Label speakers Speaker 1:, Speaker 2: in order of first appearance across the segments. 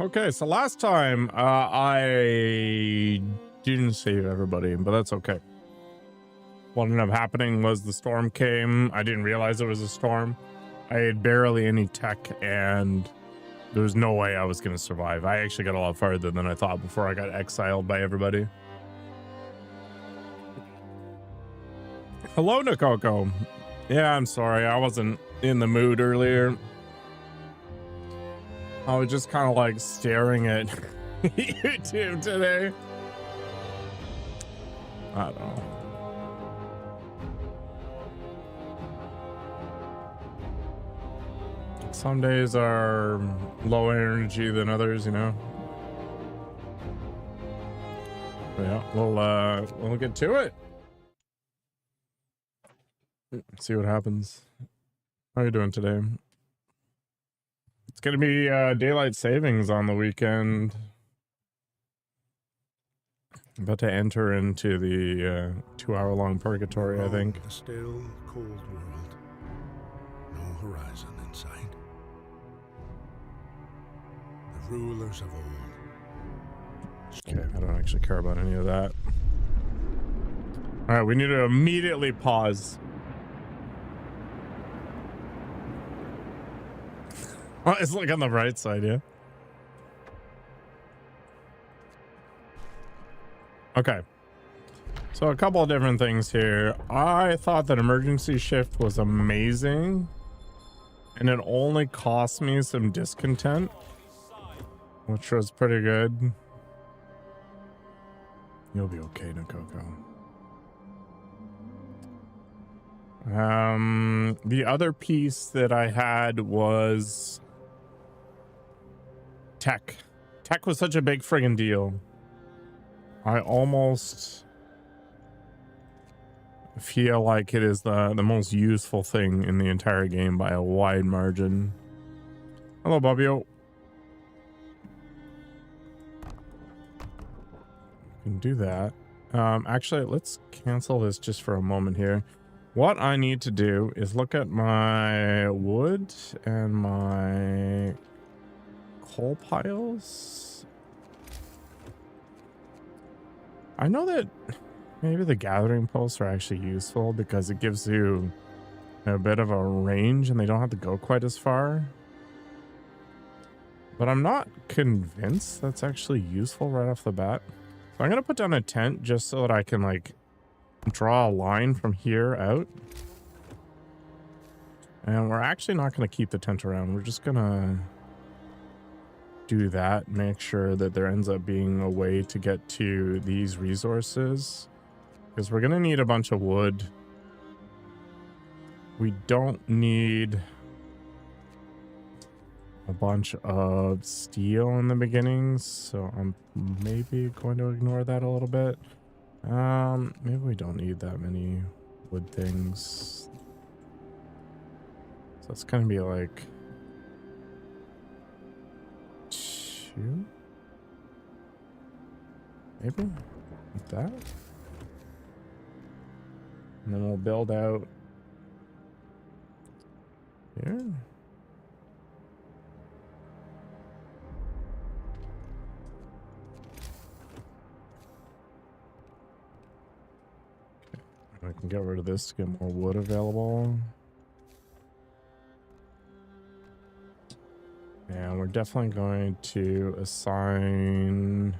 Speaker 1: Okay, so last time I didn't save everybody, but that's okay. What ended up happening was the storm came. I didn't realize it was a storm. I had barely any tech, and there was no way I was going to survive. I actually got a lot farther than I thought before I got exiled by everybody. Hello, Nakoko. Yeah, I'm sorry. I wasn't in the mood earlier. I was just kind of like staring at YouTube today. I don't know. Some days are low energy than others, you know. But yeah, we'll get to it. See what happens. How are you doing today? It's gonna be daylight savings on the weekend. I'm about to enter into the 2-hour-long purgatory, I think.
Speaker 2: A still, cold world. No horizon in sight. The rulers of old.
Speaker 1: Okay, I don't actually care about any of that. All right, we need to immediately pause. Oh, it's like on the right side, yeah. Okay. So a couple of different things here. I thought that emergency shift was amazing, and it only cost me some discontent, which was pretty good. You'll be okay, Nakoko. The other piece that I had was tech. Tech was such a big friggin' deal. I almost feel like it is the most useful thing in the entire game by a wide margin. Hello, Bobbio. Can do that. Actually, let's cancel this just for a moment here. What I need to do is look at my wood and my coal piles. I know that maybe the gathering posts are actually useful because it gives you a bit of a range and they don't have to go quite as far. But I'm not convinced that's actually useful right off the bat. So I'm going to put down a tent just so that I can like draw a line from here out. And we're actually not going to keep the tent around. We're just going to do that, make sure that there ends up being a way to get to these resources, because we're going to need a bunch of wood. We don't need a bunch of steel in the beginning, so I'm maybe going to ignore that a little bit. Maybe we don't need that many wood things. So it's gonna be like 2, maybe like that, and then we'll build out here. I can get rid of this to get more wood available. And we're definitely going to assign...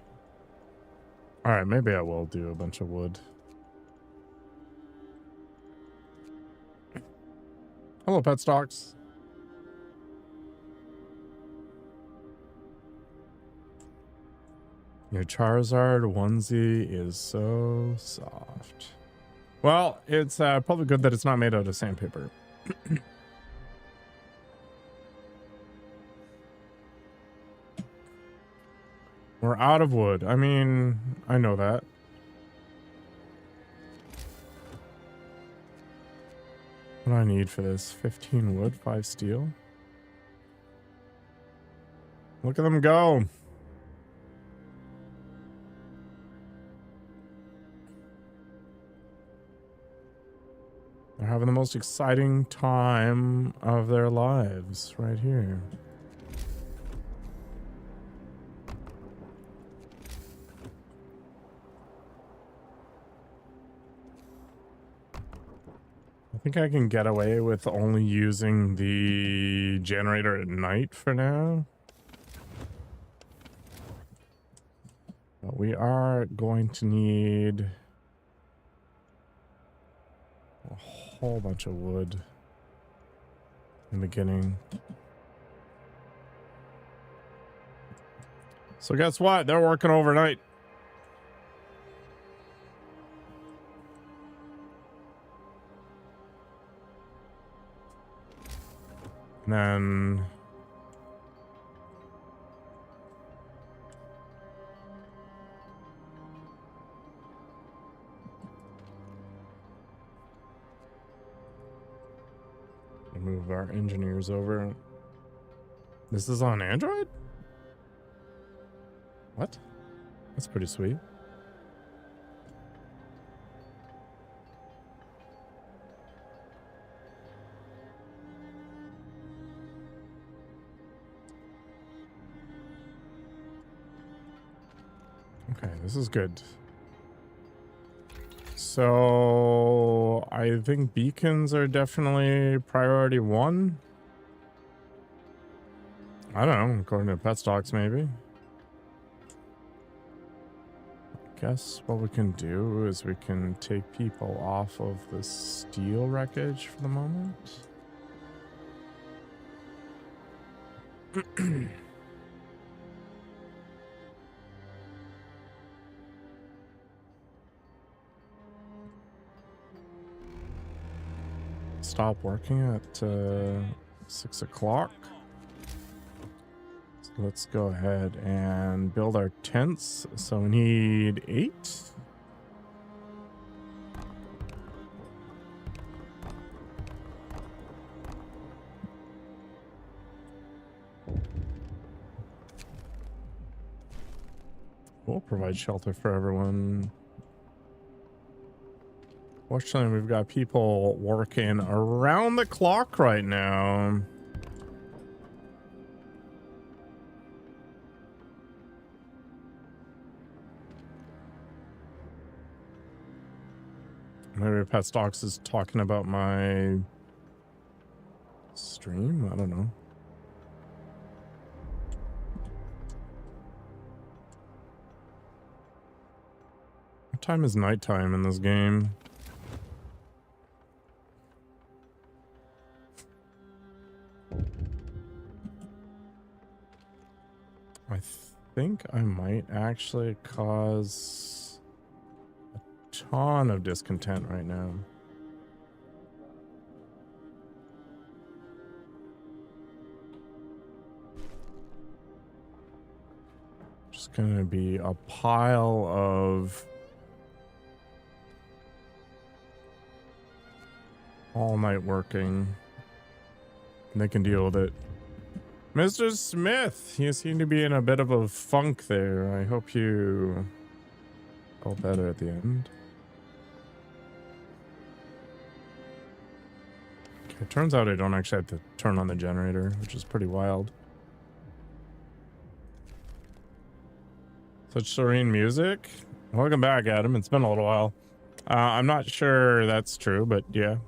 Speaker 1: Alright, maybe I will do a bunch of wood. Hello, pet stocks. Your Charizard onesie is so soft. Well, it's probably good that it's not made out of sandpaper. We're out of wood. I mean, I know that. What do I need for this? 15 wood, 5 steel. Look at them go. They're having the most exciting time of their lives right here. think I can get away with only using the generator at night for now. But we are going to need a whole bunch of wood in the beginning. So guess what? They're working overnight. And then move our engineers over. This is on Android? What? That's pretty sweet. Okay, this is good. So I think beacons are definitely priority 1. I don't know, according to pet stocks, maybe. I guess what we can do is we can take people off of the steel wreckage for the moment. Stop working at 6 o'clock. So let's go ahead and build our tents. So we need 8. We'll provide shelter for everyone. Fortunately, we've got people working around the clock right now. Maybe Pet Stocks is talking about my stream? I don't know. What time is nighttime in this game? I think I might actually cause a ton of discontent right now. Just gonna be a pile of all night working. And they can deal with it. Mr. Smith, you seem to be in a bit of a funk there. I hope you felt better at the end. Okay, it turns out I don't actually have to turn on the generator, which is pretty wild. Such serene music. Welcome back, Adam. It's been a little while. I'm not sure that's true, but yeah.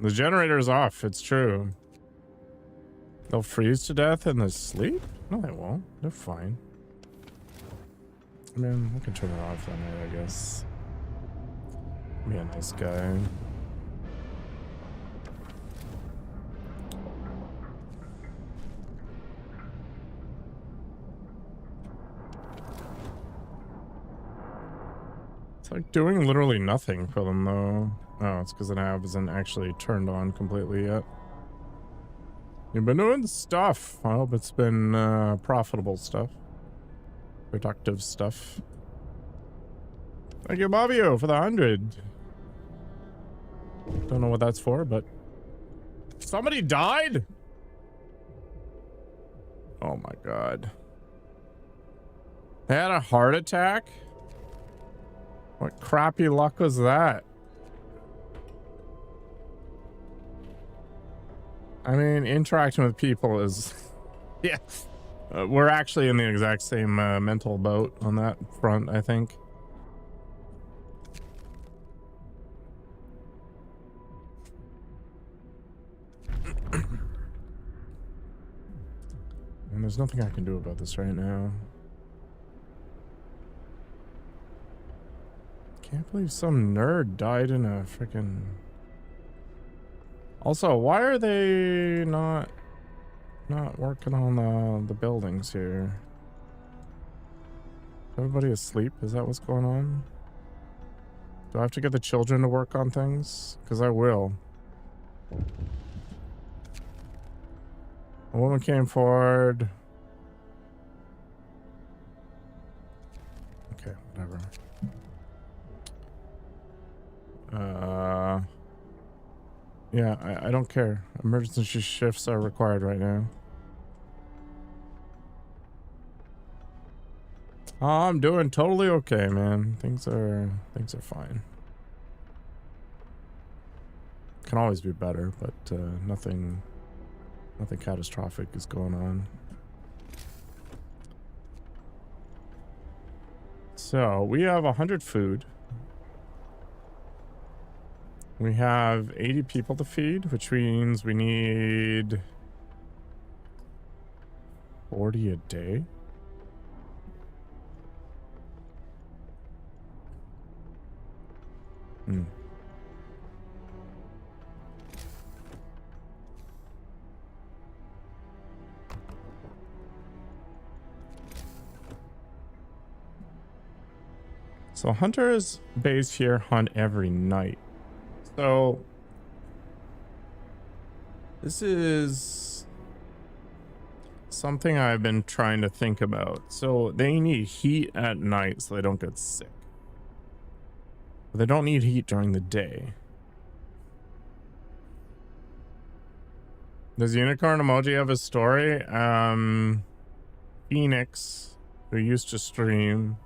Speaker 1: The generator's off. It's true. They'll freeze to death in their sleep? No, they won't. They're fine. I mean, we can turn it off that night, I guess. Be a nice guy. It's like doing literally nothing for them, though. Oh, it's because the nav isn't actually turned on completely yet. You've been doing stuff. I hope it's been profitable stuff. Productive stuff. Thank you, Bobbio, for the 100. Don't know what that's for, but... Somebody died? Oh my god. They had a heart attack? What crappy luck was that? I mean, interacting with people is... yeah. We're actually in the exact same mental boat on that front, I think. there's nothing I can do about this right now. Can't believe some nerd died in a freaking... Also, why are they not working on the buildings here? Everybody asleep? Is that what's going on? Do I have to get the children to work on things? Because I will. A woman came forward. Okay, whatever. Yeah, I don't care. Emergency shifts are required right now. I'm doing totally okay, man. Things are fine. Can always be better, but nothing catastrophic is going on. So we have 100 food. We have 80 people to feed, which means we need 40 a day. So hunters base here hunt every night. So this is something I've been trying to think about. So they need heat at night so they don't get sick. But they don't need heat during the day. Does Unicorn Emoji have a story? Phoenix, who used to stream,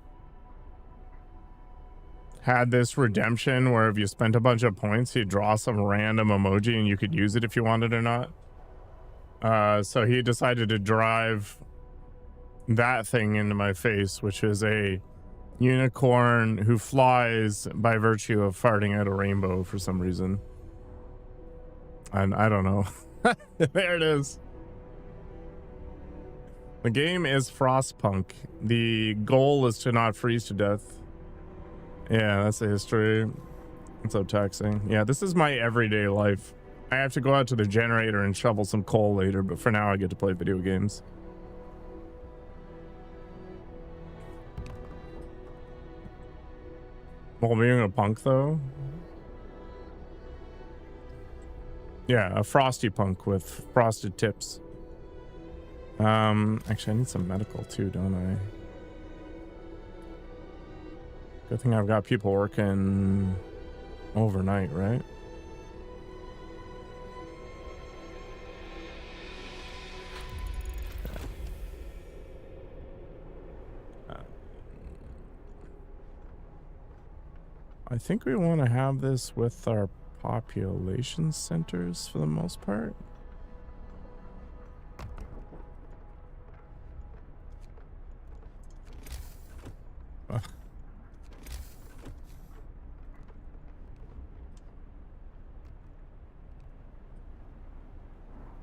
Speaker 1: had this redemption where if you spent a bunch of points, he'd draw some random emoji and you could use it if you wanted or not. So he decided to drive that thing into my face, which is a unicorn who flies by virtue of farting out a rainbow for some reason. And I don't know. There it is. The game is Frostpunk. The goal is to not freeze to death. Yeah, that's the history. What's up, taxing? Yeah, this is my everyday life. I have to go out to the generator and shovel some coal later, but for now I get to play video games. Well, being a punk though. Yeah, a frosty punk with frosted tips. Actually I need some medical too, don't I? Good thing I've got people working overnight, right? I think we want to have this with our population centers for the most part.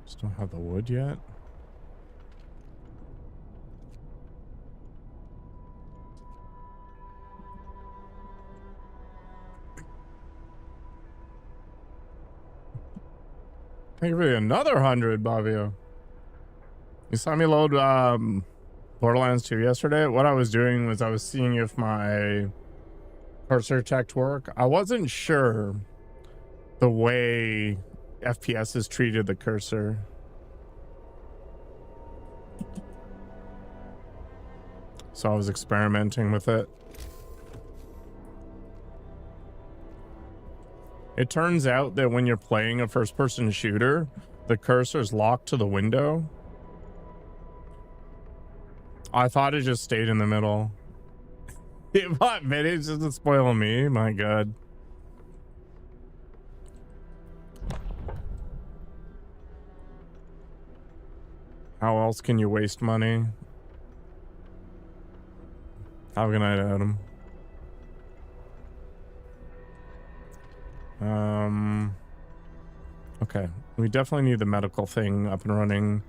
Speaker 1: Just don't have the wood yet. Thank you for another 100, Bavio. You saw me load Borderlands 2 yesterday. What I was doing was I was seeing if my cursor checked work. I wasn't sure the way FPS has treated the cursor. So I was experimenting with it. It turns out that when you're playing a first-person shooter, the cursor's locked to the window. I thought it just stayed in the middle. It bought minutes just to spoil me. My God. How else can you waste money? Have a good night, Adam. Okay, we definitely need the medical thing up and running.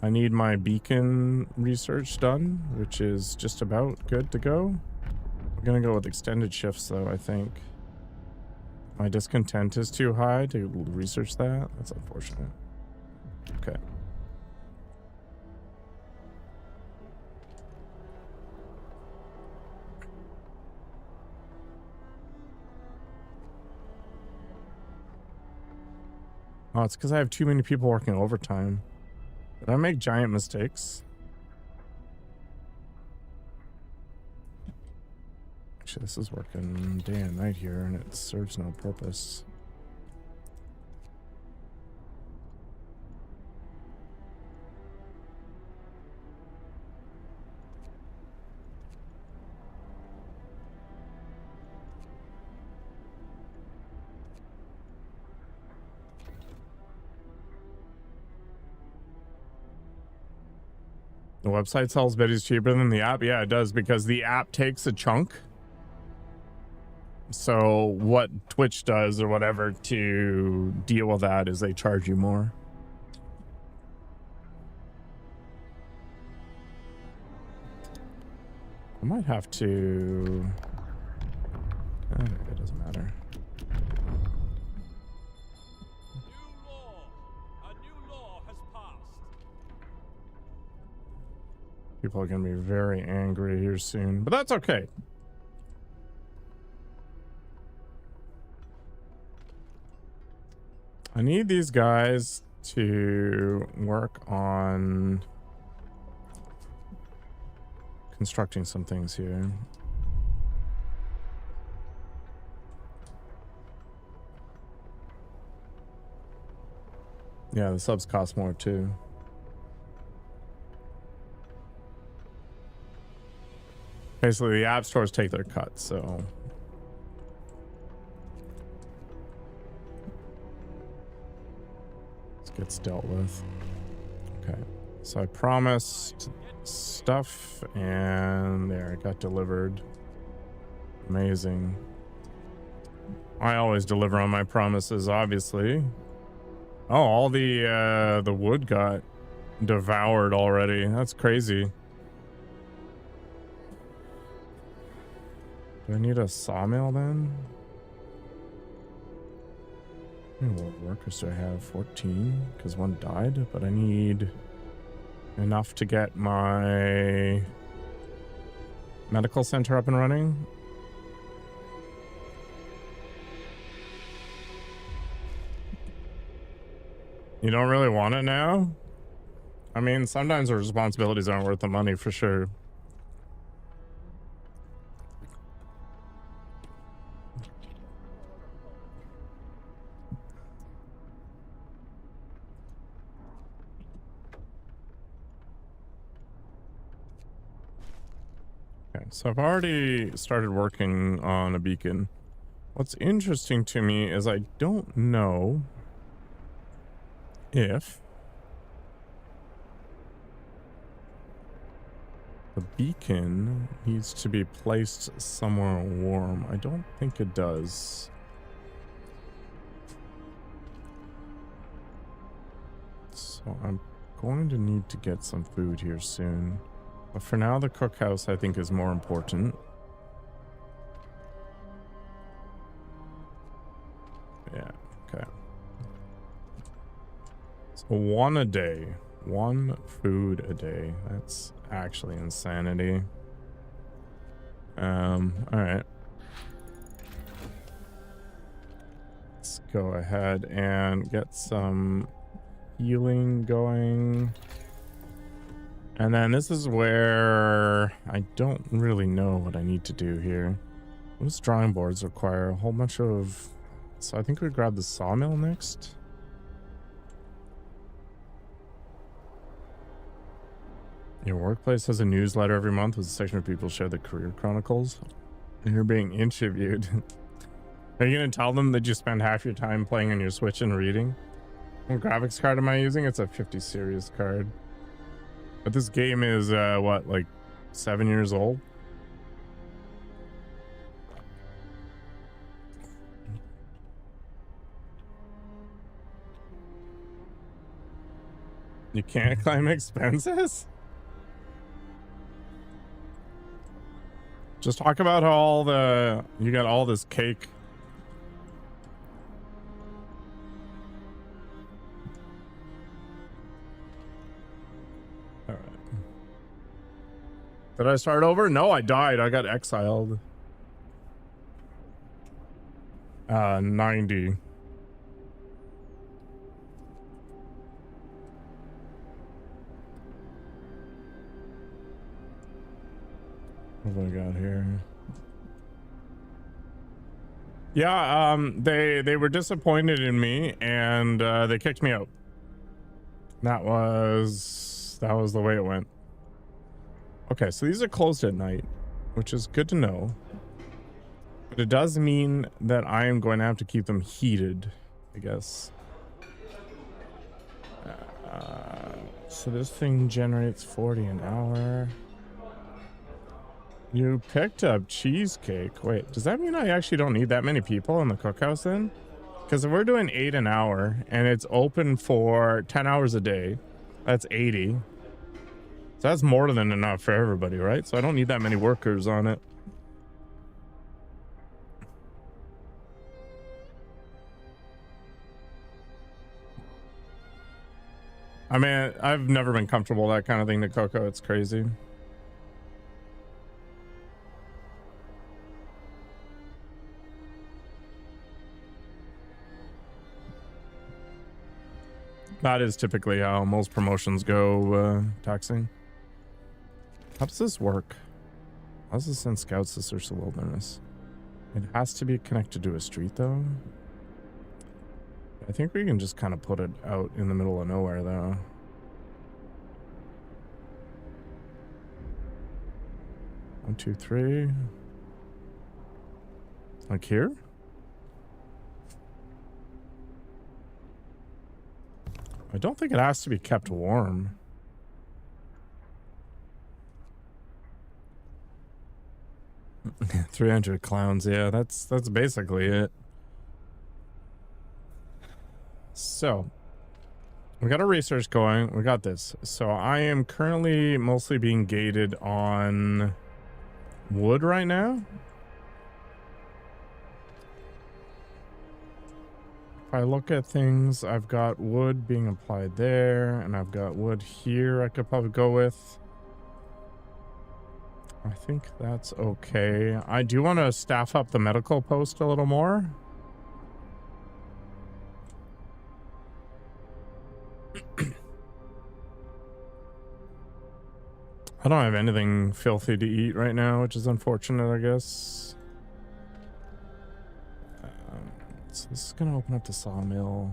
Speaker 1: I need my beacon research done, which is just about good to go. We're gonna go with extended shifts though, I think. My discontent is too high to research that. That's unfortunate. Okay. Oh, it's because I have too many people working overtime. Did I make giant mistakes? Actually, this is working day and night here, and it serves no purpose. The website sells biddies cheaper than the app? Yeah, it does, because the app takes a chunk. So what Twitch does or whatever to deal with that is they charge you more. I might have to... it doesn't matter.
Speaker 3: A new law has passed.
Speaker 1: People are going to be very angry here soon, but that's okay. I need these guys to work on constructing some things here. Yeah, the subs cost more too. Basically, the app stores take their cut, so this gets dealt with. Okay, so I promised stuff, and there, it got delivered. Amazing. I always deliver on my promises, obviously. Oh, all the wood got devoured already. That's crazy. Do I need a sawmill then? How many workers do I have? 14? Because one died, but I need enough to get my medical center up and running. You don't really want it now? I mean, sometimes the responsibilities aren't worth the money for sure. Okay, so I've already started working on a beacon. What's interesting to me is I don't know if the beacon needs to be placed somewhere warm. I don't think it does. So I'm going to need to get some food here soon. But for now, the cookhouse I think is more important. Yeah, okay. So one a day. One food a day. That's actually insanity. Alright. Let's go ahead and get some healing going. And then this is where I don't really know what I need to do here. Those drawing boards require a whole bunch of... So I think we grab the sawmill next. Your workplace has a newsletter every month with a section of people share their career chronicles. And you're being interviewed. Are you going to tell them that you spend half your time playing on your Switch and reading? What graphics card am I using? It's a 50 series card. But this game is, what, like 7 years old? You can't claim expenses? Just talk about how you got all this cake. All right. Did I start over? No, I died. I got exiled. 90. What have I got here? Yeah, they were disappointed in me and they kicked me out. That was the way it went. Okay, so these are closed at night, which is good to know. But it does mean that I am going to have to keep them heated, I guess. So this thing generates 40 an hour. You picked up cheesecake. Wait, does that mean I actually don't need that many people in the cookhouse then? Because if we're doing 8 an hour and it's open for 10 hours a day, that's 80. So that's more than enough for everybody, right? So I don't need that many workers on it. I mean, I've never been comfortable that kind of thing to Coco. It's crazy. That is typically how most promotions go, taxing. How does this work? How does this send scouts to search the wilderness? It has to be connected to a street, though. I think we can just kind of put it out in the middle of nowhere, though. One, two, three. Like here? I don't think it has to be kept warm. $300 clowns, yeah, that's basically it. So, we got our research going. We got this. So I am currently mostly being gated on wood right now. If I look at things, I've got wood being applied there, and I've got wood here I could probably go with. I think that's okay. I do want to staff up the medical post a little more. I don't have anything filthy to eat right now, which is unfortunate, I guess. So this is going to open up the sawmill.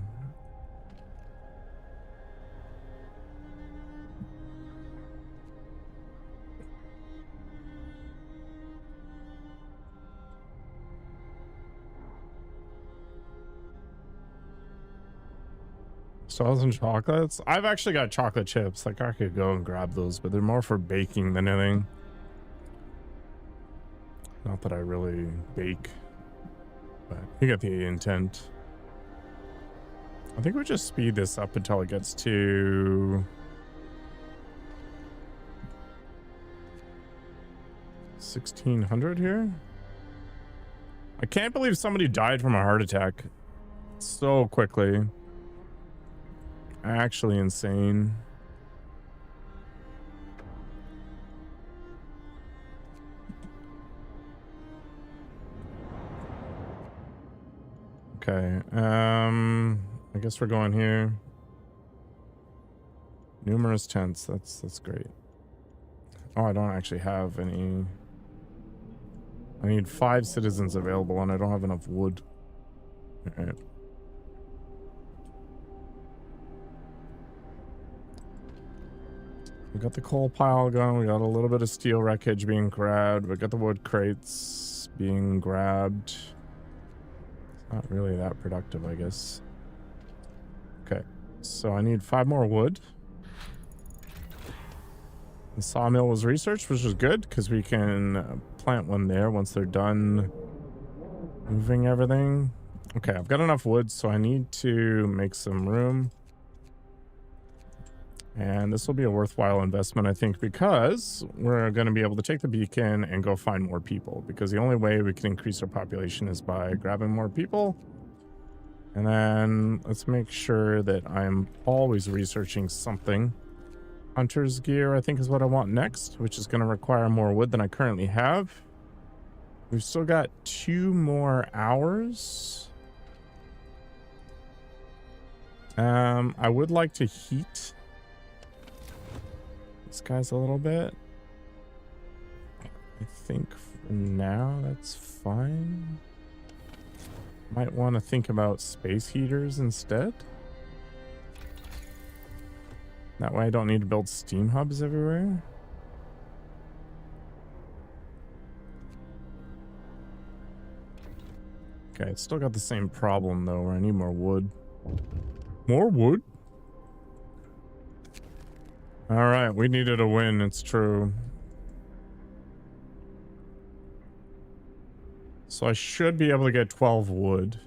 Speaker 1: Stars and chocolates? I've actually got chocolate chips. Like, I could go and grab those, but they're more for baking than anything. Not that I really bake, but you get the intent. I think we just speed this up until it gets to 1600 here. I can't believe somebody died from a heart attack so quickly. Actually insane. Okay, I guess we're going here. Numerous tents, that's great. Oh, I don't actually have any. I need 5 citizens available and I don't have enough wood. All right. We got the coal pile going. We got a little bit of steel wreckage being grabbed. We got the wood crates being grabbed. It's not really that productive, I guess. Okay, so I need 5 more wood. The sawmill was researched, which is good because we can plant one there once they're done moving everything. Okay, I've got enough wood, so I need to make some room. And this will be a worthwhile investment, I think, because we're going to be able to take the beacon and go find more people, because the only way we can increase our population is by grabbing more people. And then let's make sure that I'm always researching something. Hunter's gear, I think, is what I want next, which is going to require more wood than I currently have. We've still got 2 more hours. I would like to heat these guys a little bit. I think for now that's fine. Might want to think about space heaters instead. That way I don't need to build steam hubs everywhere. Okay, it's still got the same problem though, where I need more wood. More wood? Alright, we needed a win, it's true. So I should be able to get 12 wood.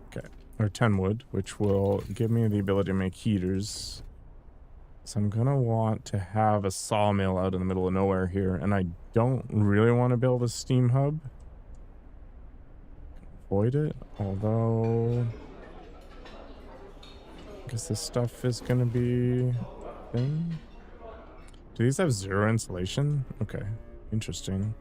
Speaker 1: Okay, or 10 wood, which will give me the ability to make heaters. So I'm gonna want to have a sawmill out in the middle of nowhere here, and I don't really want to build a steam hub. Avoid it, although I guess this stuff is gonna be a thing. Do these have 0 insulation? Okay, interesting.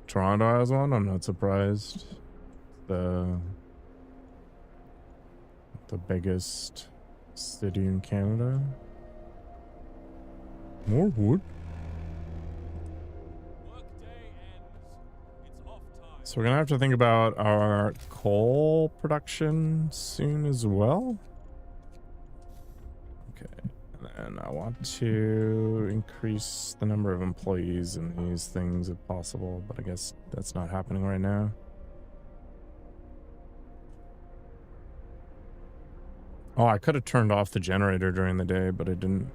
Speaker 1: Toronto has one. I'm not surprised. The biggest city in Canada. More wood.
Speaker 3: Workday ends. It's off time.
Speaker 1: So we're gonna have to think about our coal production soon as well. Okay, and I want to increase the number of employees in these things if possible, but I guess that's not happening right now. Oh, I could have turned off the generator during the day, but I didn't.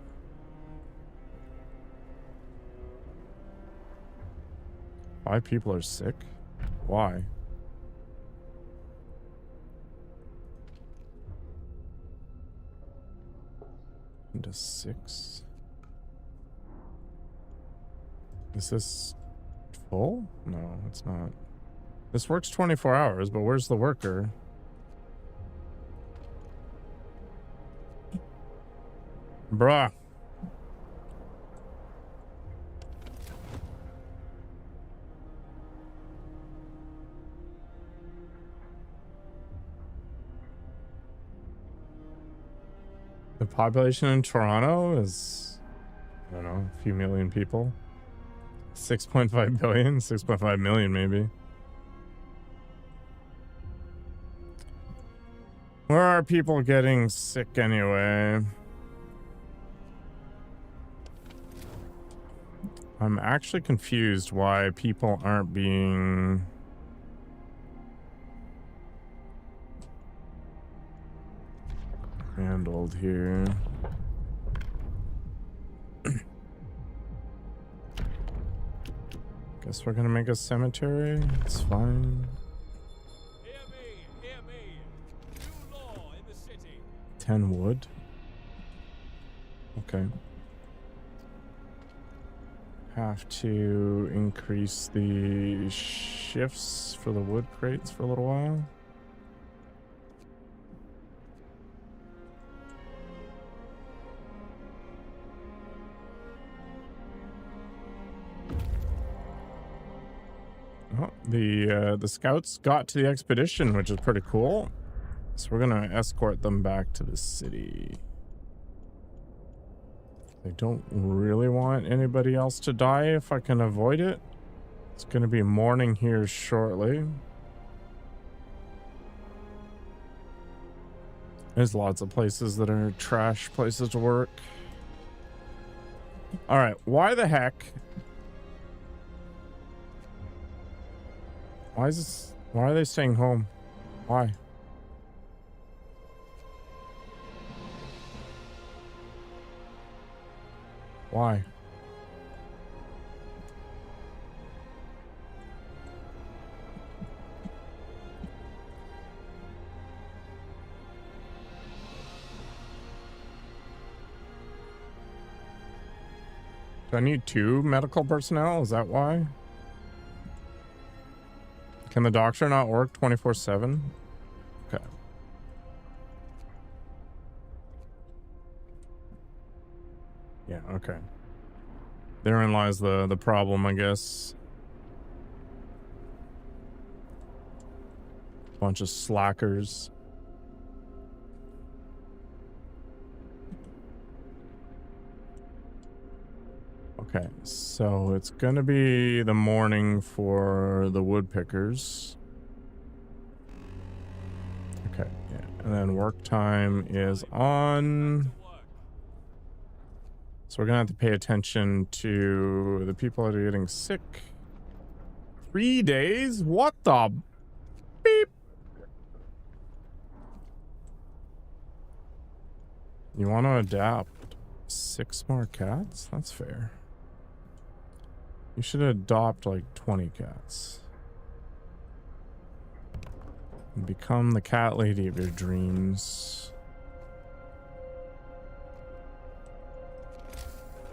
Speaker 1: Five people are sick? Why? Into 6. Is this full? No, it's not. This works 24 hours, but where's the worker? Bruh. The population in Toronto is, I don't know, a few million people. 6.5 billion, 6.5 million maybe. Where are people getting sick anyway? I'm actually confused why people aren't being handled here. Guess we're gonna make a cemetery. It's fine.
Speaker 3: Hear me, hear me. New law in the city.
Speaker 1: 10 wood. Okay. Have to increase the shifts for the wood crates for a little while. Oh, the scouts got to the expedition, which is pretty cool. So we're gonna escort them back to the city. I don't really want anybody else to die if I can avoid it. It's gonna be morning here shortly. There's lots of places that are trash places to work. All right, why the heck? Why is this? Why are they staying home? Why? Why? Do I need 2 medical personnel? Is that why? Can the doctor not work 24/7? Okay. Yeah, okay. Therein lies the problem, I guess. Bunch of slackers. Okay, so it's gonna be the morning for the woodpickers. Okay, yeah, and then work time is on. So we're gonna have to pay attention to the people that are getting sick. 3 days? What the beep? You want to adapt 6 more cats? That's fair. You should adopt like 20 cats. And become the cat lady of your dreams.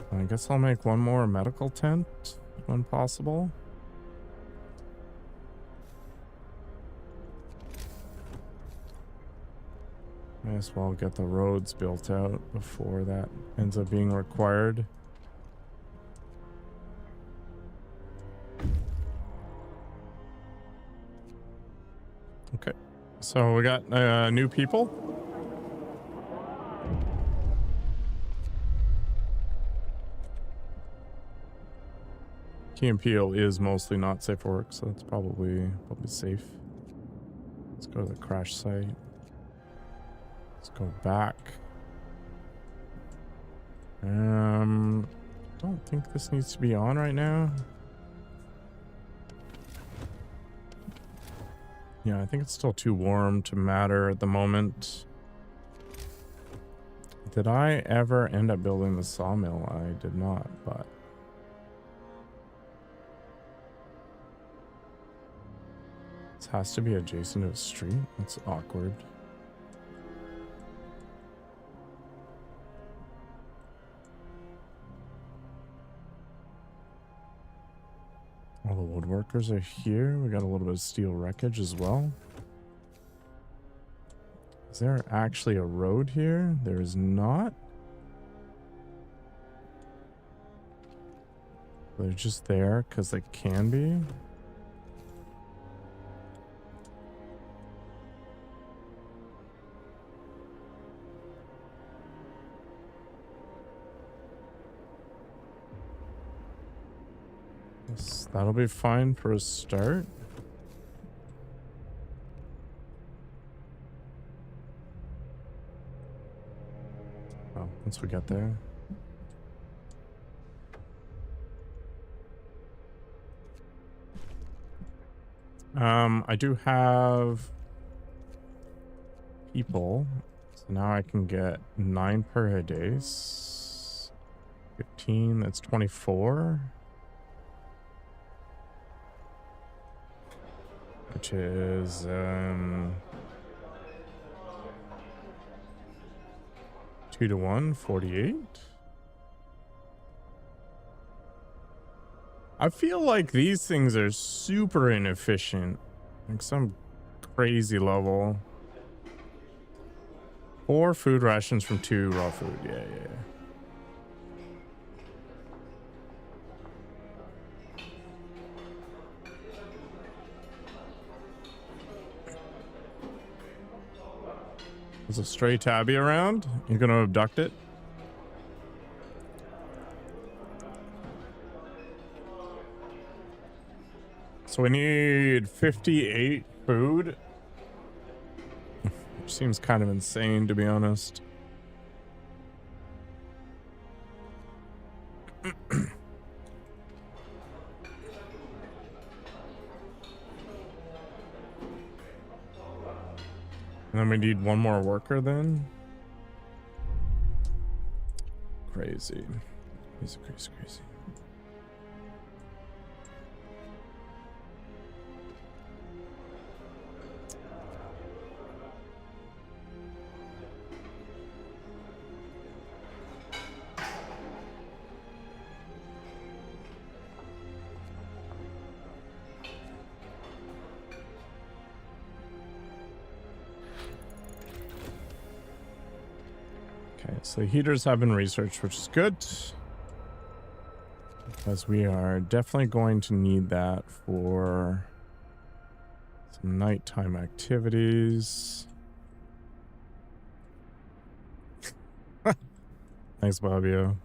Speaker 1: I guess I'll make 1 more medical tent when possible. May as well get the roads built out before that ends up being required. Okay, so we got new people. Key and Peel is mostly not safe for work, so that's probably safe. Let's go to the crash site. Let's go back. Don't think this needs to be on right now. Yeah, I think it's still too warm to matter at the moment. Did I ever end up building the sawmill? I did not, but this has to be adjacent to a street. That's awkward. All the woodworkers are here. We got a little bit of steel wreckage as well. Is there actually a road here? There is not. They're just there because they can be. Yes, that'll be fine for a start. Oh, once we get there. I do have people, so now I can get 9 per days. 15, that's 24. Which is 2 to 1, 48. I feel like these things are super inefficient, like some crazy level. 4 food rations from 2 raw food. Yeah. There's a stray tabby around. You're gonna abduct it? So we need 58 food. Which seems kind of insane, to be honest. And then we need 1 more worker then. Crazy. Crazy. Okay, so heaters have been researched, which is good. Because we are definitely going to need that for some nighttime activities. Thanks, Bobbio.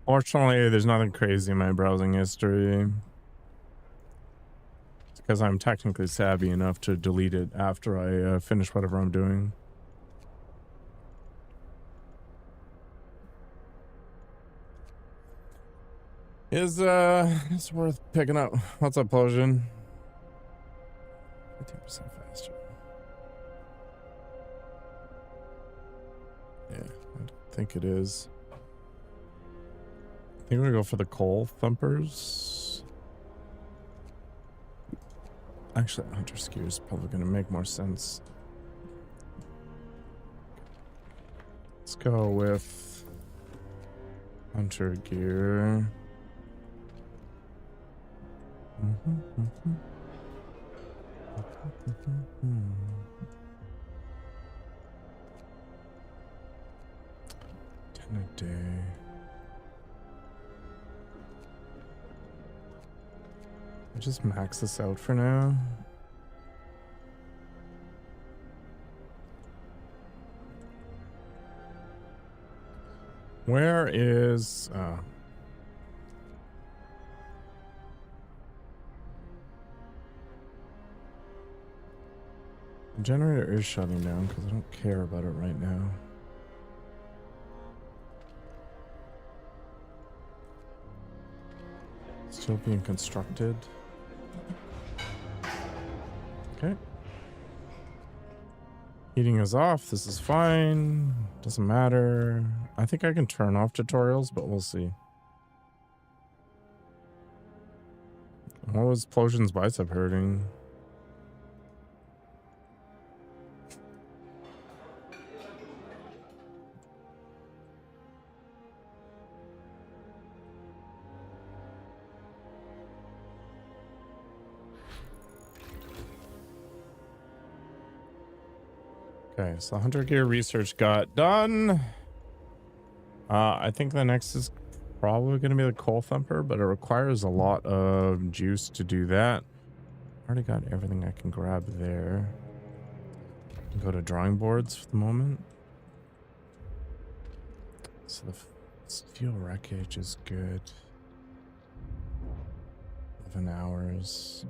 Speaker 1: Fortunately, there's nothing crazy in my browsing history. It's because I'm technically savvy enough to delete it after I finish whatever I'm doing. It's worth picking up. What's up, Potion? 15% faster. Yeah, I don't think it is. I think we're gonna go for the coal thumpers. Actually, hunter skier is probably gonna make more sense. Let's go with hunter gear. $10 a day. I just max this out for now. Where is the generator is shutting down because I don't care about it right now. Still being constructed. Okay. Heating is off. This is fine. Doesn't matter. I think I can turn off tutorials, but we'll see. What was Plosion's bicep hurting? Okay, so hunter gear research got done. I think the next is probably going to be the coal thumper, but it requires a lot of juice to do that. Already got everything I can grab there. Go to drawing boards for the moment. So the steel wreckage is good. 11 hours.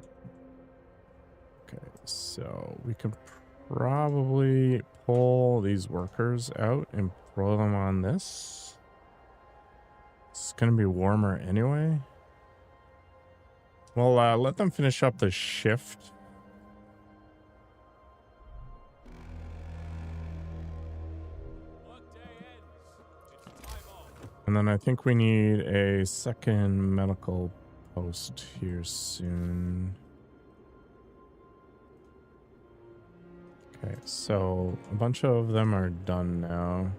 Speaker 1: Okay, so we can probably pull these workers out and throw them on this. It's gonna be warmer anyway. Well, let them finish up the shift. And then I think we need a second medical post here soon. Okay, so a bunch of them are done now.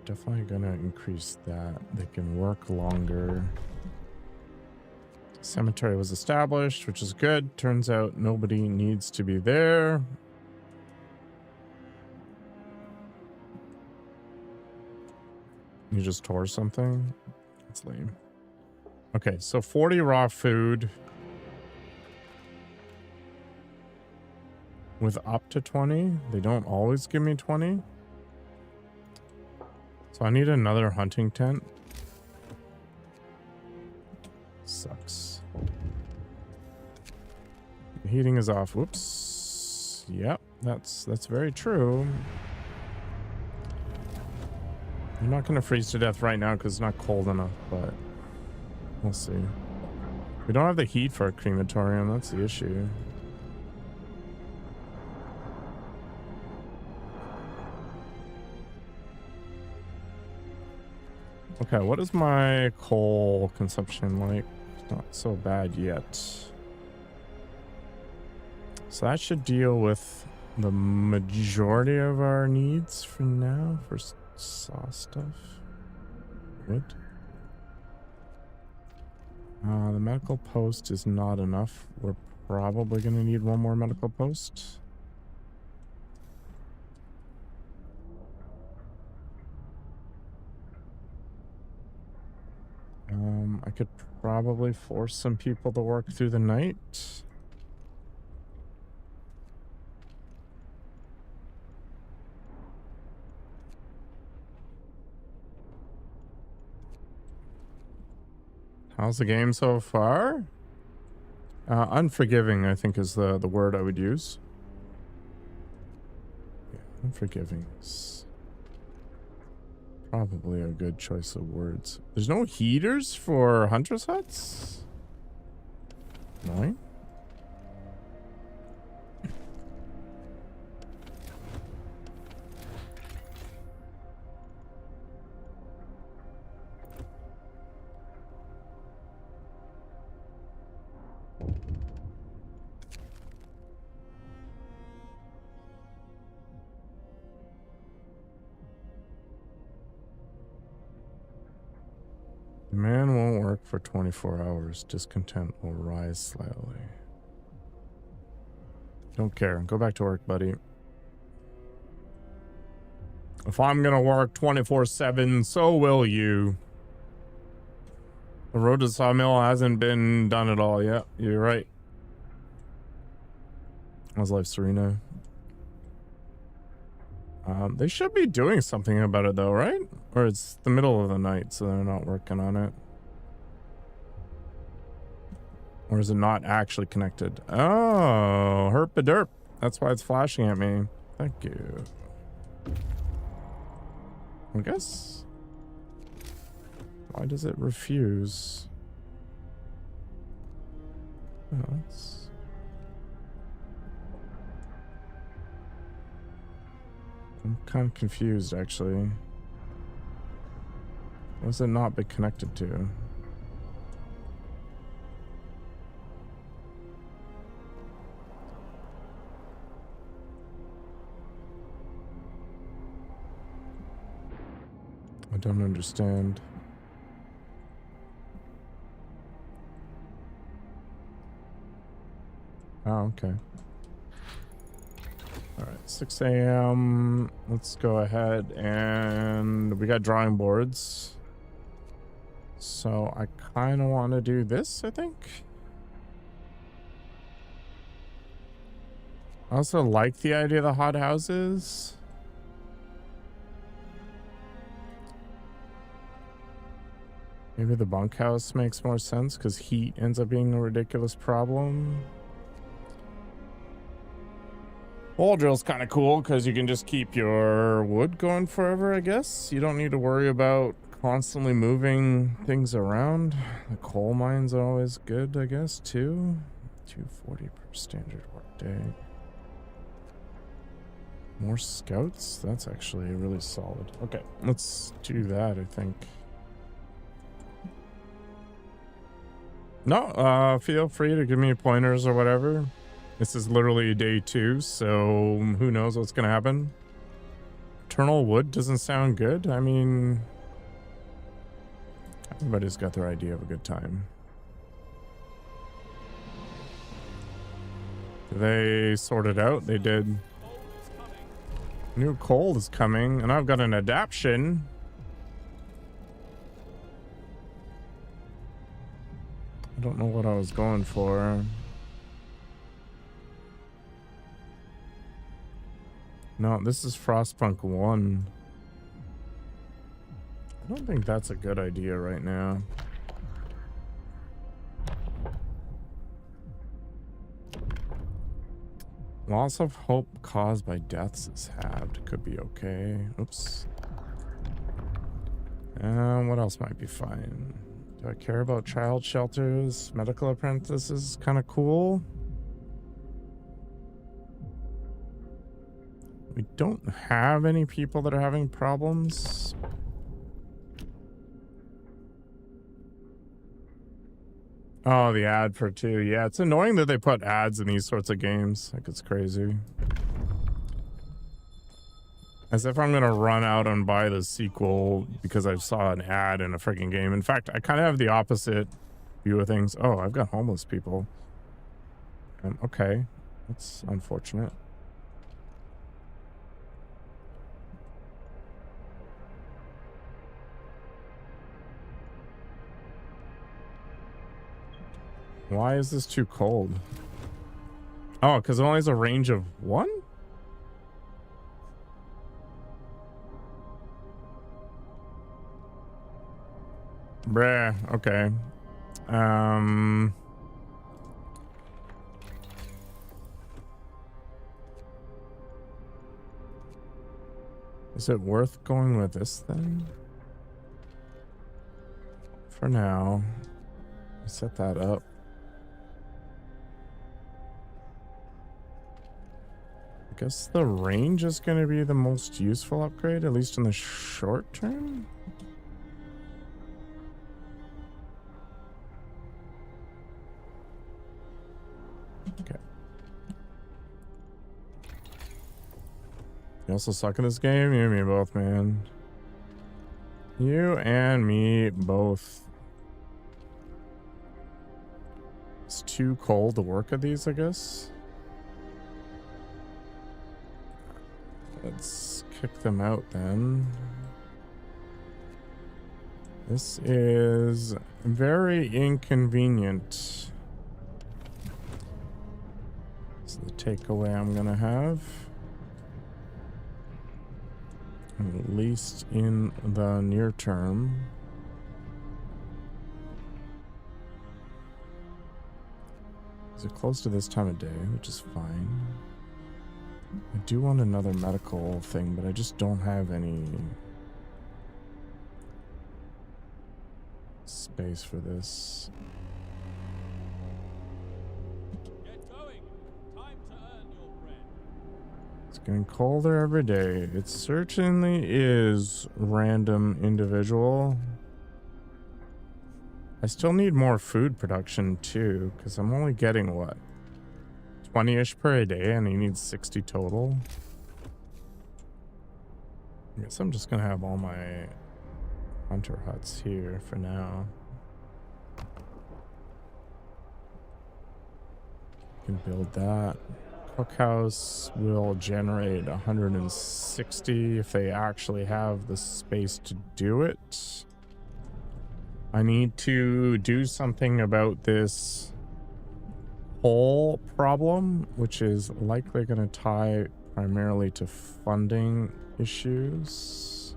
Speaker 1: Definitely gonna increase that. They can work longer. Cemetery was established, which is good. Turns out nobody needs to be there. You just tore something? That's lame. Okay, so 40 raw food. With up to 20. They don't always give me 20. So I need another hunting tent. Sucks. The heating is off. Whoops. Yep, that's very true. I'm not gonna freeze to death right now because it's not cold enough, but we'll see. We don't have the heat for a crematorium, that's the issue. Okay, what is my coal consumption like? It's not so bad yet. So that should deal with the majority of our needs for now for saw stuff. Wood. The medical post is not enough. We're probably going to need one more medical post. I could probably force some people to work through the night. How's the game so far? Unforgiving, I think, is the word I would use. Yeah, unforgiving is probably a good choice of words. There's no heaters for Huntress huts? Annoying. Man won't work for 24 hours. Discontent will rise slightly. Don't care. Go back to work, buddy. If I'm gonna work 24/7, so will you. The road to Sawmill hasn't been done at all yet. You're right. How's life, Serena? They should be doing something about it though, right? Or it's the middle of the night, so they're not working on it. Or is it not actually connected? Oh, herp-a-derp. That's why it's flashing at me. Thank you. I guess. Why does it refuse? Oh, it's... I'm kind of confused, actually. What's it not been connected to? I don't understand. Oh, okay. All right, 6 a.m. Let's go ahead and we got drawing boards. So I kind of want to do this, I think. I also like the idea of the hot houses. Maybe the bunkhouse makes more sense because heat ends up being a ridiculous problem. Wall drill's kind of cool because you can just keep your wood going forever, I guess. You don't need to worry about constantly moving things around. The coal mines are always good, I guess, too. 240 per standard workday. More scouts? That's actually really solid. Okay, let's do that, I think. No, feel free to give me pointers or whatever. This is literally day 2, so who knows what's gonna happen. Eternal wood doesn't sound good. I mean, everybody's got their idea of a good time. They sorted out. They did. New coal is coming, and I've got an adaption. I don't know what I was going for. No, this is Frostpunk 1. I don't think that's a good idea right now. Loss of hope caused by deaths is halved. Could be okay. Oops. What else might be fine? Do I care about child shelters? Medical apprentices? Kind of cool. We don't have any people that are having problems. Oh, the ad for 2. Yeah, it's annoying that they put ads in these sorts of games. Like, it's crazy. As if I'm going to run out and buy the sequel because I saw an ad in a freaking game. In fact, I kind of have the opposite view of things. Oh, I've got homeless people. Okay. That's unfortunate. Why is this too cold? Oh, because it only has a range of 1? Bruh, okay. Is it worth going with this then? For now. Set that up. I guess the range is going to be the most useful upgrade, at least in the short term. Okay. You also suck at this game? You and me both, man. You and me both. It's too cold to work at these, I guess. Let's kick them out then. This is very inconvenient. This is the takeaway I'm gonna have. At least in the near term. Is it close to this time of day, which is fine. I do want another medical thing, but I just don't have any space for this.
Speaker 3: Get going. Time to earn your bread.
Speaker 1: It's getting colder every day. It certainly is random individual. I still need more food production too, because I'm only getting what? 20-ish per day, and he needs 60 total. I guess I'm just gonna have all my hunter huts here for now. Can build that. Cookhouse will generate 160 if they actually have the space to do it. I need to do something about this whole problem, which is likely going to tie primarily to funding issues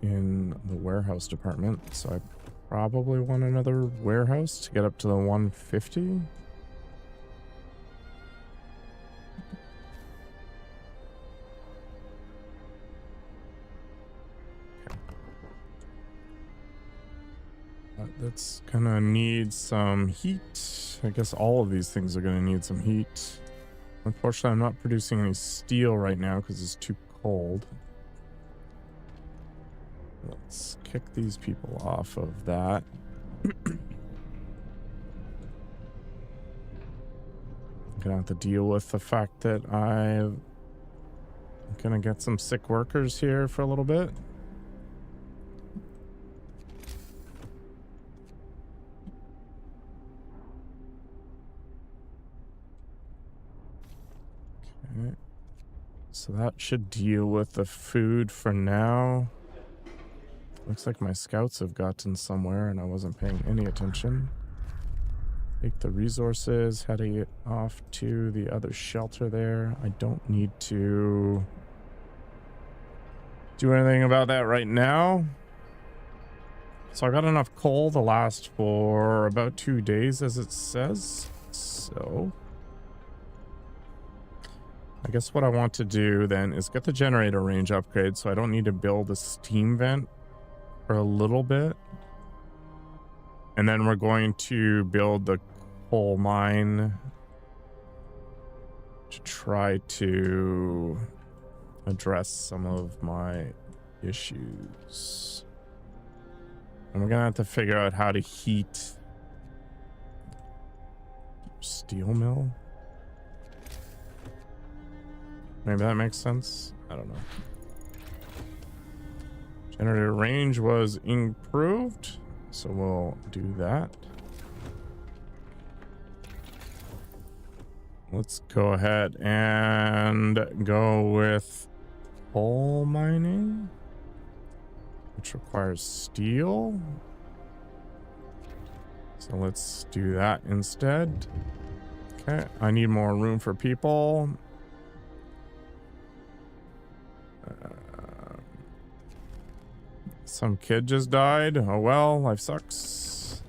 Speaker 1: in the warehouse department. So I probably want another warehouse to get up to the 150. That's gonna need some heat. I guess all of these things are gonna need some heat. Unfortunately, I'm not producing any steel right now because it's too cold. Let's kick these people off of that. Gonna have to deal with the fact that I'm gonna get some sick workers here for a little bit. Okay. So that should deal with the food for now. Looks like my scouts have gotten somewhere and I wasn't paying any attention. Take the resources, heading off to the other shelter there. I don't need to do anything about that right now. So I got enough coal to last for about 2 days, as it says. So I guess what I want to do then is get the generator range upgrade so I don't need to build a steam vent for a little bit. And then we're going to build the coal mine to try to address some of my issues. And we're gonna have to figure out how to heat steel mill. Maybe that makes sense. I don't know. Generator range was improved, so we'll do that. Let's go ahead and go with coal mining, which requires steel. So let's do that instead. Okay, I need more room for people. Some kid just died. Oh well, life sucks.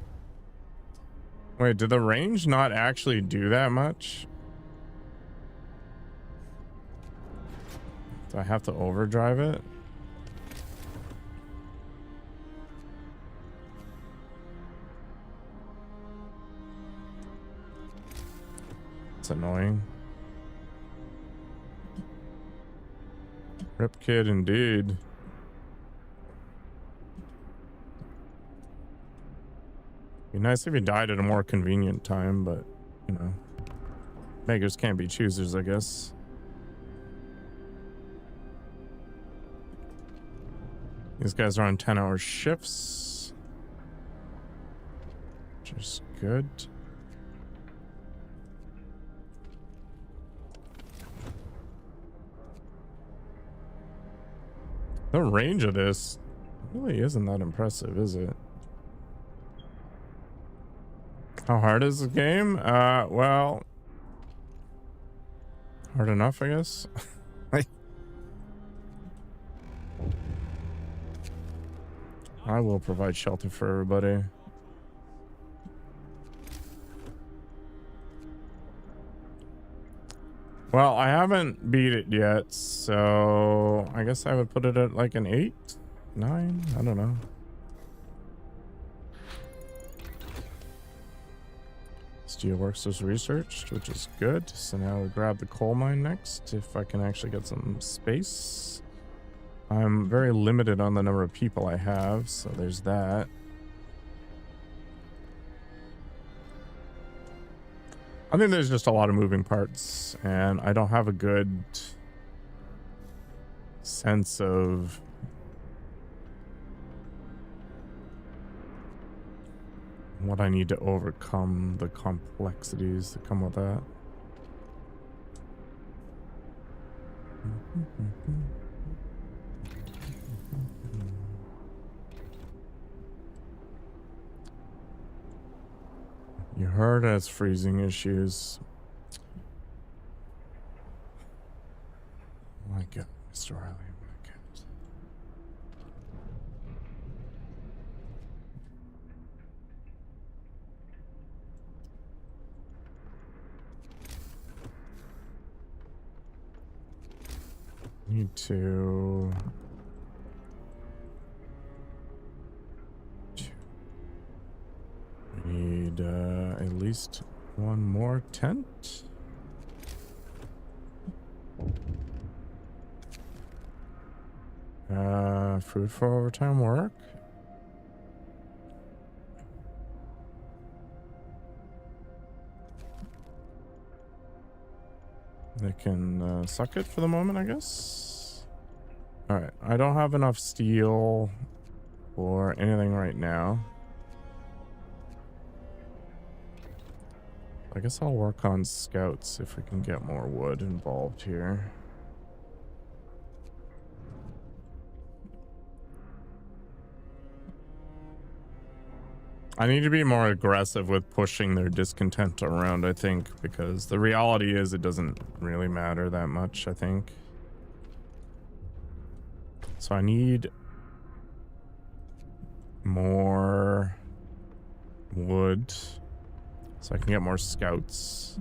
Speaker 1: Wait, did the range not actually do that much? Do I have to overdrive it? It's annoying. Rip kid indeed. Be nice if he died at a more convenient time, but you know, beggars can't be choosers, I guess. These guys are on 10-hour shifts, which is good. The range of this really isn't that impressive, is it? How hard is the game? Well, hard enough, I guess. I will provide shelter for everybody. Well, I haven't beat it yet, so I guess I would put it at like an 8, 9, I don't know. Steelworks was researched, which is good. So now we grab the coal mine next, if I can actually get some space. I'm very limited on the number of people I have, so there's that. I think there's just a lot of moving parts, and I don't have a good sense of what I need to overcome, the complexities that come with that. You heard as freezing issues. Oh my God, Mr. Riley, oh my God. Need to... We need at least one more tent. Food for overtime work. They can suck it for the moment, I guess. All right, I don't have enough steel or anything right now. I guess I'll work on scouts if we can get more wood involved here. I need to be more aggressive with pushing their discontent around, I think, because the reality is it doesn't really matter that much, I think. So I need more wood so I can get more scouts.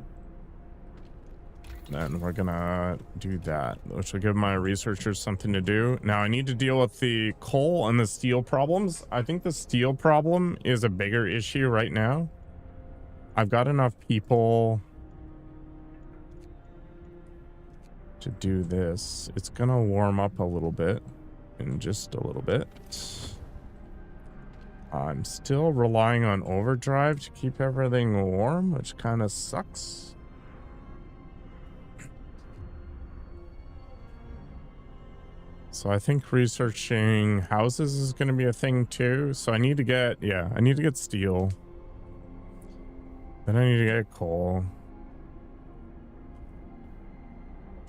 Speaker 1: Then we're gonna do that, which will give my researchers something to do. Now I need to deal with the coal and the steel problems. I think the steel problem is a bigger issue right now. I've got enough people to do this. It's gonna warm up a little bit in just a little bit. I'm still relying on overdrive to keep everything warm, which kind of sucks. So I think researching houses is going to be a thing too. So I need to get, yeah, I need to get steel. Then I need to get coal.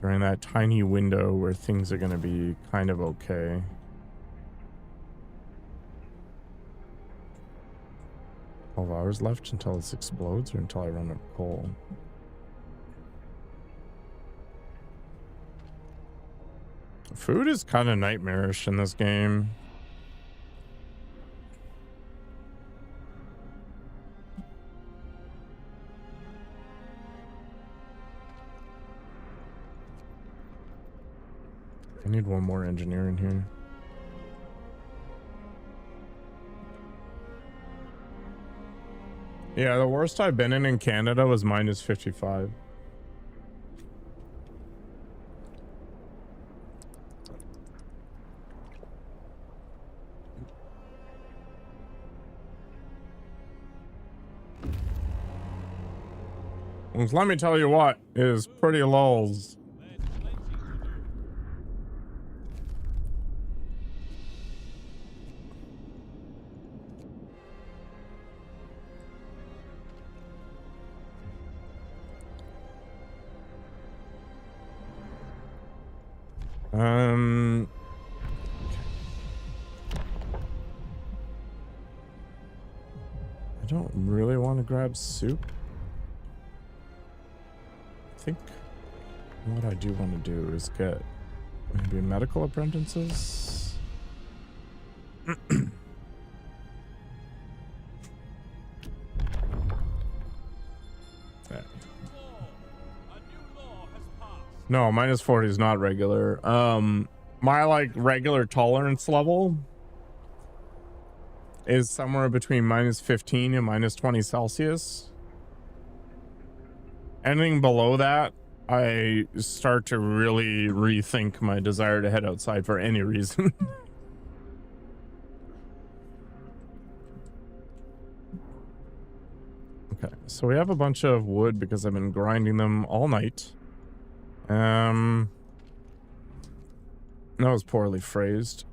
Speaker 1: During that tiny window where things are going to be kind of okay. 12 hours left until this explodes or until I run out of coal. Food is kind of nightmarish in this game. I need one more engineer in here. Yeah, the worst I've been in Canada was minus 55. Let me tell you what is pretty lulls. I don't really want to grab soup. I think what I do want to do is get maybe medical apprentices. No, minus 40 is not regular. My like regular tolerance level is somewhere between minus 15 and minus 20 Celsius. Anything below that, I start to really rethink my desire to head outside for any reason. Okay, so we have a bunch of wood because I've been grinding them all night. That was poorly phrased.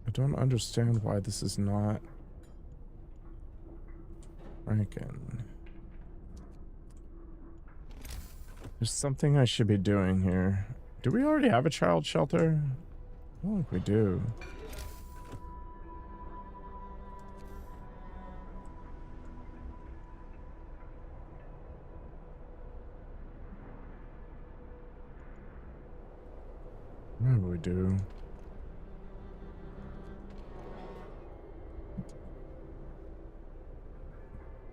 Speaker 1: I don't understand why this is not ranking. There's something I should be doing here. Do we already have a child shelter? I don't think we do. Maybe we do.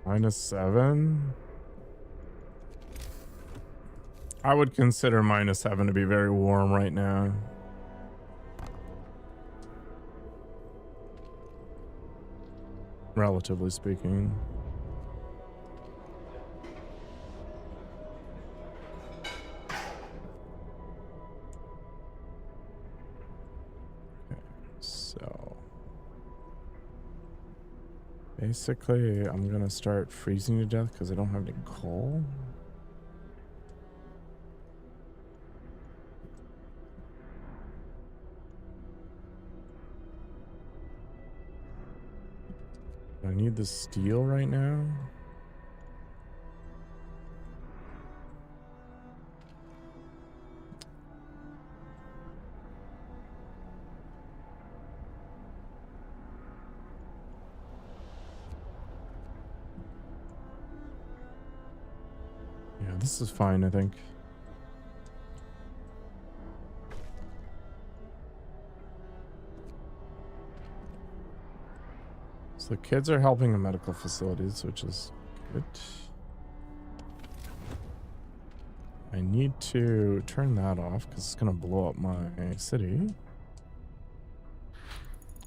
Speaker 1: -7? I would consider -7 to be very warm right now. Relatively speaking. So basically I'm gonna start freezing to death because I don't have any coal. I need the steel right now. Yeah, this is fine, I think. So the kids are helping the medical facilities, which is good. I need to turn that off because it's going to blow up my city.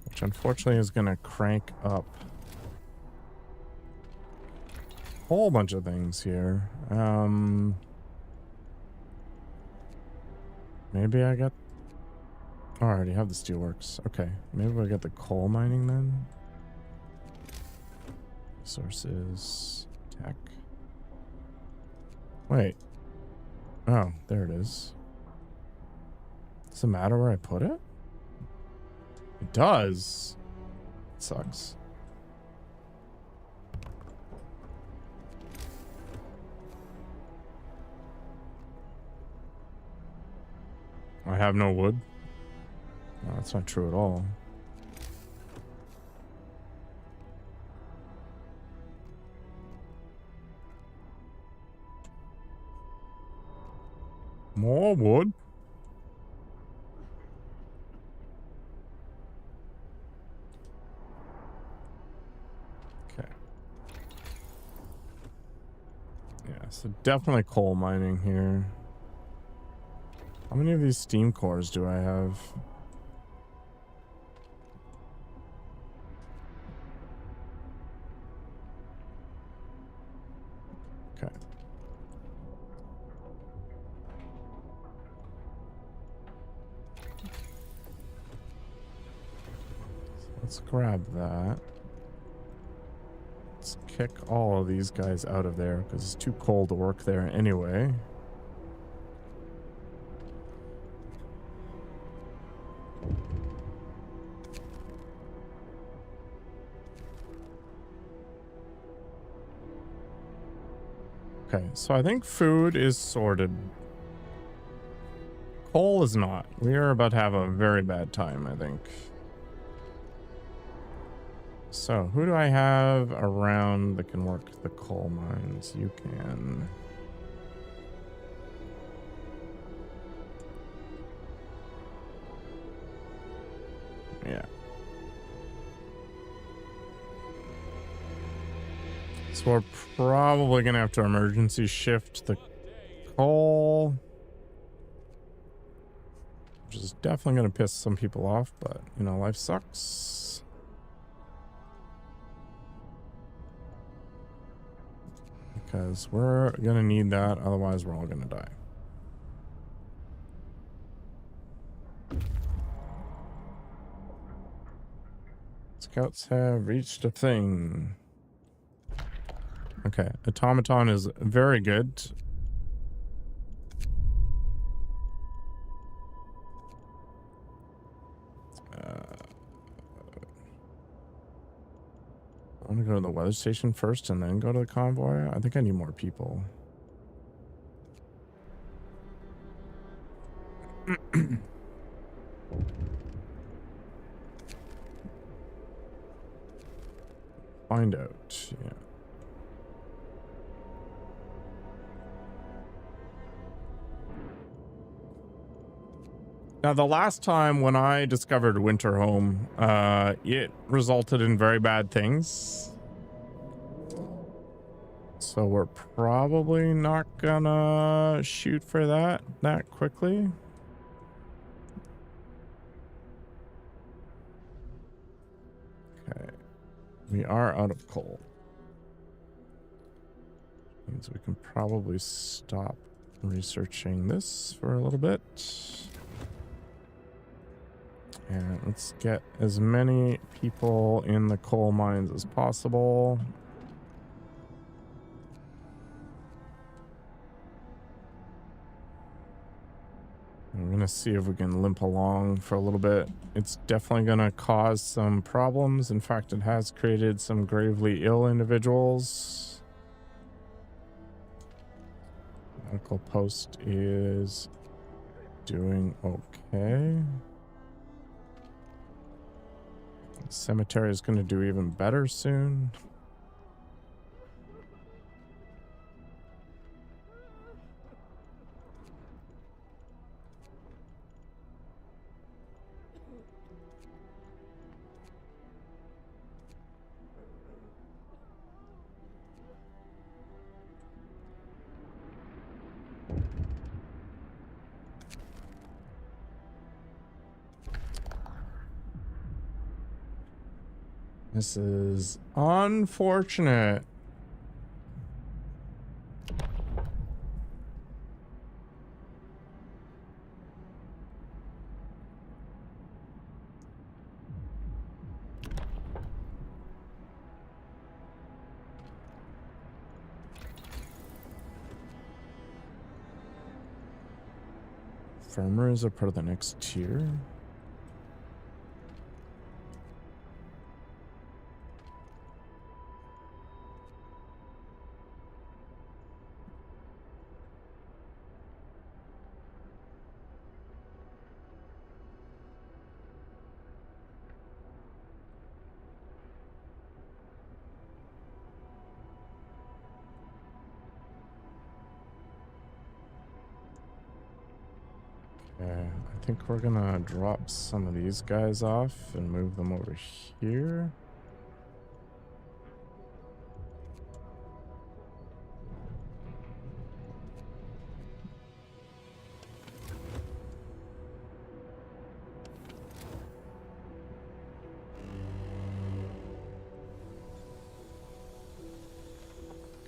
Speaker 1: Which unfortunately is going to crank up a whole bunch of things here. Maybe I got... Oh, I already have the steelworks. Okay, maybe I got the coal mining then. Sources, tech. Wait. Oh, there it is. Does it matter where I put it? It does. It sucks. I have no wood. No, that's not true at all. More wood. Okay. Yeah, so definitely coal mining here. How many of these steam cores do I have? Okay. So let's grab that. Let's kick all of these guys out of there because it's too cold to work there anyway. Okay, so I think food is sorted. Coal is not. We are about to have a very bad time, I think. So, who do I have around that can work the coal mines? You can. Yeah. So we're probably going to have to emergency shift the coal. Which is definitely going to piss some people off, but, you know, life sucks. Because we're going to need that, otherwise we're all going to die. Scouts have reached a thing. Okay, automaton is very good. I want to go to the weather station first and then go to the convoy. I think I need more people. Find out. Yeah. Now, the last time when I discovered Winterhome, it resulted in very bad things. So we're probably not gonna shoot for that quickly. Okay. We are out of coal. Means we can probably stop researching this for a little bit. And let's get as many people in the coal mines as possible. I'm going to see if we can limp along for a little bit. It's definitely going to cause some problems. In fact, it has created some gravely ill individuals. Medical post is doing okay. Cemetery is going to do even better soon. This is unfortunate. Farmers are part of the next tier. Okay, I think we're gonna drop some of these guys off and move them over here.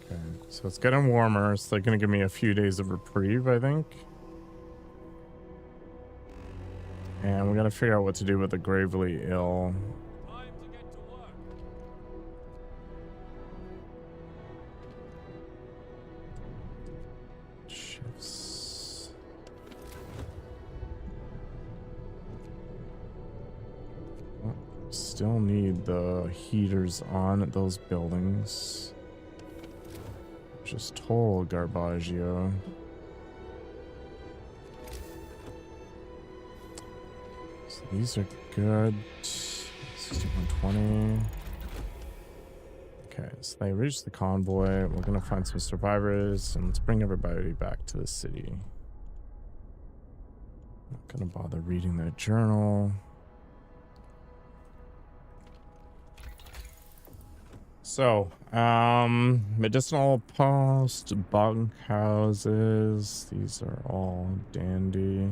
Speaker 1: Okay, so it's getting warmer, so they're gonna give me a few days of reprieve, I think. And we gotta figure out what to do with the gravely ill.
Speaker 3: Time to get to work.
Speaker 1: Shifts. Oh, still need the heaters on at those buildings. Just total garbaggio. So these are good. 6120. Okay, so they reached the convoy. We're gonna find some survivors and let's bring everybody back to the city. Not gonna bother reading their journal. So, medicinal post, bunk houses. These are all dandy.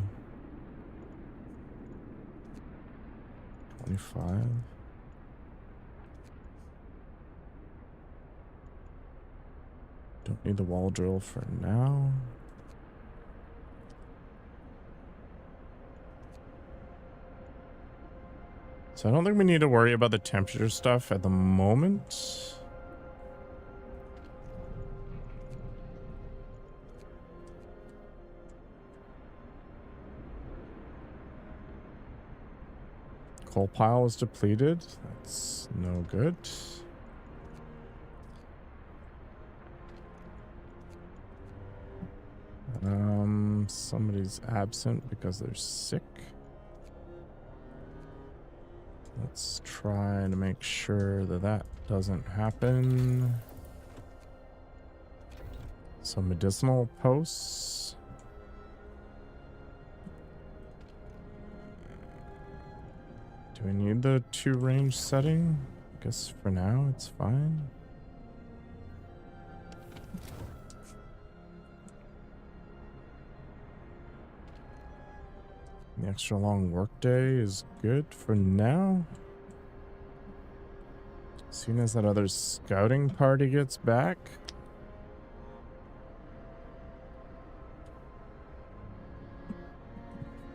Speaker 1: 25. Don't need the wall drill for now. So I don't think we need to worry about the temperature stuff at the moment. Coal pile is depleted. That's no good. Somebody's absent because they're sick. Let's try to make sure that that doesn't happen. Some medicinal posts. Do we need the 2 range setting? I guess for now it's fine. The extra long workday is good for now. As soon as that other scouting party gets back.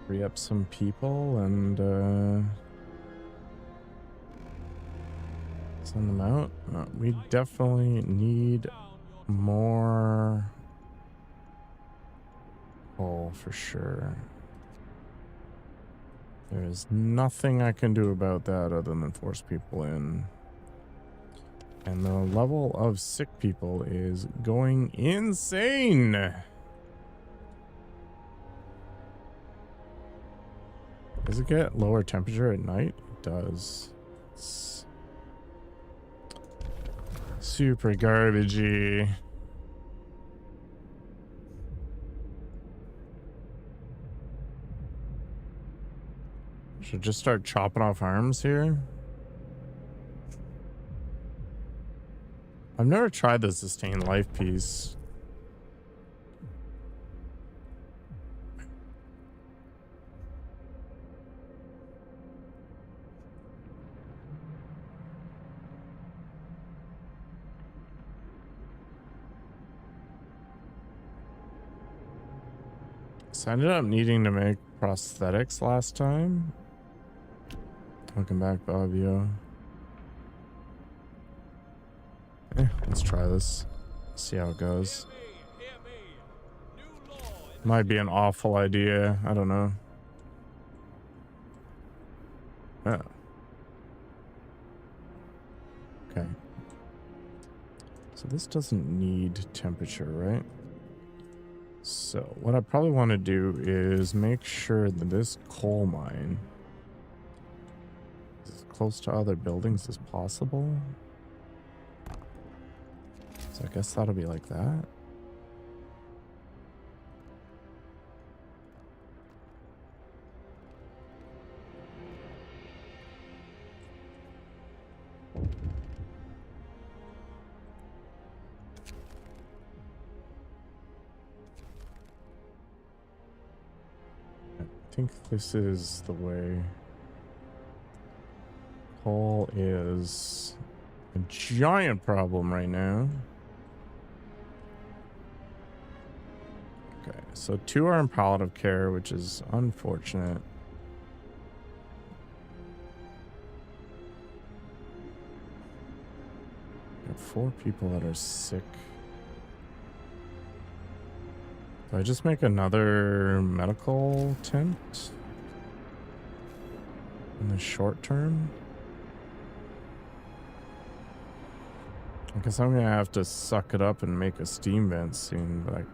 Speaker 1: Free up some people and send them out. We definitely need more coal for sure. There's nothing I can do about that other than force people in. And the level of sick people is going insane. Does it get lower temperature at night? It does. It's super garbagey. Should just start chopping off arms here. I've never tried the sustained life piece. So I ended up needing to make prosthetics last time. Welcome back, Bobbio. Let's try this. See how it goes.
Speaker 3: Hear me. New law in
Speaker 1: Might be an awful idea. I don't know. Oh. Okay. So this doesn't need temperature, right? So what I probably want to do is make sure that this coal mine is as close to other buildings as possible. So I guess that'll be like that. think this is the way. Coal is a giant problem right now. Okay, so 2 are in palliative care, which is unfortunate. We have 4 people that are sick. Do I just make another medical tent in the short term? I guess I'm gonna have to suck it up and make a steam vent soon, but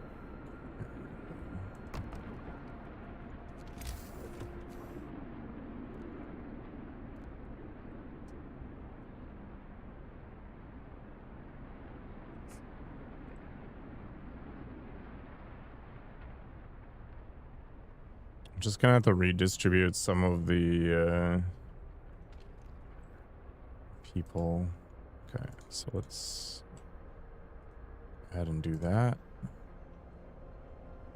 Speaker 1: I'm just gonna have to redistribute some of the people. Okay, so let's go ahead and do that.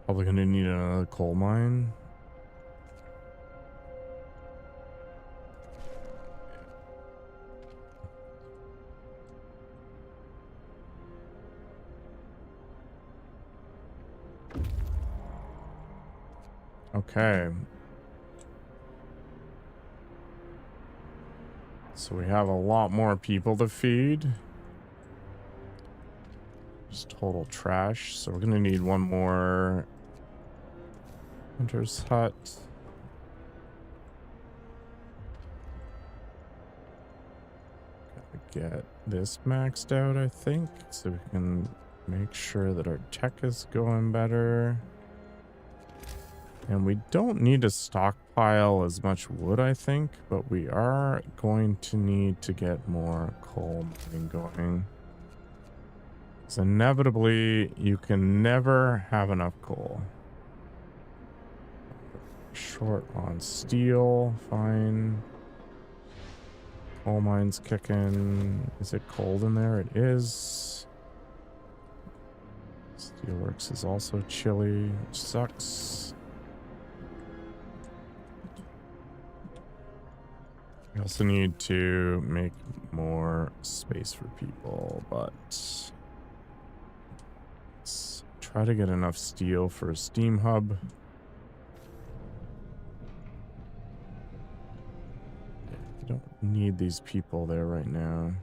Speaker 1: Probably gonna need another coal mine. Okay. So we have a lot more people to feed. Just total trash. So we're gonna need one more hunter's hut. Gotta get this maxed out, I think, so we can make sure that our tech is going better. And we don't need to stockpile as much wood, I think, but we are going to need to get more coal mining going. So inevitably, you can never have enough coal. Short on steel, fine. Coal mine's kicking. Is it cold in there? It is. Steelworks is also chilly, which sucks. We also need to make more space for people, but let's try to get enough steel for a steam hub. We don't need these people there right now.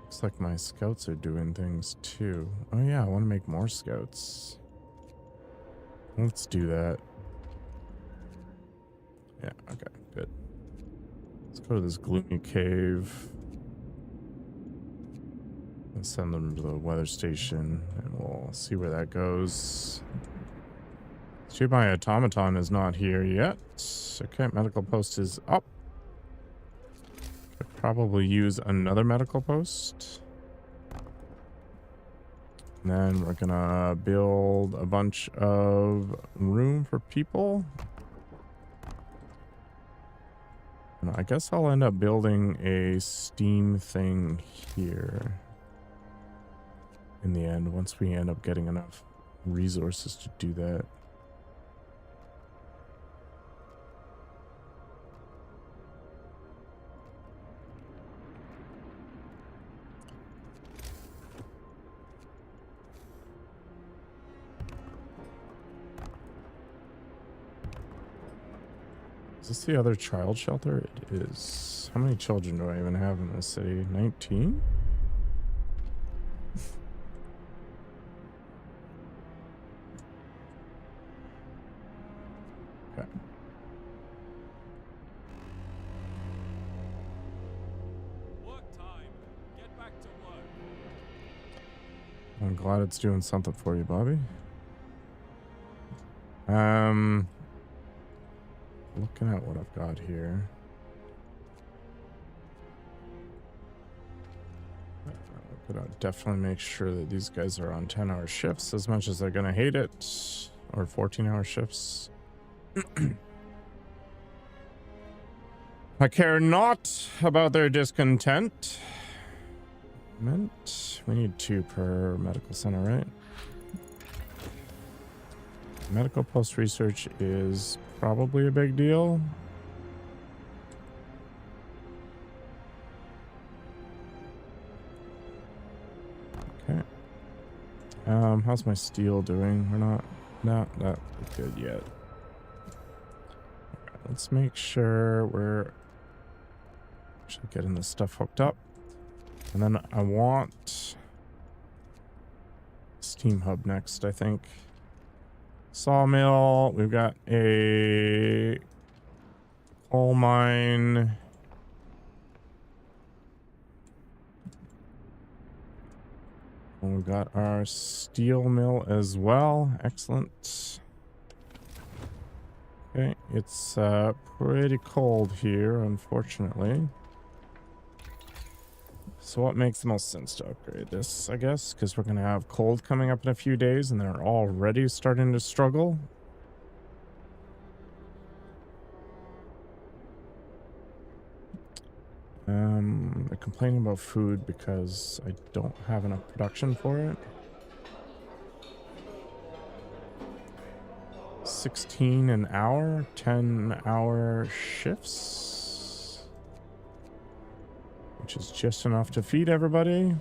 Speaker 1: Looks like my scouts are doing things too. Oh yeah, I want to make more scouts. Let's do that. Yeah, okay, good. Let's go to this gloomy cave. Let's send them to the weather station and we'll see where that goes. See, my automaton is not here yet. Okay, medical post is up. Could probably use another medical post. And then we're gonna build a bunch of room for people. And I guess I'll end up building a steam thing here in the end, once we end up getting enough resources to do that. Is this the other child shelter? It is. How many children do I even have in this city? 19? Okay.
Speaker 3: Work time. Get back to work.
Speaker 1: I'm glad it's doing something for you, Bobby. Looking at what I've got here. I'm gonna definitely make sure that these guys are on 10-hour shifts, as much as they're gonna hate it, or 14-hour shifts. I care not about their discontent. We need 2 per medical center, right? Medical post research is probably a big deal. Okay. How's my steel doing? We're not good yet. Right, let's make sure we're actually getting this stuff hooked up. And then I want steam hub next, I think. Sawmill. We've got a coal mine. And we've got our steel mill as well. Excellent. Okay, it's pretty cold here, unfortunately. So what makes the most sense to upgrade this, I guess? Because we're going to have cold coming up in a few days and they're already starting to struggle. They're complaining about food because I don't have enough production for it. 16 an hour, 10-hour shifts, which is just enough to feed everybody.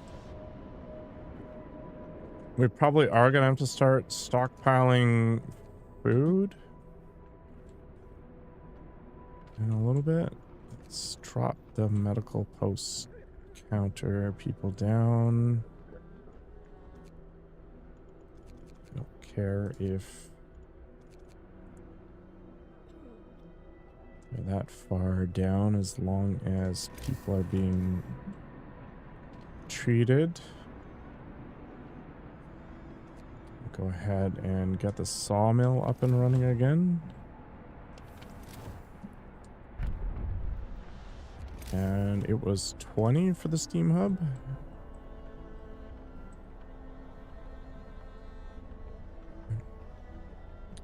Speaker 1: We probably are going to have to start stockpiling food in a little bit. Let's drop the medical post counter people down. I don't care if they're that far down as long as people are being treated. Go ahead and get the sawmill up and running again. And it was 20 for the steam hub.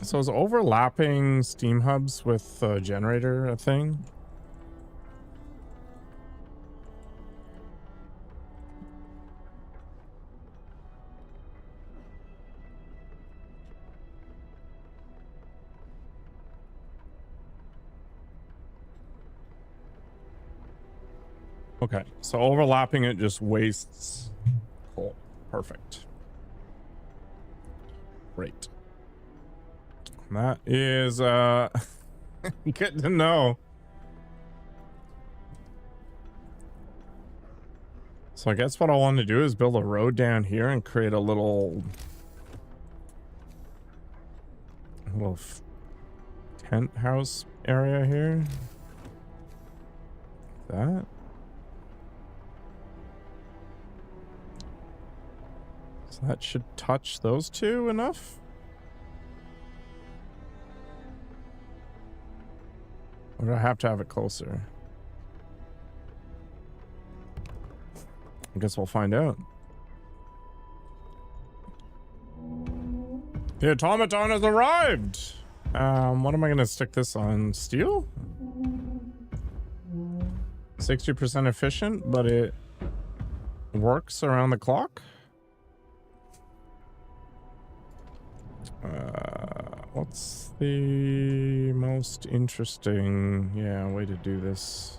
Speaker 1: So is overlapping steam hubs with generator a thing? Okay, so overlapping it just wastes coal. Perfect. Great. That is good to know. So I guess what I want to do is build a road down here and create a little tent house area here. That. So that should touch those two enough. Or do I have to have it closer? I guess we'll find out. The automaton has arrived! What am I gonna stick this on? Steel? 60% efficient, but it works around the clock? What's the most interesting, way to do this?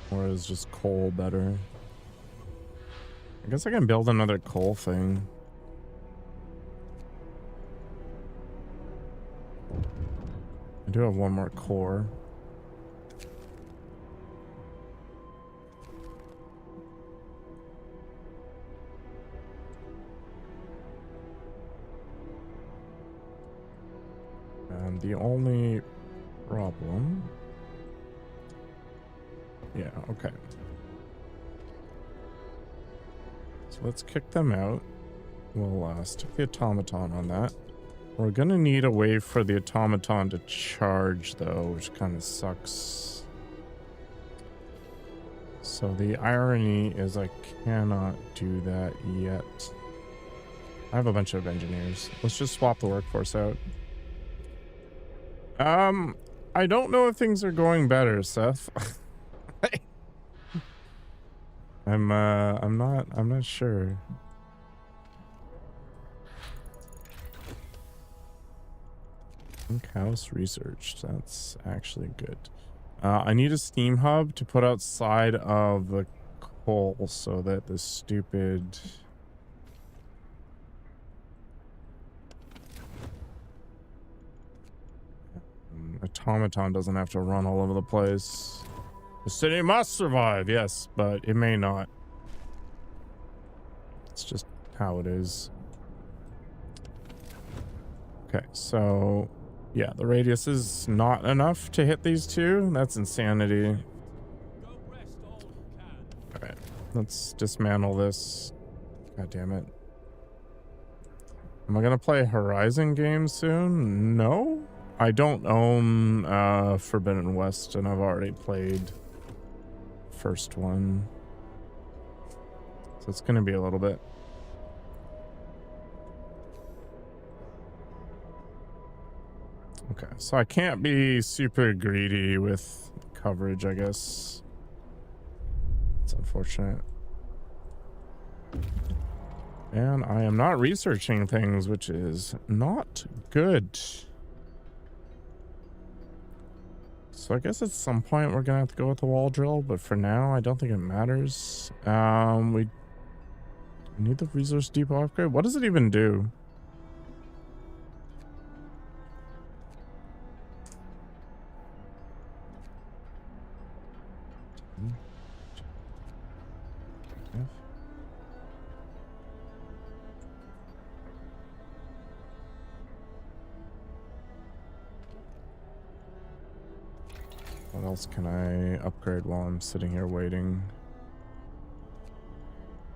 Speaker 1: Or is just coal better? I guess I can build another coal thing. I do have one more core. And the only problem... Yeah, okay. So let's kick them out. We'll stick the automaton on that. We're gonna need a way for the automaton to charge though, which kind of sucks. So the irony is I cannot do that yet. I have a bunch of engineers. Let's just swap the workforce out. I don't know if things are going better, Seth. I'm not sure. House research. That's actually good. I need a steam hub to put outside of the coal so that the stupid automaton doesn't have to run all over the place. The city must survive, yes, but it may not. It's just how it is. Okay, so yeah, the radius is not enough to hit these two. That's insanity.
Speaker 3: Go rest all you can.
Speaker 1: All right, let's dismantle this. God damn it. Am I gonna play a Horizon game soon? No, I don't own Forbidden West, and I've already played first one, so it's gonna be a little bit. Okay, so I can't be super greedy with coverage, I guess. It's unfortunate. And I am not researching things, which is not good. So I guess at some point we're gonna have to go with the wall drill, but for now I don't think it matters. We need the resource depot upgrade. What does it even do? What else can I upgrade while I'm sitting here waiting?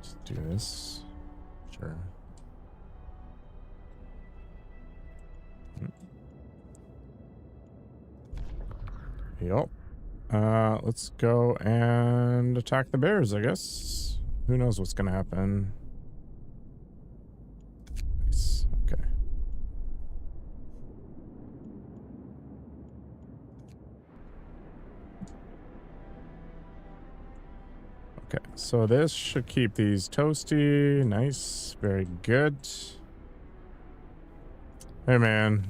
Speaker 1: Just do this. Sure. Yup. Let's go and attack the bears, I guess. Who knows what's gonna happen. Nice. Okay. Okay, so this should keep these toasty. Nice. Very good. Hey, man.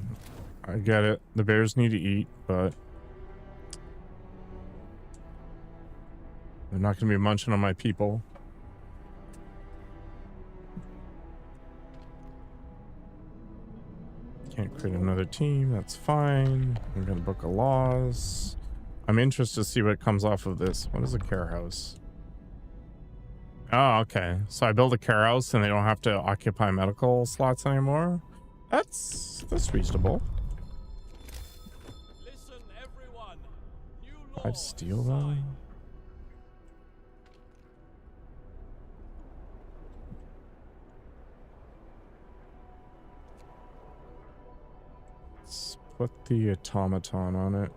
Speaker 1: I get it. The bears need to eat, but they're not going to be munching on my people. Can't create another team. That's fine. I'm going to book a laws. I'm interested to see what comes off of this. What is a care house? Oh, okay. So I build a care house and they don't have to occupy medical slots anymore. That's reasonable.
Speaker 3: Listen, everyone. New
Speaker 1: I'd
Speaker 3: law
Speaker 1: steal
Speaker 3: is
Speaker 1: them.
Speaker 3: signed.
Speaker 1: Let's put the automaton on it.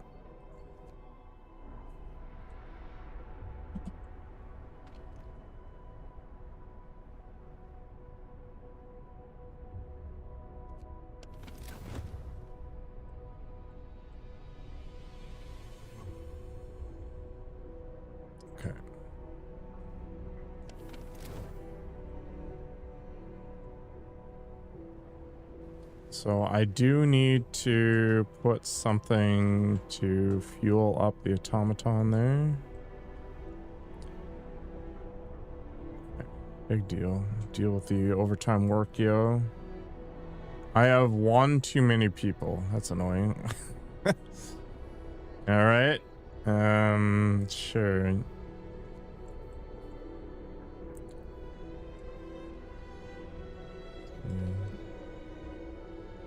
Speaker 1: Okay. So I do need to put something to fuel up the automaton there. Okay, big deal. Deal with the overtime work, yo. I have one too many people. That's annoying. All right. Sure.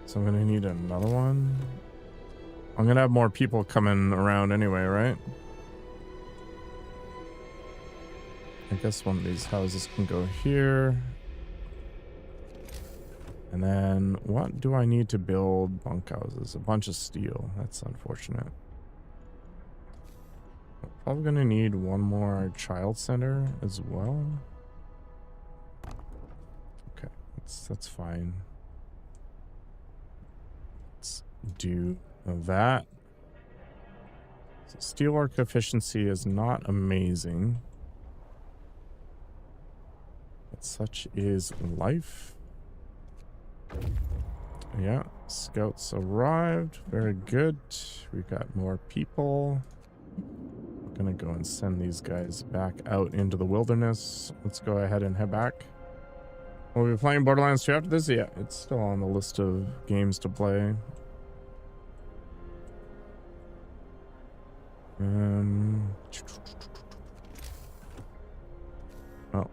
Speaker 1: So I'm gonna need another one. I'm gonna have more people coming around anyway, right? I guess one of these houses can go here. And then what do I need to build bunkhouses? A bunch of steel. That's unfortunate. I'm probably gonna need one more child center as well. Okay, that's fine. Let's do that. So steelwork efficiency is not amazing. But such is life. Yeah, scouts arrived. Very good. We got more people. I'm gonna go and send these guys back out into the wilderness. Let's go ahead and head back. We'll be playing Borderlands 2 after this. Yeah, it's still on the list of games to play. Well,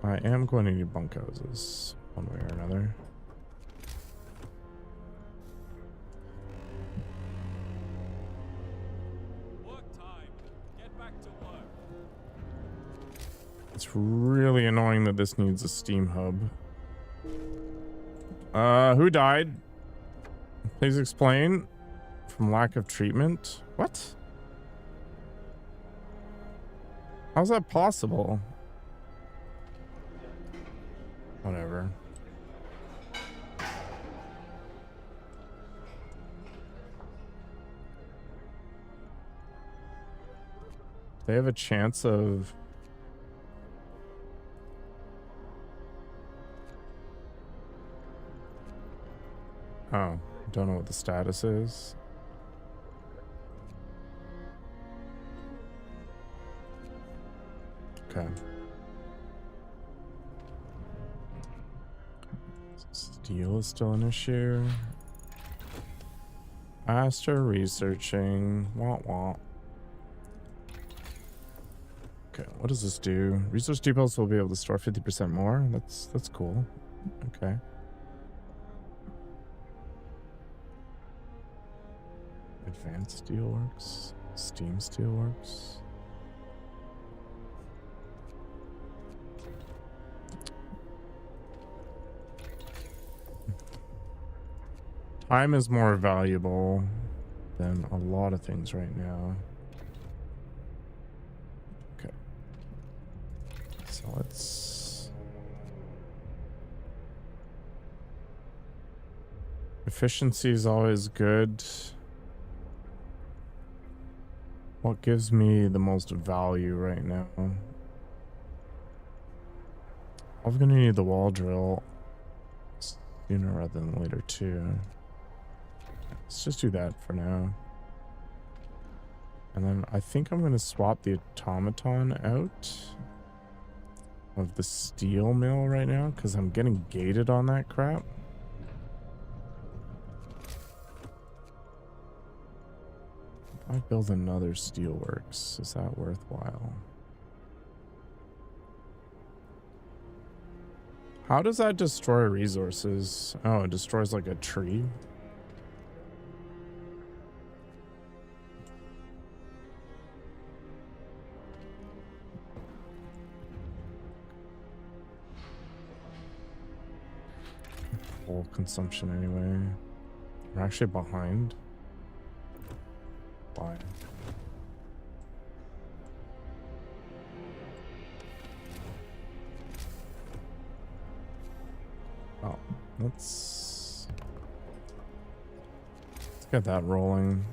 Speaker 1: I am going to need bunkhouses one way or another.
Speaker 3: Work time. Get back to work.
Speaker 1: It's really annoying that this needs a steam hub. Who died? Please explain. From lack of treatment? What? How's that possible? Whatever. They have a chance of... Oh, don't know what the status is. Okay. Steel is still an issue. Faster researching. Wah wah. Okay, what does this do? Resource depots will be able to store 50% more. That's cool. Okay. Advanced steelworks. Steam steelworks. Time is more valuable than a lot of things right now. Okay. So let's... Efficiency is always good. What gives me the most value right now? I'm gonna need the wall drill sooner rather than later too. Let's just do that for now. And then I think I'm going to swap the automaton out of the steel mill right now because I'm getting gated on that crap. If I build another steelworks, is that worthwhile? How does that destroy resources? Oh, it destroys like a tree. Full consumption anyway. We're actually behind. Why? Oh, let's get that rolling.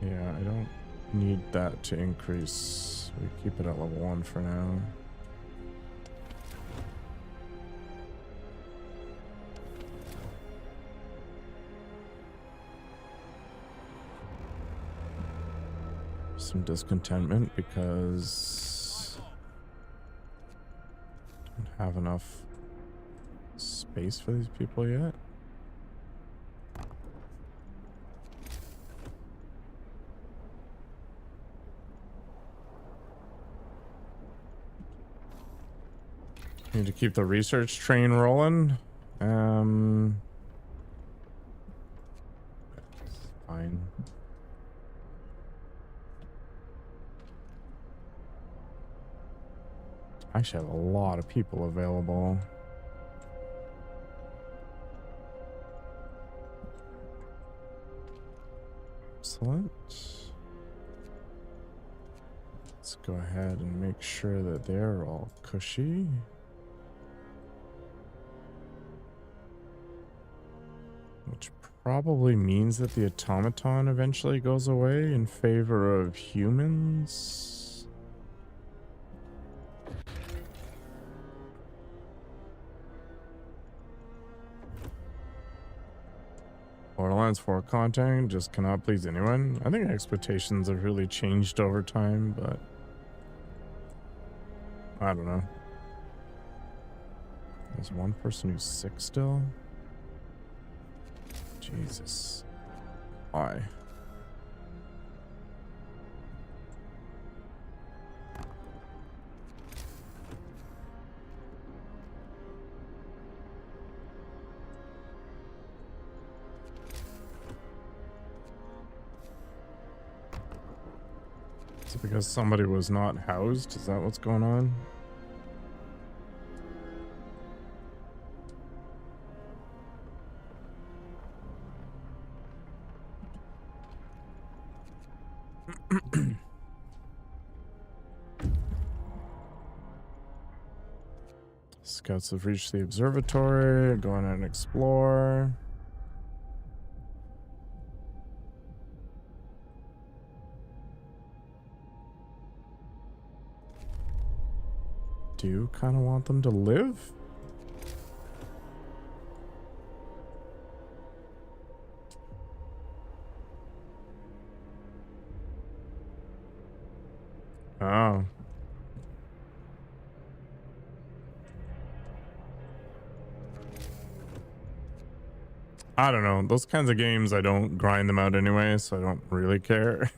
Speaker 1: Yeah, I don't need that to increase. We keep it at level 1 for now. Some discontentment because I don't have enough space for these people yet. Need to keep the research train rolling. Fine. I actually have a lot of people available. Excellent. Let's go ahead and make sure that they're all cushy. Which probably means that the automaton eventually goes away in favor of humans. Borderlands 4 content just cannot please anyone. I think expectations have really changed over time, but I don't know. There's one person who's sick still. Jesus. Why? Is it because somebody was not housed? Is that what's going on? Scouts have reached the observatory. Go on and explore. Do kind of want them to live? Oh. I don't know. Those kinds of games, I don't grind them out anyway, so I don't really care.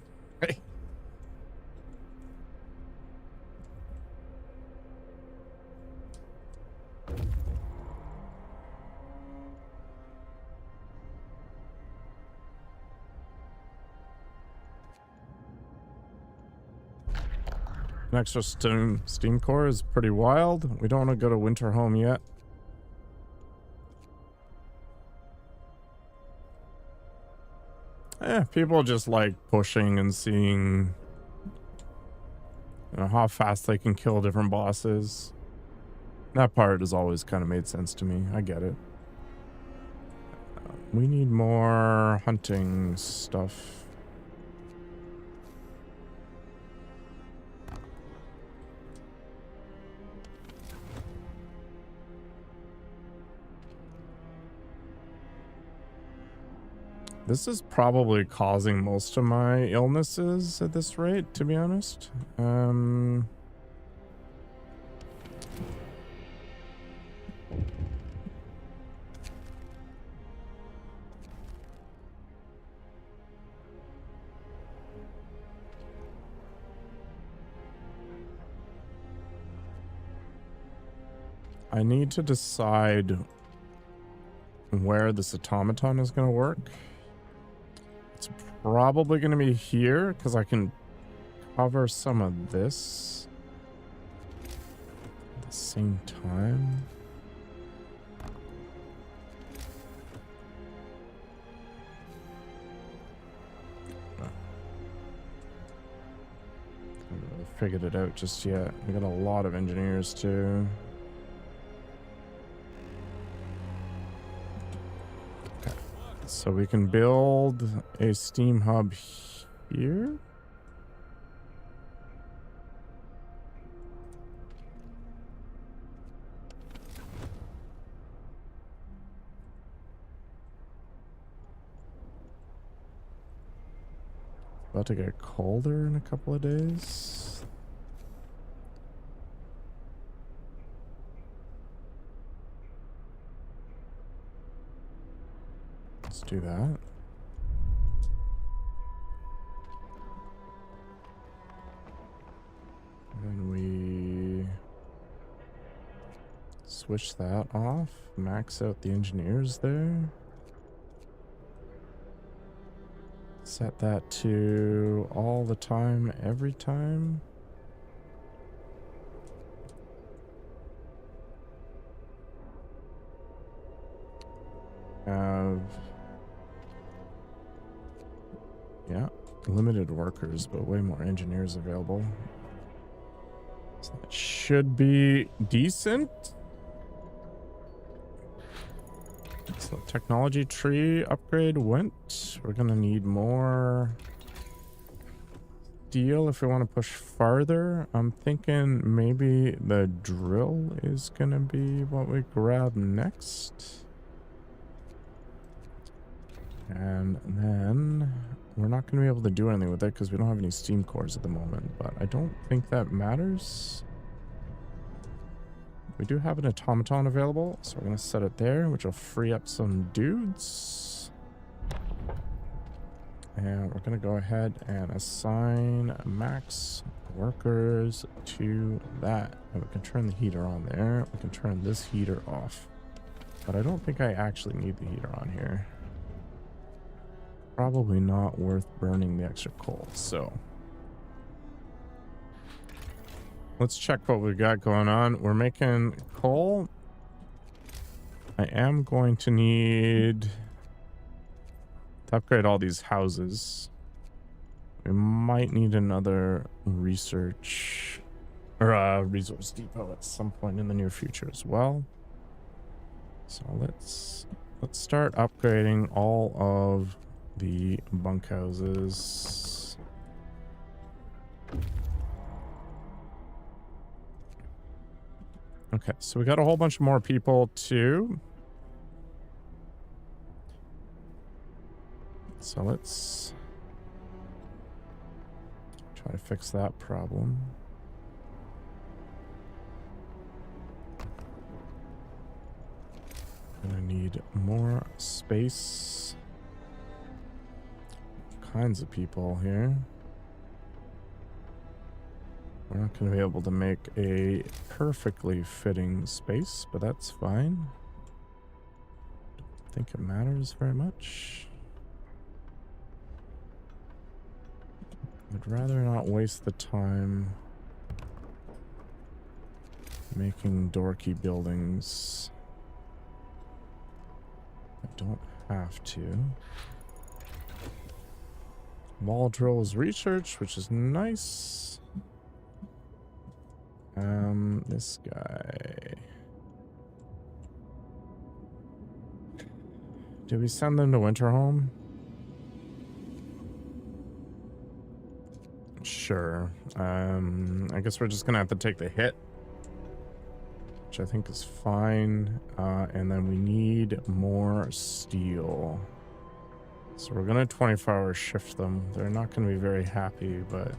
Speaker 1: An extra steam core is pretty wild. We don't want to go to winter home yet. People just like pushing and seeing, you know, how fast they can kill different bosses. That part has always kind of made sense to me. I get it. We need more hunting stuff. This is probably causing most of my illnesses at this rate, to be honest. I need to decide where this automaton is going to work. It's probably going to be here because I can cover some of this at the same time. I haven't really figured it out just yet. We got a lot of engineers too. So we can build a steam hub here. About to get colder in a couple of days. Let's do that. Then we switch that off, max out the engineers there. Set that to all the time, every time. Yeah, limited workers, but way more engineers available. So that should be decent. So the technology tree upgrade went. We're gonna need more steel if we want to push farther. I'm thinking maybe the drill is gonna be what we grab next. And then we're not going to be able to do anything with it because we don't have any steam cores at the moment, but I don't think that matters. We do have an automaton available, so we're going to set it there, which will free up some dudes. And we're going to go ahead and assign max workers to that. And we can turn the heater on there. We can turn this heater off. But I don't think I actually need the heater on here. Probably not worth burning the extra coal, so let's check what we got going on. We're making coal. I am going to need to upgrade all these houses. We might need another research or a resource depot at some point in the near future as well. So let's start upgrading all of the bunkhouses. Okay, so we got a whole bunch more people too. So let's try to fix that problem. Gonna need more space. Kinds of people here. We're not going to be able to make a perfectly fitting space, but that's fine. Don't think it matters very much. I'd rather not waste the time making dorky buildings. I don't have to. Wall drills research, which is nice. This guy. Do we send them to Winterhome? Sure. I guess we're just gonna have to take the hit, which I think is fine. And then we need more steel. So we're gonna 24-hour shift them. They're not gonna be very happy, but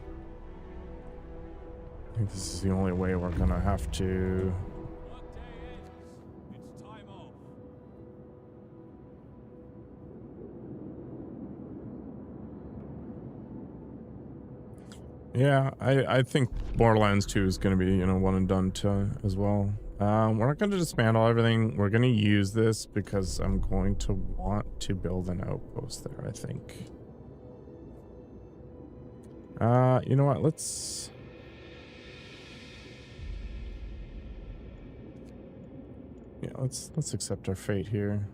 Speaker 1: I think this is the only way we're gonna have to.
Speaker 3: Workday ends. It's time off.
Speaker 1: Yeah, I think Borderlands 2 is gonna be, you know, one and done to as well. We're not gonna dismantle everything. We're gonna use this because I'm going to want to build an outpost there, I think. You know what, let's accept our fate here.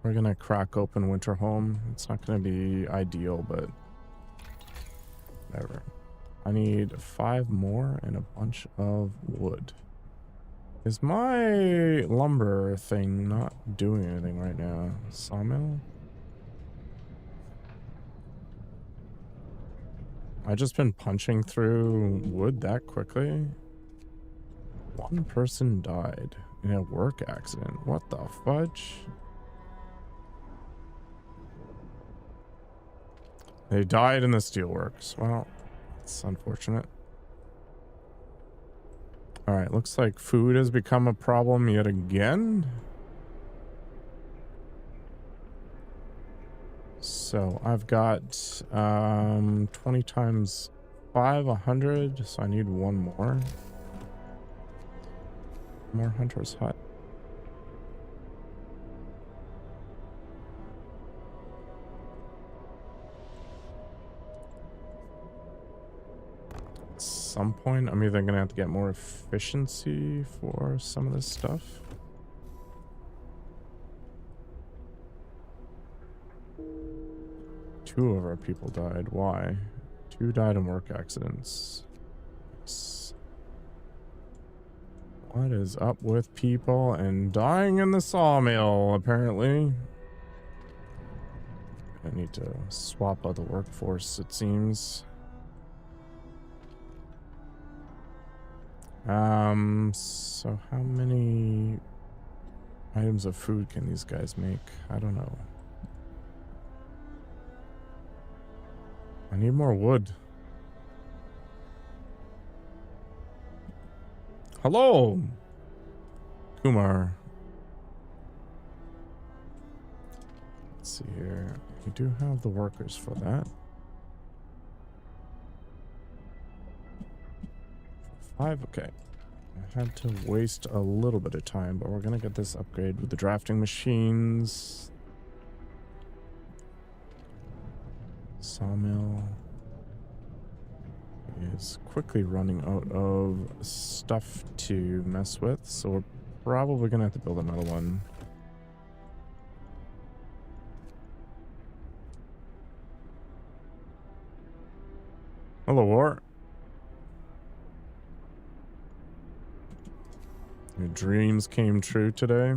Speaker 1: We're gonna crack open Winterhome. It's not gonna be ideal, but whatever. I need 5 more and a bunch of wood. Is my lumber thing not doing anything right now? Sawmill? I just been punching through wood that quickly. One person died in a work accident. What the fudge? They died in the steelworks. Well, it's unfortunate. All right, looks like food has become a problem yet again. So I've got 20 times 5, 100. So I need one more. More hunter's hut. At some point, I'm either gonna have to get more efficiency for some of this stuff. 2 of our people died. Why? 2 died in work accidents. What is up with people and dying in the sawmill, apparently? I need to swap out the workforce, it seems. So how many items of food can these guys make? I don't know. I need more wood. Hello, Kumar. Let's see here. We do have the workers for that. 5, okay. I had to waste a little bit of time, but we're gonna get this upgrade with the drafting machines. Sawmill is quickly running out of stuff to mess with, so we're probably gonna have to build another one. Hello, War. Your dreams came true today.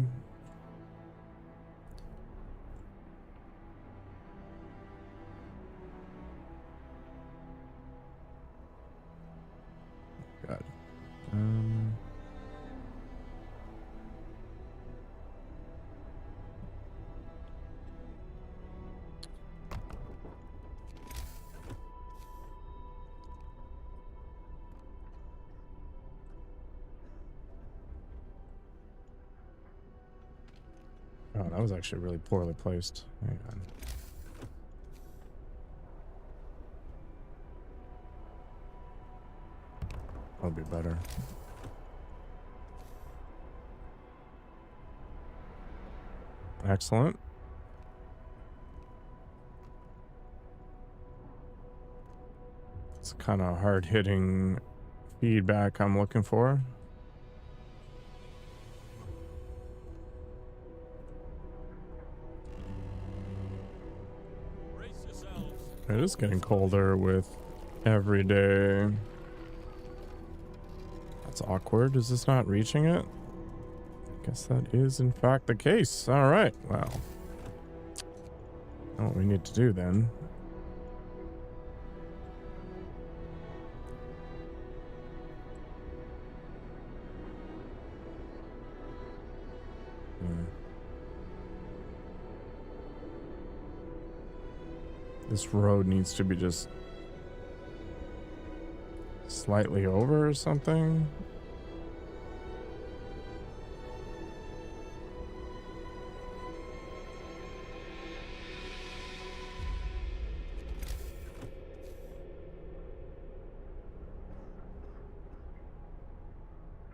Speaker 1: God. Oh, that was actually really poorly placed. Hang on. That'll be better. Excellent. It's kind of hard-hitting feedback I'm looking for.
Speaker 3: Brace yourselves.
Speaker 1: It is getting colder with every day. That's awkward. Is this not reaching it? I guess that is in fact the case. All right. Well, know what we need to do then. This road needs to be just slightly over or something.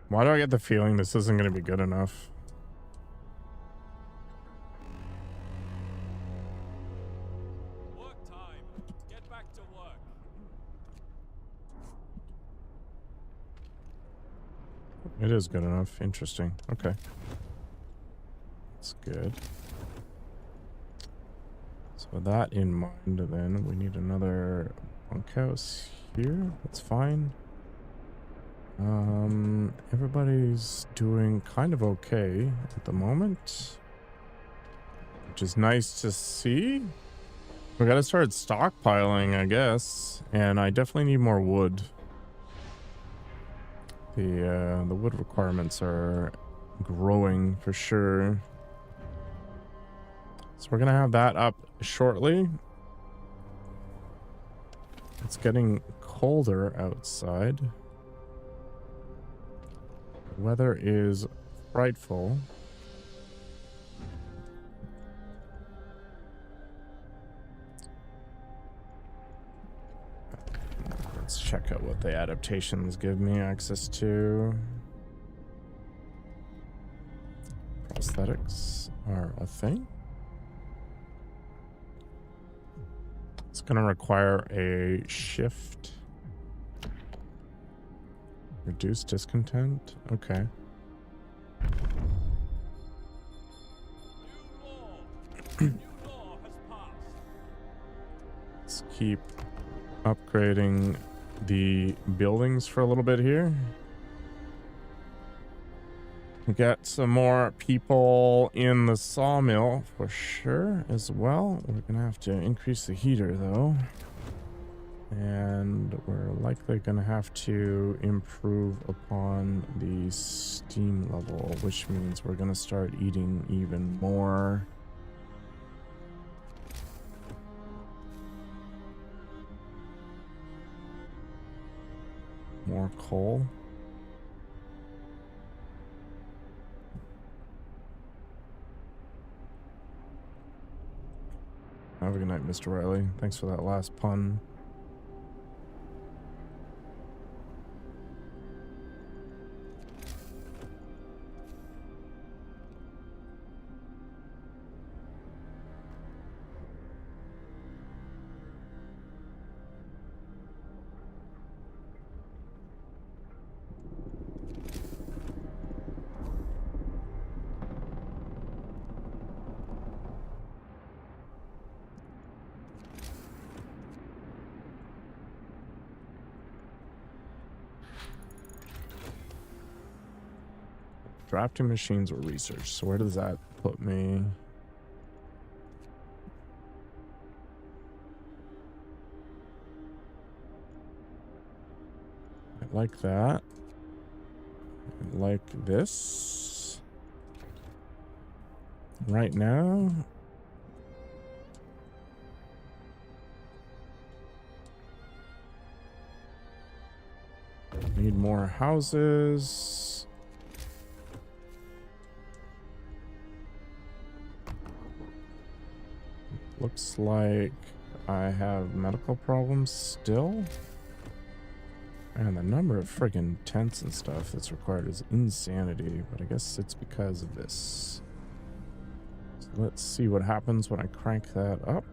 Speaker 1: Why do I get the feeling this isn't going to be good enough?
Speaker 3: Work time. Get back to work.
Speaker 1: It is good enough. Interesting. Okay. That's good. So with that in mind, then we need another bunkhouse here. That's fine. Everybody's doing kind of okay at the moment, which is nice to see. We gotta start stockpiling, I guess, and I definitely need more wood. The wood requirements are growing for sure. So we're gonna have that up shortly. It's getting colder outside. The weather is frightful. Let's check out what the adaptations give me access to. Prosthetics are a thing. It's going to require a shift. Reduce discontent. Okay.
Speaker 3: New law has passed.
Speaker 1: Let's keep upgrading the buildings for a little bit here. Get some more people in the sawmill for sure as well. We're gonna have to increase the heater though. And we're likely gonna have to improve upon the steam level, which means we're gonna start eating even more. More coal. Have a good night, Mr. Riley. Thanks for that last pun. Drafting machines or research. So where does that put me? I like that. I like this. Right now. Need more houses. Looks like I have medical problems still. And the number of friggin' tents and stuff that's required is insanity, but I guess it's because of this. So let's see what happens when I crank that up.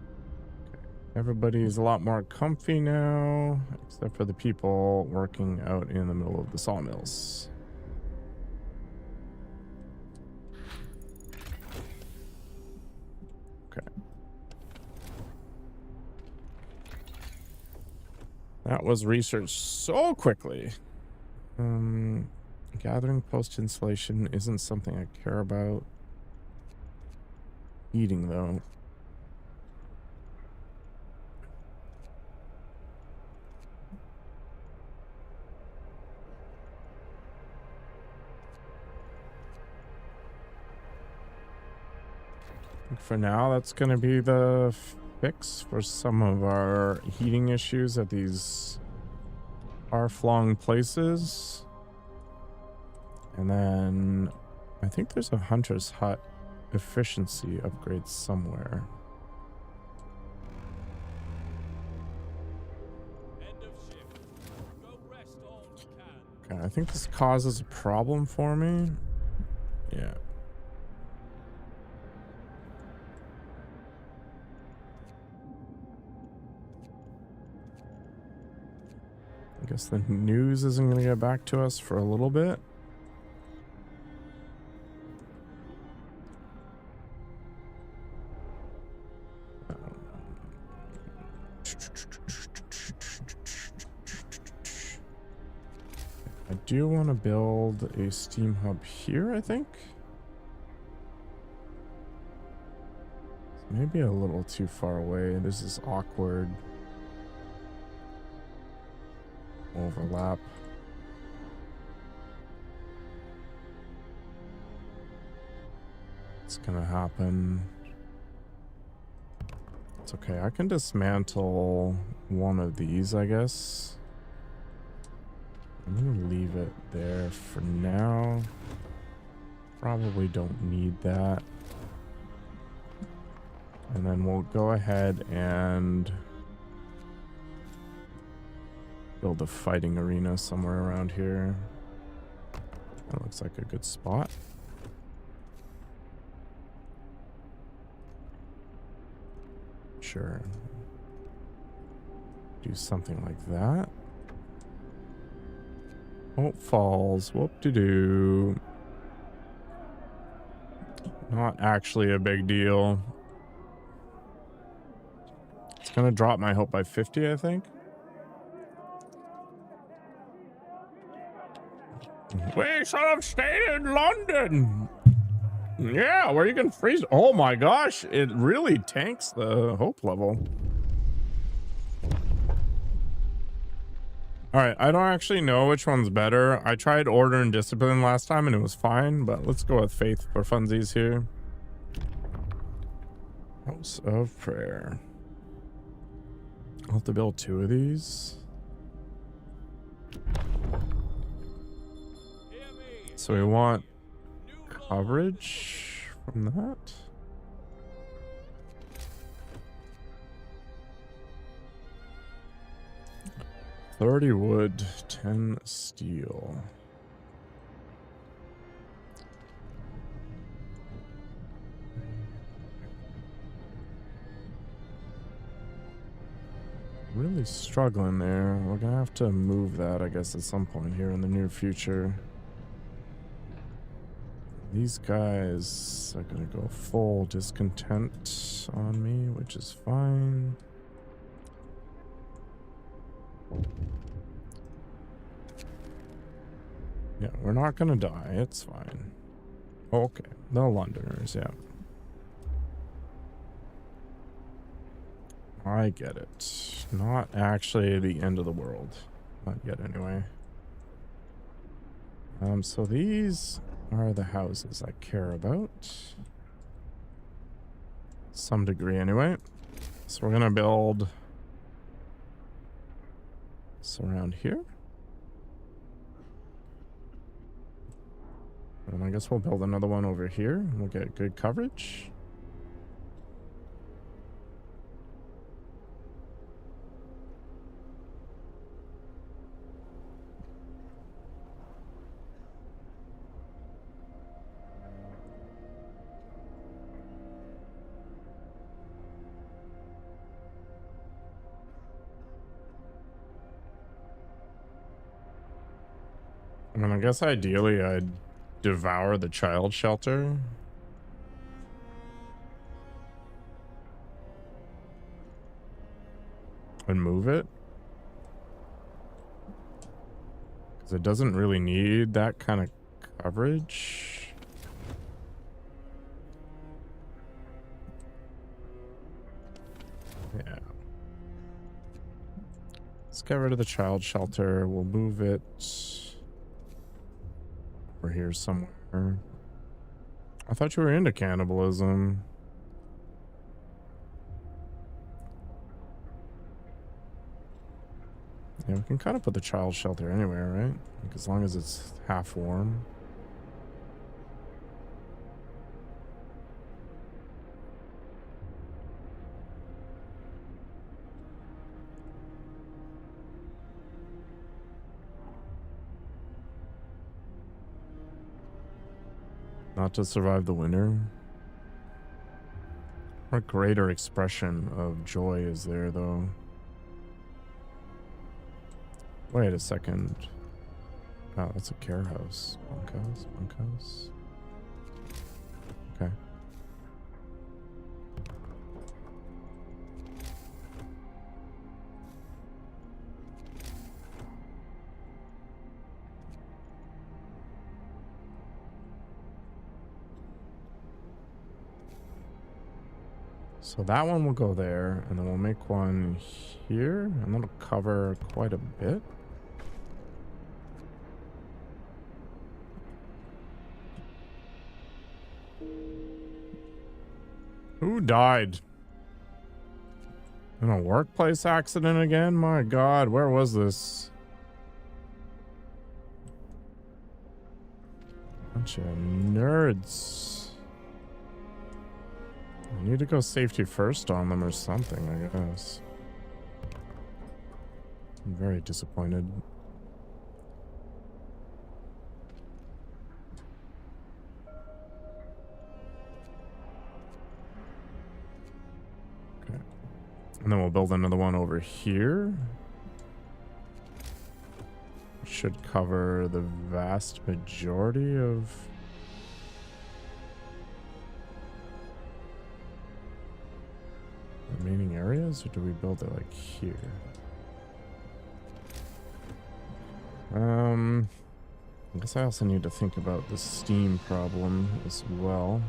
Speaker 1: Okay. Everybody's a lot more comfy now, except for the people working out in the middle of the sawmills. Okay. That was researched so quickly. Gathering post-installation isn't something I care about. Eating, though. For now, that's going to be the fix for some of our heating issues at these far-flung places. And then I think there's a hunter's hut efficiency upgrade somewhere.
Speaker 3: End of shift. Go rest all you can.
Speaker 1: Okay, I think this causes a problem for me. Yeah. I guess the news isn't going to get back to us for a little bit. I do want to build a steam hub here, I think. Maybe a little too far away. This is awkward. Overlap. It's gonna happen. It's okay. I can dismantle one of these, I guess. I'm gonna leave it there for now. Probably don't need that. And then we'll go ahead and build a fighting arena somewhere around here. That looks like a good spot. Sure. Do something like that. Hope Falls. Whoop-de-doo. Not actually a big deal. It's gonna drop my hope by 50, I think. We should have stayed in London. Yeah, where you can freeze. Oh my gosh, it really tanks the hope level. All right, I don't actually know which one's better. I tried order and discipline last time and it was fine, but let's go with faith for funsies here. House of prayer. I'll have to build 2 of these. So we want coverage from that. $30 wood, 10 steel. Really struggling there. We're gonna have to move that, I guess, at some point here in the near future. These guys are gonna go full discontent on me, which is fine. Yeah, we're not gonna die. It's fine. Okay, the Londoners, yeah. I get it. Not actually the end of the world. Not yet, anyway. So these are the houses I care about. Some degree, anyway. So we're gonna build this around here. And I guess we'll build another one over here and we'll get good coverage. I mean, I guess ideally I'd devour the child shelter. And move it. Because it doesn't really need that kind of coverage. Yeah. Let's get rid of the child shelter. We'll move it over here somewhere. I thought you were into cannibalism. Yeah, we can kind of put the child shelter anywhere, right? Like, as long as it's half warm. Not to survive the winter. What greater expression of joy is there, though? Wait a second. Oh, that's a care house. Bunkhouse? Bunkhouse? Okay. So that one will go there, and then we'll make one here, and that'll cover quite a bit. Who died? In a workplace accident again? My God, where was this? Bunch of nerds. I need to go safety first on them or something, I guess. I'm very disappointed. Okay. And then we'll build another one over here. Should cover the vast majority of... remaining areas, or do we build it like here? I guess I also need to think about the steam problem as well.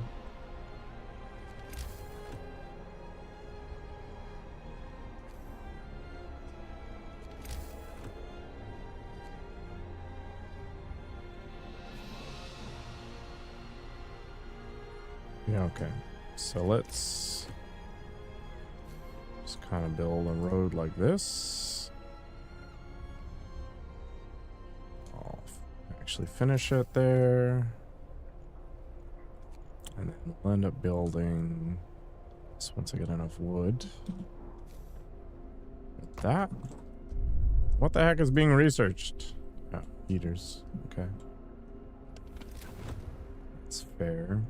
Speaker 1: Yeah, okay. So let's just kind of build a road like this. I'll actually finish it there. And then we'll end up building this once I get enough wood. Like that. What the heck is being researched? Oh, heaters. Okay. That's fair.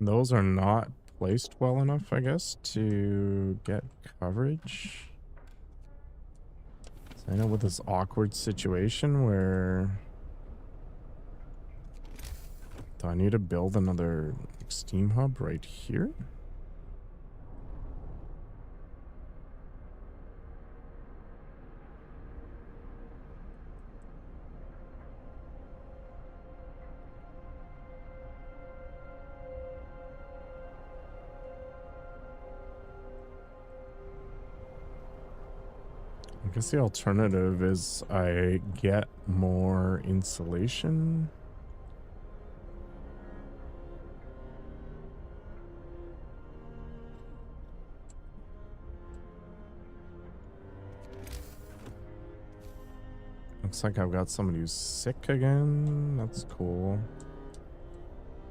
Speaker 1: Those are not placed well enough, I guess, to get coverage. So I know with this awkward situation where... Do I need to build another steam hub right here? I guess the alternative is I get more insulation. Looks like I've got somebody who's sick again. That's cool.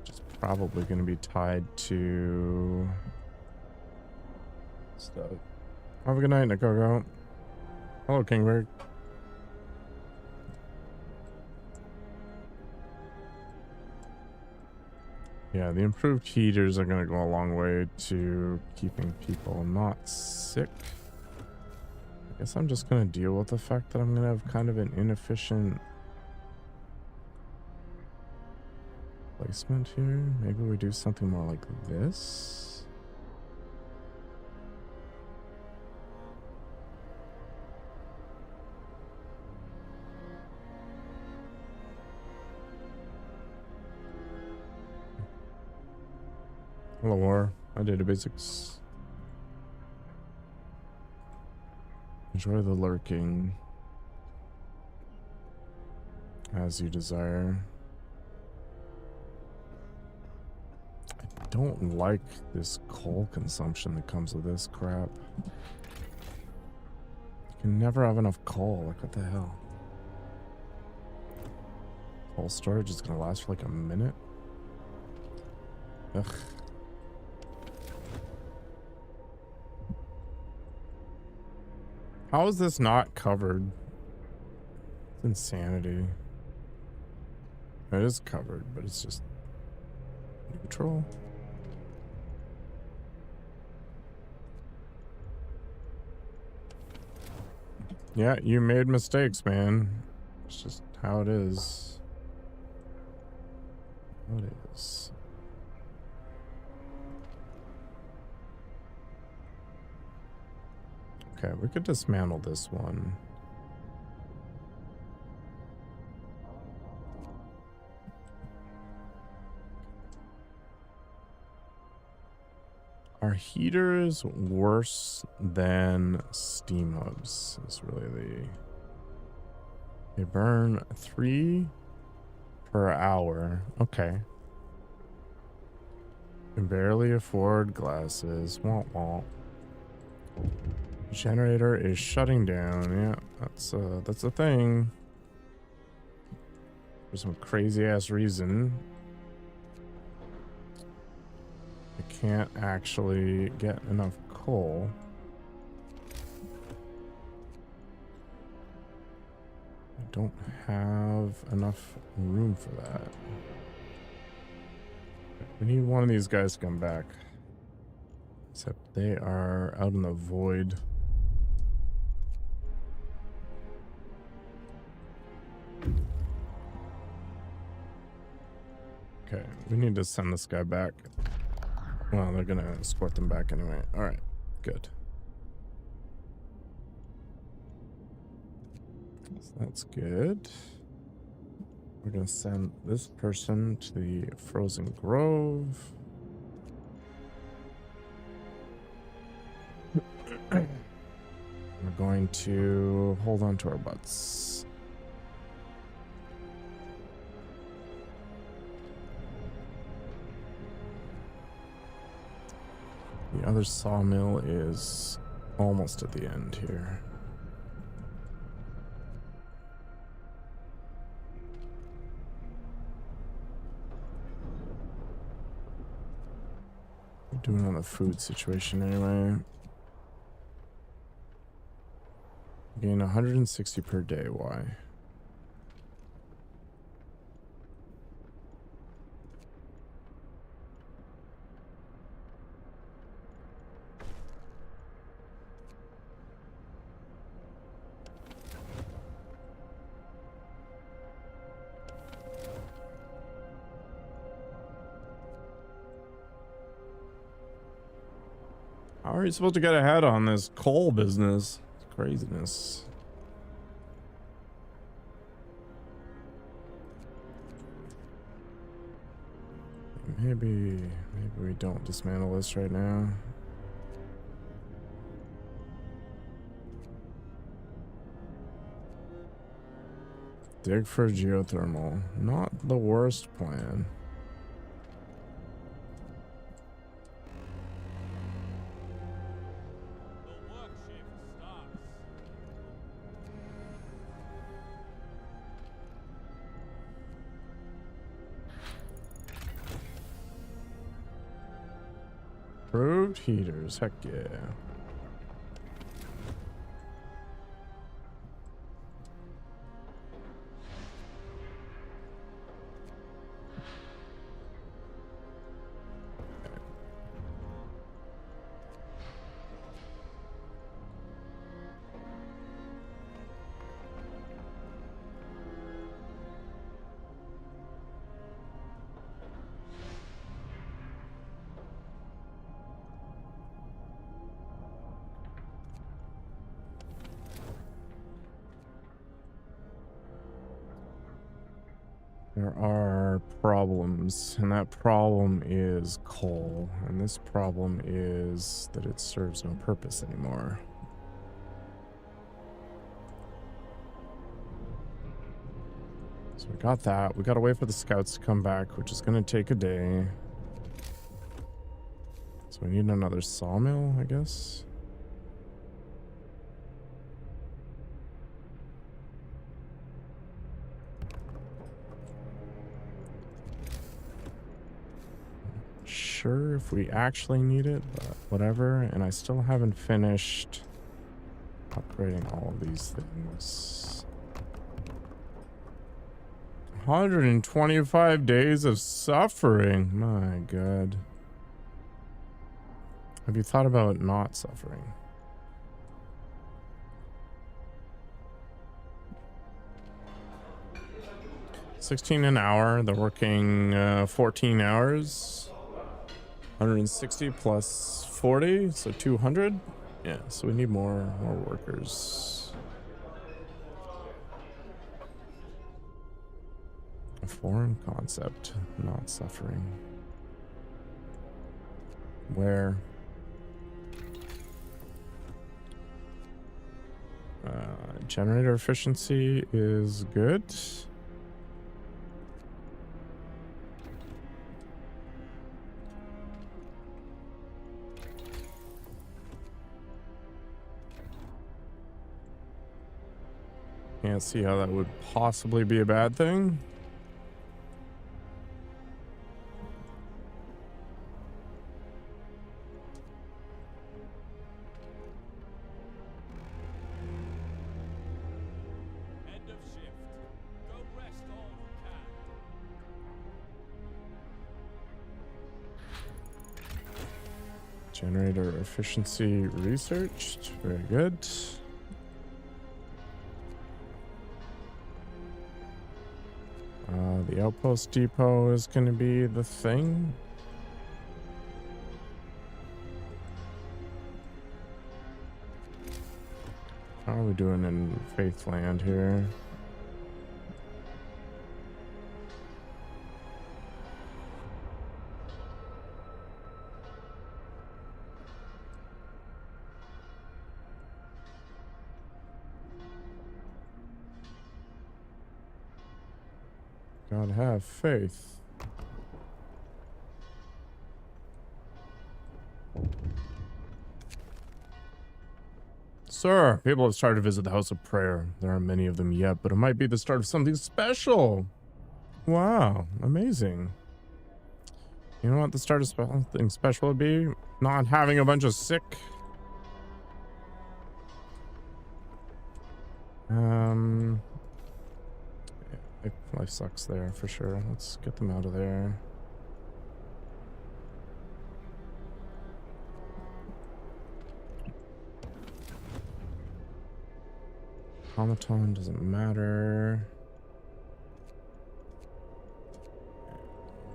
Speaker 1: Which is probably going to be tied to stuff. Have a good night, Nikogo. Hello, Kingbird. Yeah, the improved heaters are going to go a long way to keeping people not sick. I guess I'm just going to deal with the fact that I'm going to have kind of an inefficient placement here. Maybe we do something more like this. Hello, War. I did the basics. Enjoy the lurking as you desire. I don't like this coal consumption that comes with this crap. You can never have enough coal. Like, what the hell? Coal storage is gonna last for like a minute. Ugh. How is this not covered? It's insanity. It is covered, but it's just neutral. Yeah, you made mistakes, man. It's just how it is. How it is. Okay, we could dismantle this one. Are heaters worse than steam hubs? Is really they burn 3 per hour. Okay. Can barely afford glasses. Womp womp. Generator is shutting down. Yeah, that's a thing. For some crazy ass reason, I can't actually get enough coal. I don't have enough room for that. We need one of these guys to come back. Except they are out in the void. Okay, we need to send this guy back. Well, they're gonna escort them back anyway. All right, good. So that's good. We're gonna send this person to the Frozen Grove. We're going to hold on to our butts. The other sawmill is almost at the end here. We're doing on the food situation anyway. Gain 160 per day. Why? How are you supposed to get ahead on this coal business? It's craziness. Maybe we don't dismantle this right now. Dig for geothermal. Not the worst plan.
Speaker 3: The work shift starts.
Speaker 1: Approved heaters. Heck yeah. There are problems, and that problem is coal, and this problem is that it serves no purpose anymore. So we got that. We gotta wait for the scouts to come back, which is gonna take a day. So we need another sawmill, I guess. Sure if we actually need it, but whatever. And I still haven't finished upgrading all of these things. 125 days of suffering. My God. Have you thought about not suffering? $16 an hour. They're working 14 hours. 160 plus 40, so 200. Yeah, so we need more workers. A foreign concept, not suffering. Where? Generator efficiency is good. Can't see how that would possibly be a bad thing.
Speaker 3: End of shift. Go rest all you can.
Speaker 1: Generator efficiency researched. Very good. The the outpost depot is going to be the thing. How are we doing in Faithland here? Gotta have faith. Sir, people have started to visit the House of Prayer. There aren't many of them yet, but it might be the start of something special. Wow, amazing. You know what the start of something special would be? Not having a bunch of sick. Life sucks there for sure. Let's get them out of there. Automaton doesn't matter.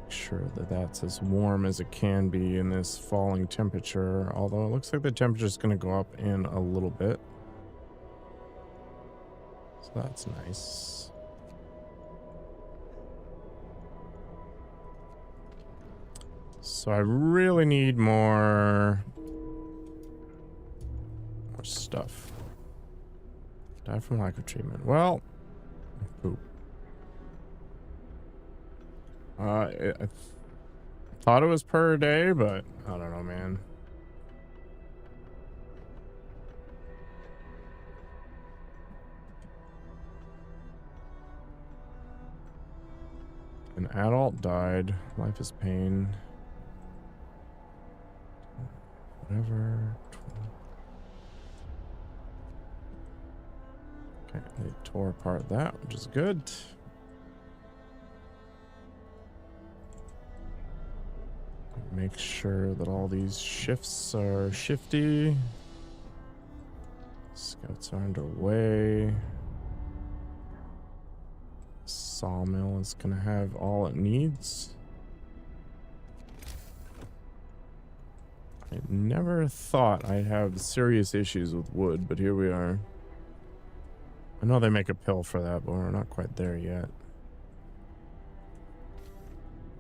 Speaker 1: Make sure that that's as warm as it can be in this falling temperature, although it looks like the temperature is going to go up in a little bit. So that's nice. So I really need more stuff. Die from lack of treatment. Well, poop. I thought it was per day, but I don't know, man. An adult died. Life is pain. Whatever. Okay, they tore apart that, which is good. Make sure that all these shifts are shifty. Scouts are underway. Sawmill is gonna have all it needs. I never thought I'd have serious issues with wood, but here we are. I know they make a pill for that, but we're not quite there yet.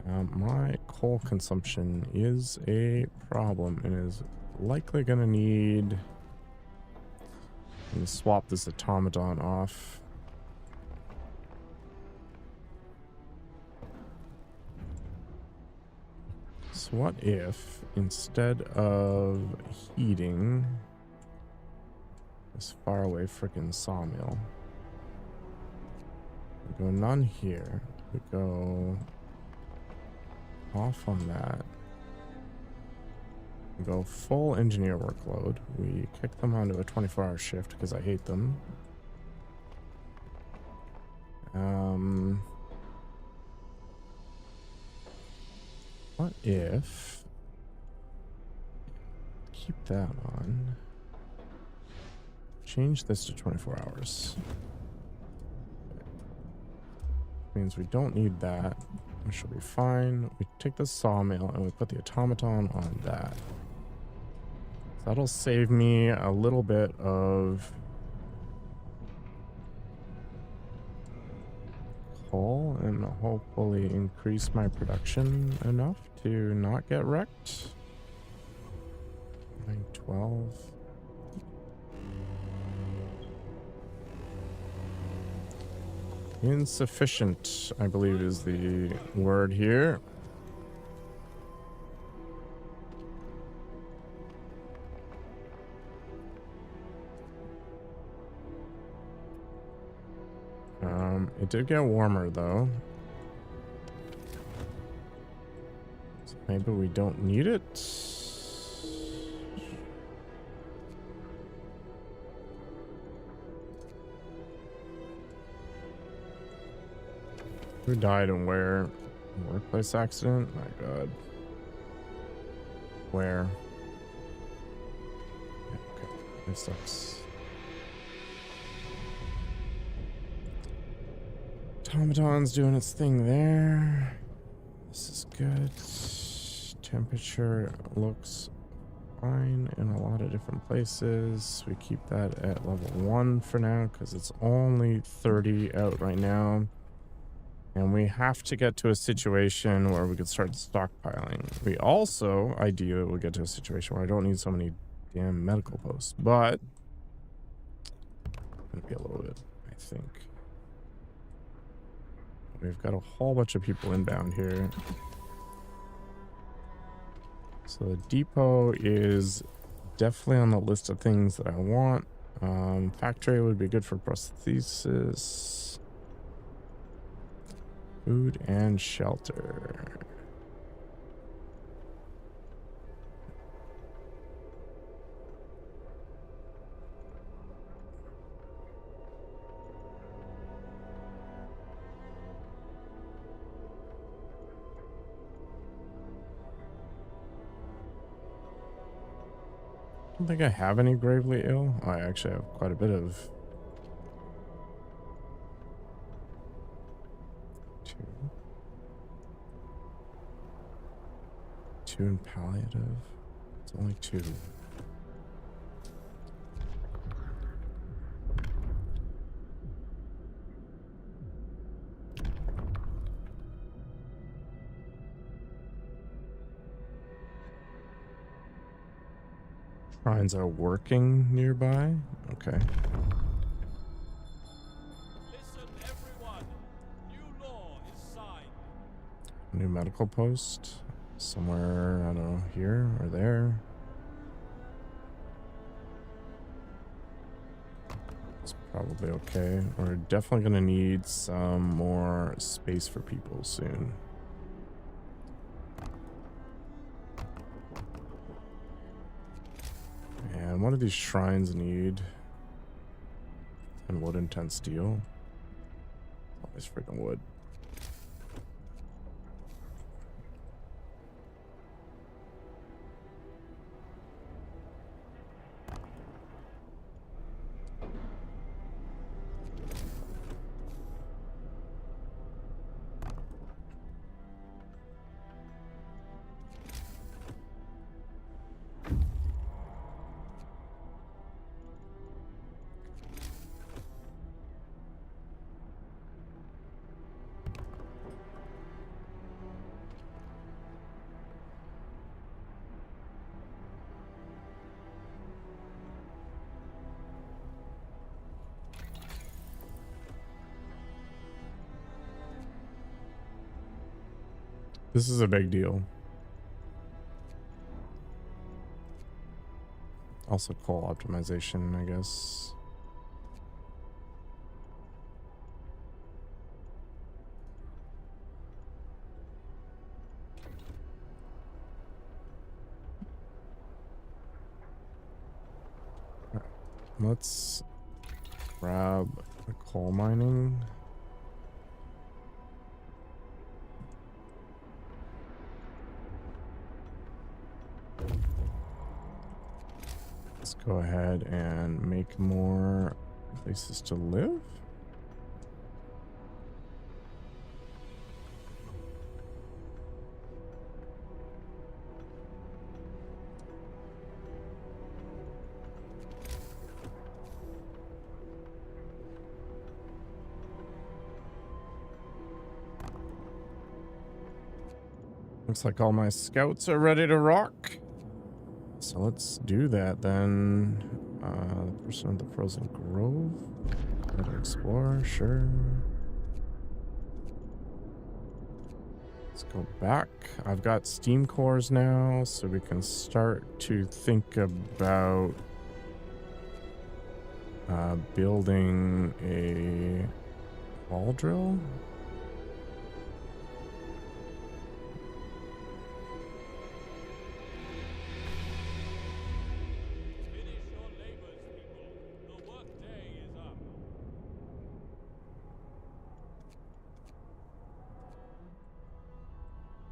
Speaker 1: My coal consumption is a problem and is likely going to need... I'm going to swap this automaton off. So what if, instead of heating this faraway frickin' sawmill, we go none here, we go off on that, we go full engineer workload, we kick them onto a 24-hour shift because I hate them. What if keep that on, change this to 24 hours. Means we don't need that, which will be fine. We take the sawmill and we put the automaton on that. So that'll save me a little bit of coal and hopefully increase my production enough to not get wrecked. 912. Insufficient, I believe, is the word here. It did get warmer though. So maybe we don't need it. Who died and where? Workplace accident? My god. Where? Yeah, okay. This sucks. Automaton's doing its thing there. This is good. Temperature looks fine in a lot of different places. We keep that at level 1 for now because it's only 30 out right now. And we have to get to a situation where we could start stockpiling. We also, ideally, will get to a situation where I don't need so many damn medical posts, but it's gonna be a little bit, I think. We've got a whole bunch of people inbound here. So the depot is definitely on the list of things that I want. Factory would be good for prosthesis. Food and shelter. I don't think I have any gravely ill. I actually have quite a bit of. Two in palliative. It's only 2. Shrines are working nearby. Okay.
Speaker 3: Listen, everyone. New law is signed.
Speaker 1: New medical post. Somewhere, I don't know, here or there. It's probably okay. We're definitely going to need some more space for people soon. And what do these shrines need? 10 wood and 10 steel. Always freaking wood. This is a big deal. Also coal optimization, I guess. Let's grab the coal mining. Let's go ahead and make more places to live. Looks like all my scouts are ready to rock. So let's do that then. Person of the Frozen Grove. Let explore, sure. Let's go back. I've got steam cores now, so we can start to think about building a ball drill.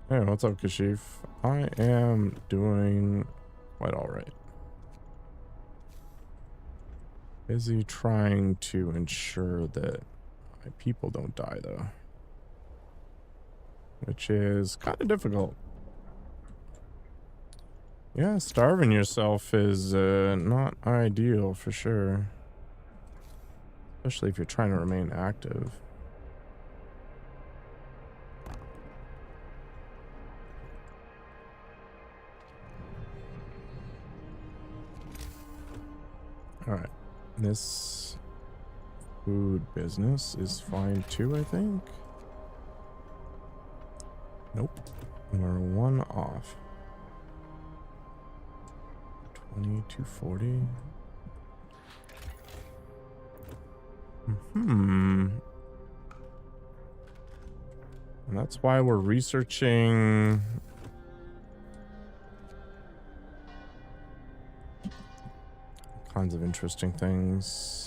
Speaker 1: Hey, what's up, Kashif? I am doing quite all right. Busy trying to ensure that I My people don't die though, which is kind of difficult. Yeah, starving yourself is not ideal for sure, especially if you're trying to remain active. All right, this food business is fine too, I think. Nope, we're one off. 2240. And that's why we're researching all kinds of interesting things.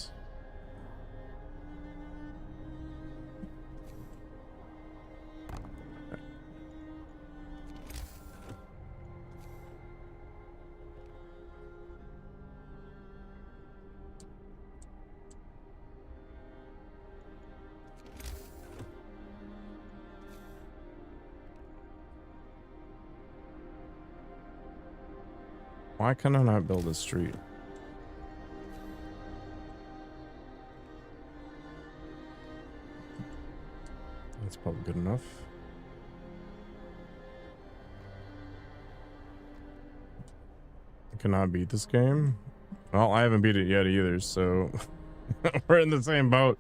Speaker 1: Why can I not build a street? That's probably good enough. I cannot beat this game. Well, I haven't beat it yet either, so we're in the same boat.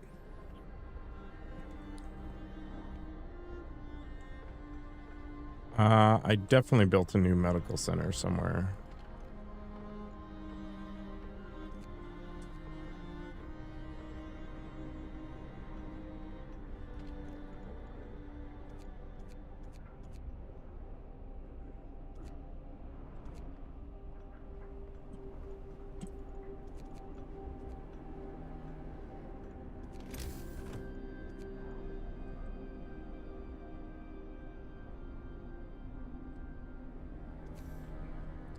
Speaker 1: I definitely built a new medical center somewhere.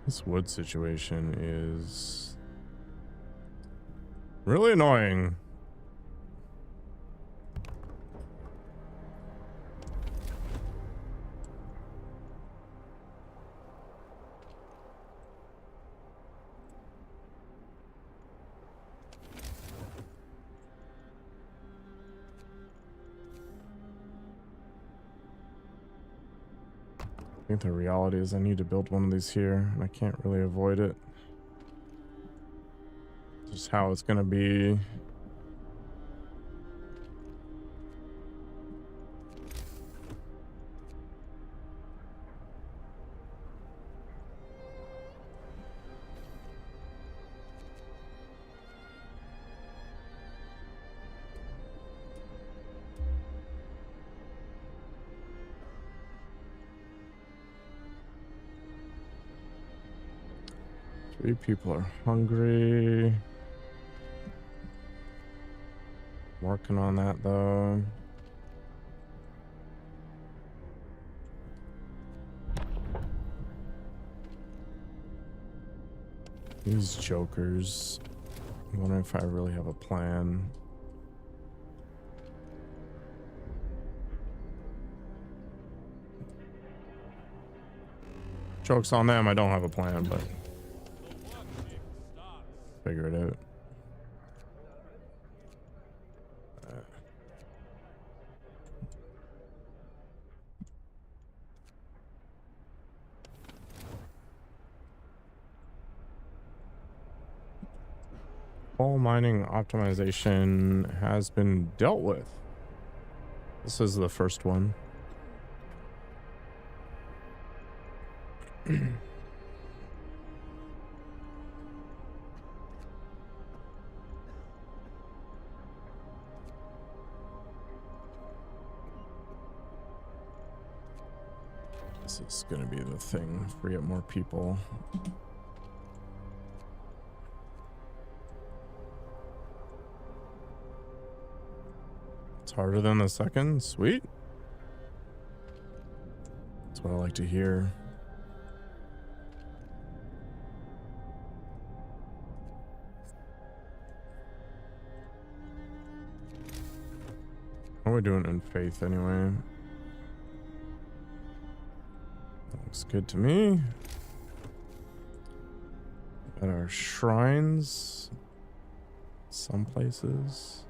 Speaker 1: This wood situation is really annoying. I think the reality is I need to build one of these here, and I can't really avoid it. Just how it's gonna be. Three people are hungry. Working on that though. These jokers. I'm wondering if I really have a plan. Joke's on them, I don't have a plan, but figure it out. Coal mining optimization has been dealt with. This is the first one. This is gonna be the thing. Free up more people. It's harder than the second. Sweet. That's what I like to hear. What are we doing in faith anyway? Looks good to me. Got our shrines. Some places.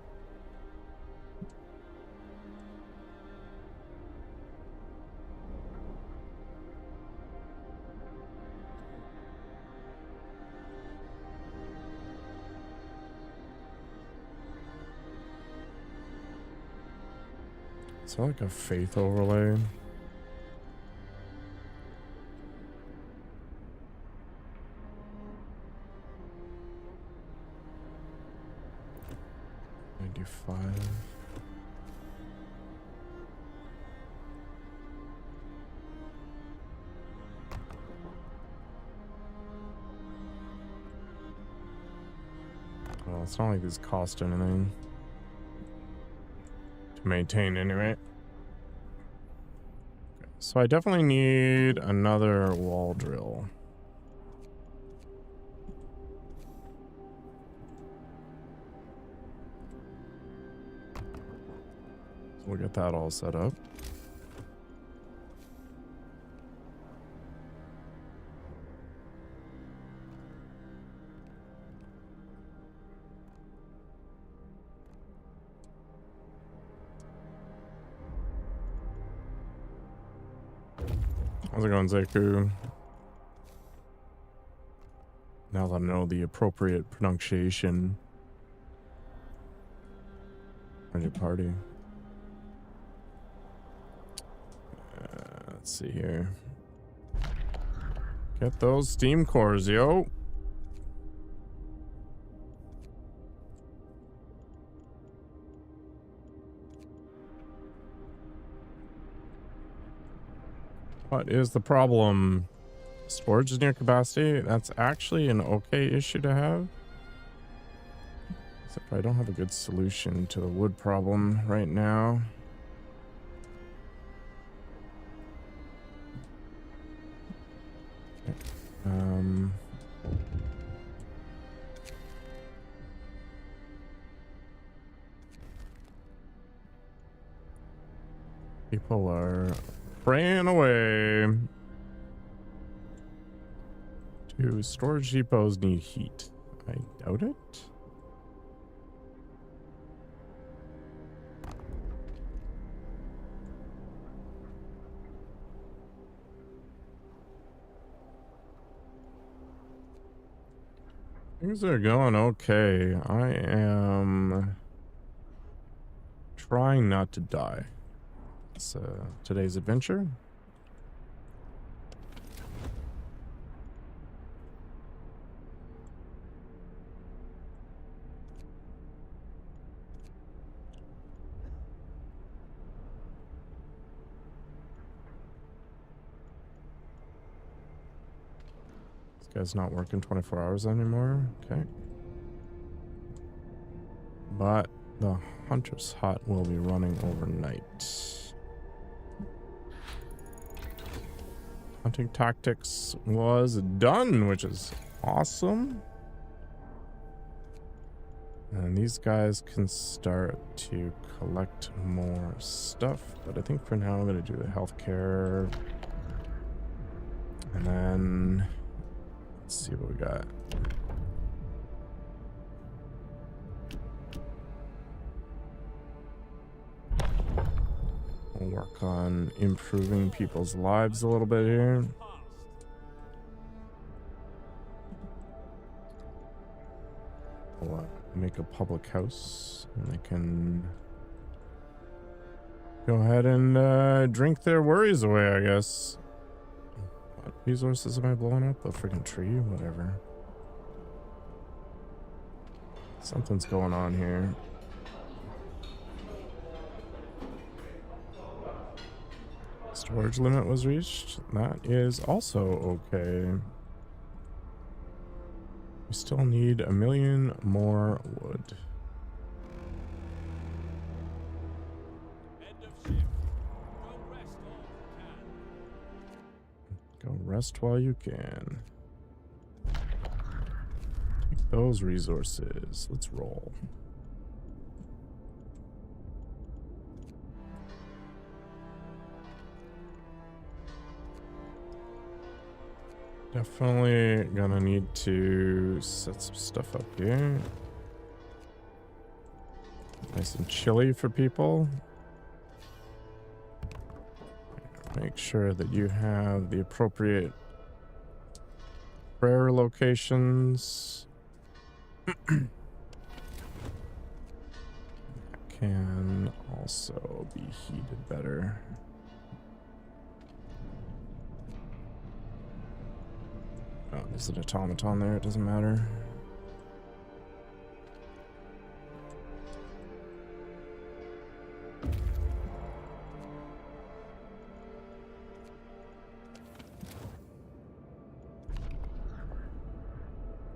Speaker 1: Is there like a faith overlay? I do 5. Well, it's not like these cost anything to maintain anyway. So I definitely need another wall drill. So we'll get that all set up. How's it going, Zeku? Now that I know the appropriate pronunciation. Ready to party. Let's see here. Get those steam cores, yo. What is the problem? Storage is near capacity. That's actually an okay issue to have. Except I don't have a good solution to the wood problem right now. People are praying away. Do storage depots need heat? I doubt it. Things are going okay. I am trying not to die. It's today's adventure. This guy's not working 24 hours anymore. Okay. But the Hunter's Hut will be running overnight. Hunting tactics was done, which is awesome. And these guys can start to collect more stuff. But I think for now I'm going to do the healthcare. And then let's see what we got. We'll work on improving people's lives a little bit here. We'll make a public house and they can go ahead and drink their worries away, I guess. What resources am I blowing up? A freaking tree? Whatever. Something's going on here. Storage limit was reached. That is also okay. We still need 1 million more wood.
Speaker 3: End of shift. Go rest all you can.
Speaker 1: Go rest while you can. Take those resources. Let's roll. Definitely gonna need to set some stuff up here. Nice and chilly for people. Make sure that you have the appropriate prayer locations. Can also be heated better. Oh, there's an automaton there, it doesn't matter.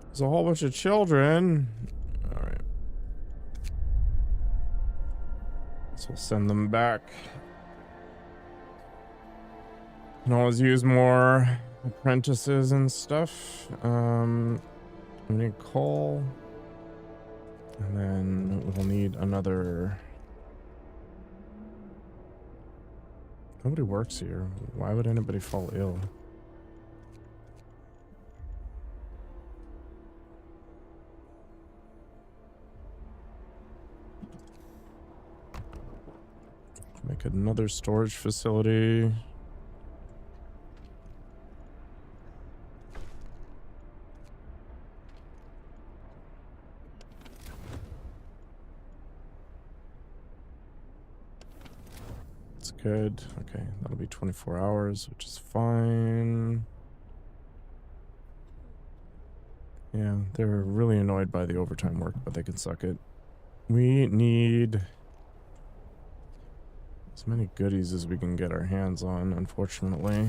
Speaker 1: There's a whole bunch of children. All right. So we'll send them back. Can always use more apprentices and stuff. We need coal. And then we'll need another. Nobody works here. Why would anybody fall ill? Make another storage facility. That's good. Okay, that'll be 24 hours, which is fine. Yeah, they're really annoyed by the overtime work, but they can suck it. We need as many goodies as we can get our hands on, unfortunately.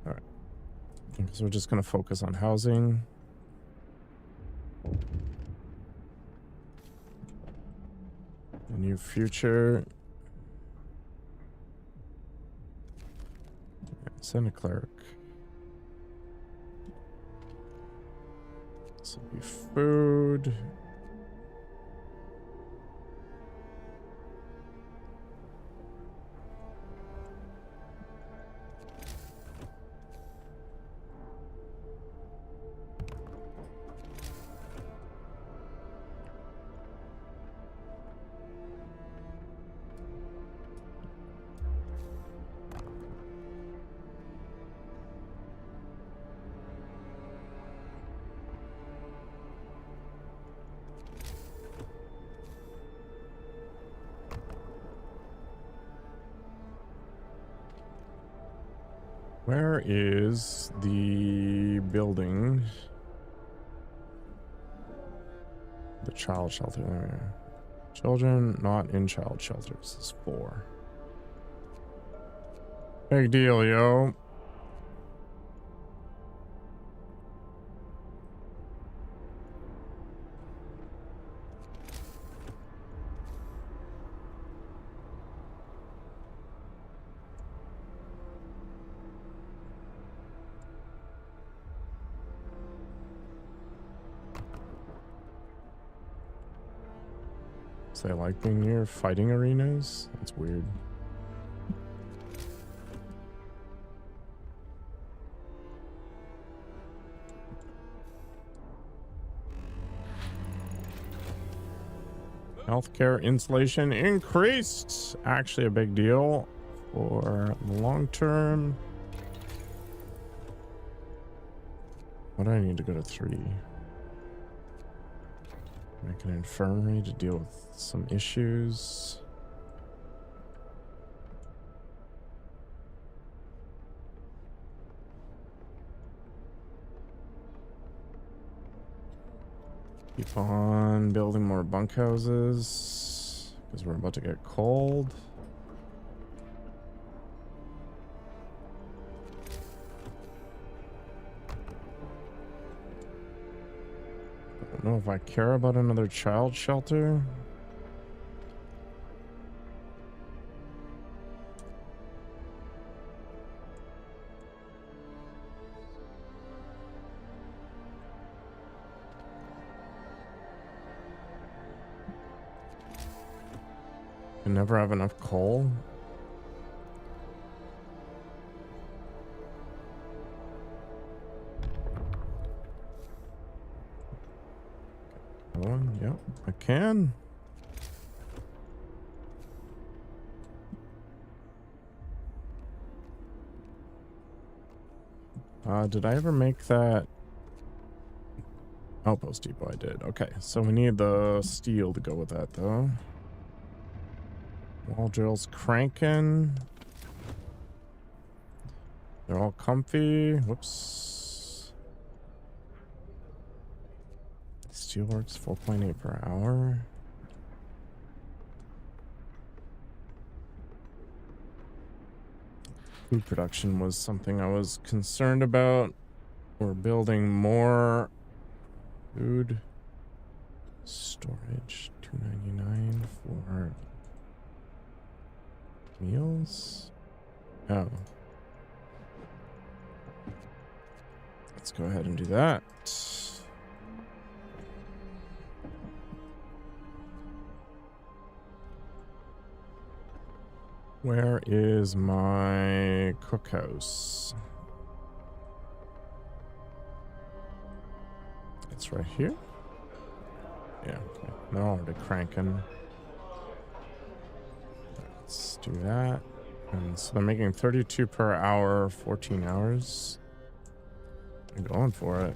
Speaker 1: All right. So we're just going to focus on housing. A new future. Send a cleric. This will be food. Where is the building? The child shelter. There. Children not in child shelters. This is 4. Big deal, yo. So they like being near fighting arenas? That's weird. Healthcare insulation increased. Actually a big deal for the long term. What do I need to go to 3? Make an infirmary to deal with some issues. Keep on building more bunkhouses because we're about to get cold. I don't know if I care about another child shelter. I never have enough coal. Another one? Yep, I can. Did I ever make that outpost depot? I did. Okay, so we need the steel to go with that, though. Wall drill's cranking. They're all comfy. Whoops. Steelworks 4.8 per hour. Food production was something I was concerned about. We're building more food storage. $2.99 for meals. Oh. Let's go ahead and do that. Where is my cookhouse? It's right here. Yeah, okay. They're already cranking. Let's do that. And so they're making 32 per hour, 14 hours. I'm going for it.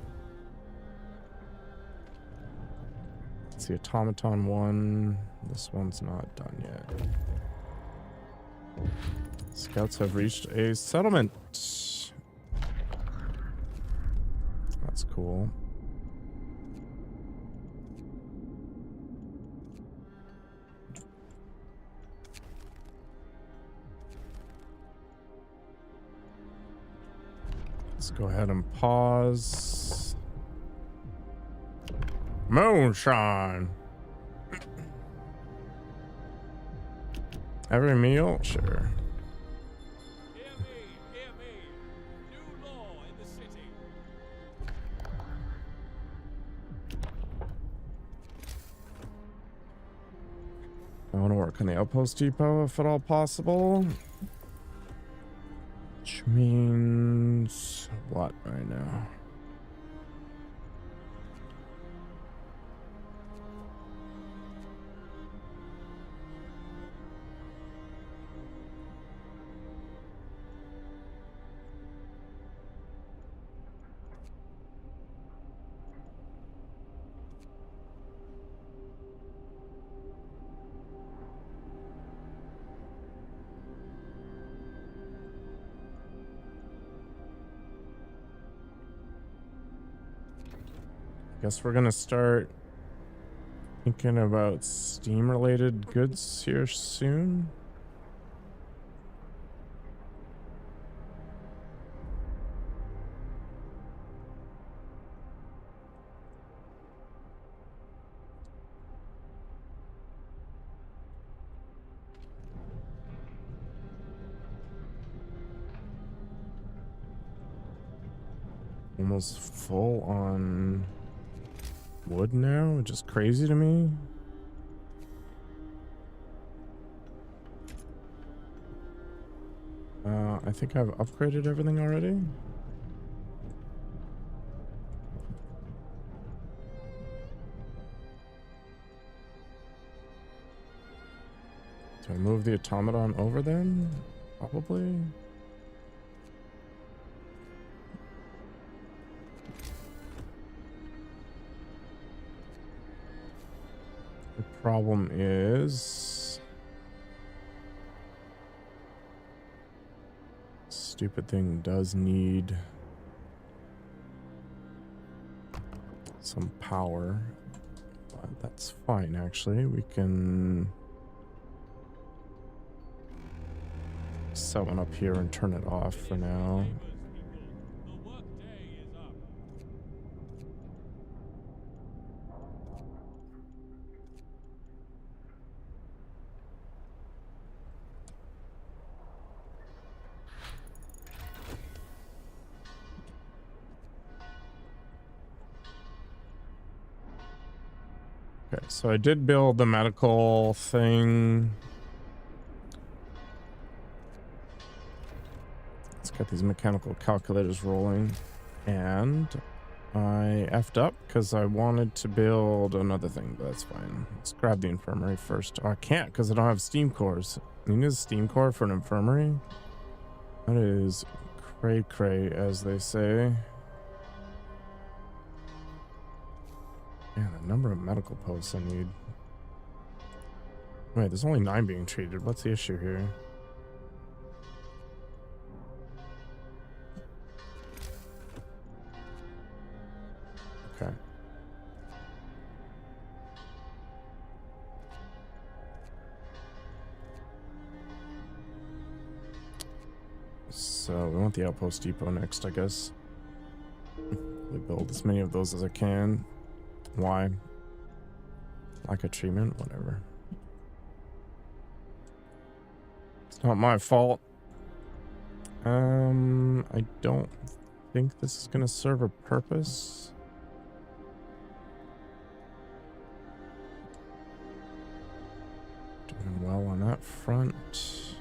Speaker 1: It's the automaton one. This one's not done yet. Scouts have reached a settlement. That's cool. Let's go ahead and pause. Moonshine. Every meal? Sure.
Speaker 3: Hear me, hear me. New law in the city.
Speaker 1: I want to work on the outpost depot if at all possible. Which means what right now? Guess we're gonna start thinking about Steam-related goods here soon. Almost full on wood now, which is crazy to me. I think I've upgraded everything already. Do I move the automaton over then? Probably. The problem is stupid thing does need some power, but that's fine actually. We can set one up here and turn it off for now.
Speaker 3: The workday is up.
Speaker 1: Okay, so I did build the medical thing. Let's get these mechanical calculators rolling. And I effed up because I wanted to build another thing, but that's fine. Let's grab the infirmary first. Oh, I can't because I don't have steam cores. You need a steam core for an infirmary? That is cray cray, as they say. Yeah, the number of medical posts I need. Wait, there's only 9 being treated. What's the issue here? Okay. So we want the outpost depot next, I guess. We build as many of those as I can. Why? Lack of treatment? Whatever. It's not my fault. I don't think this is gonna serve a purpose. Doing well on that front.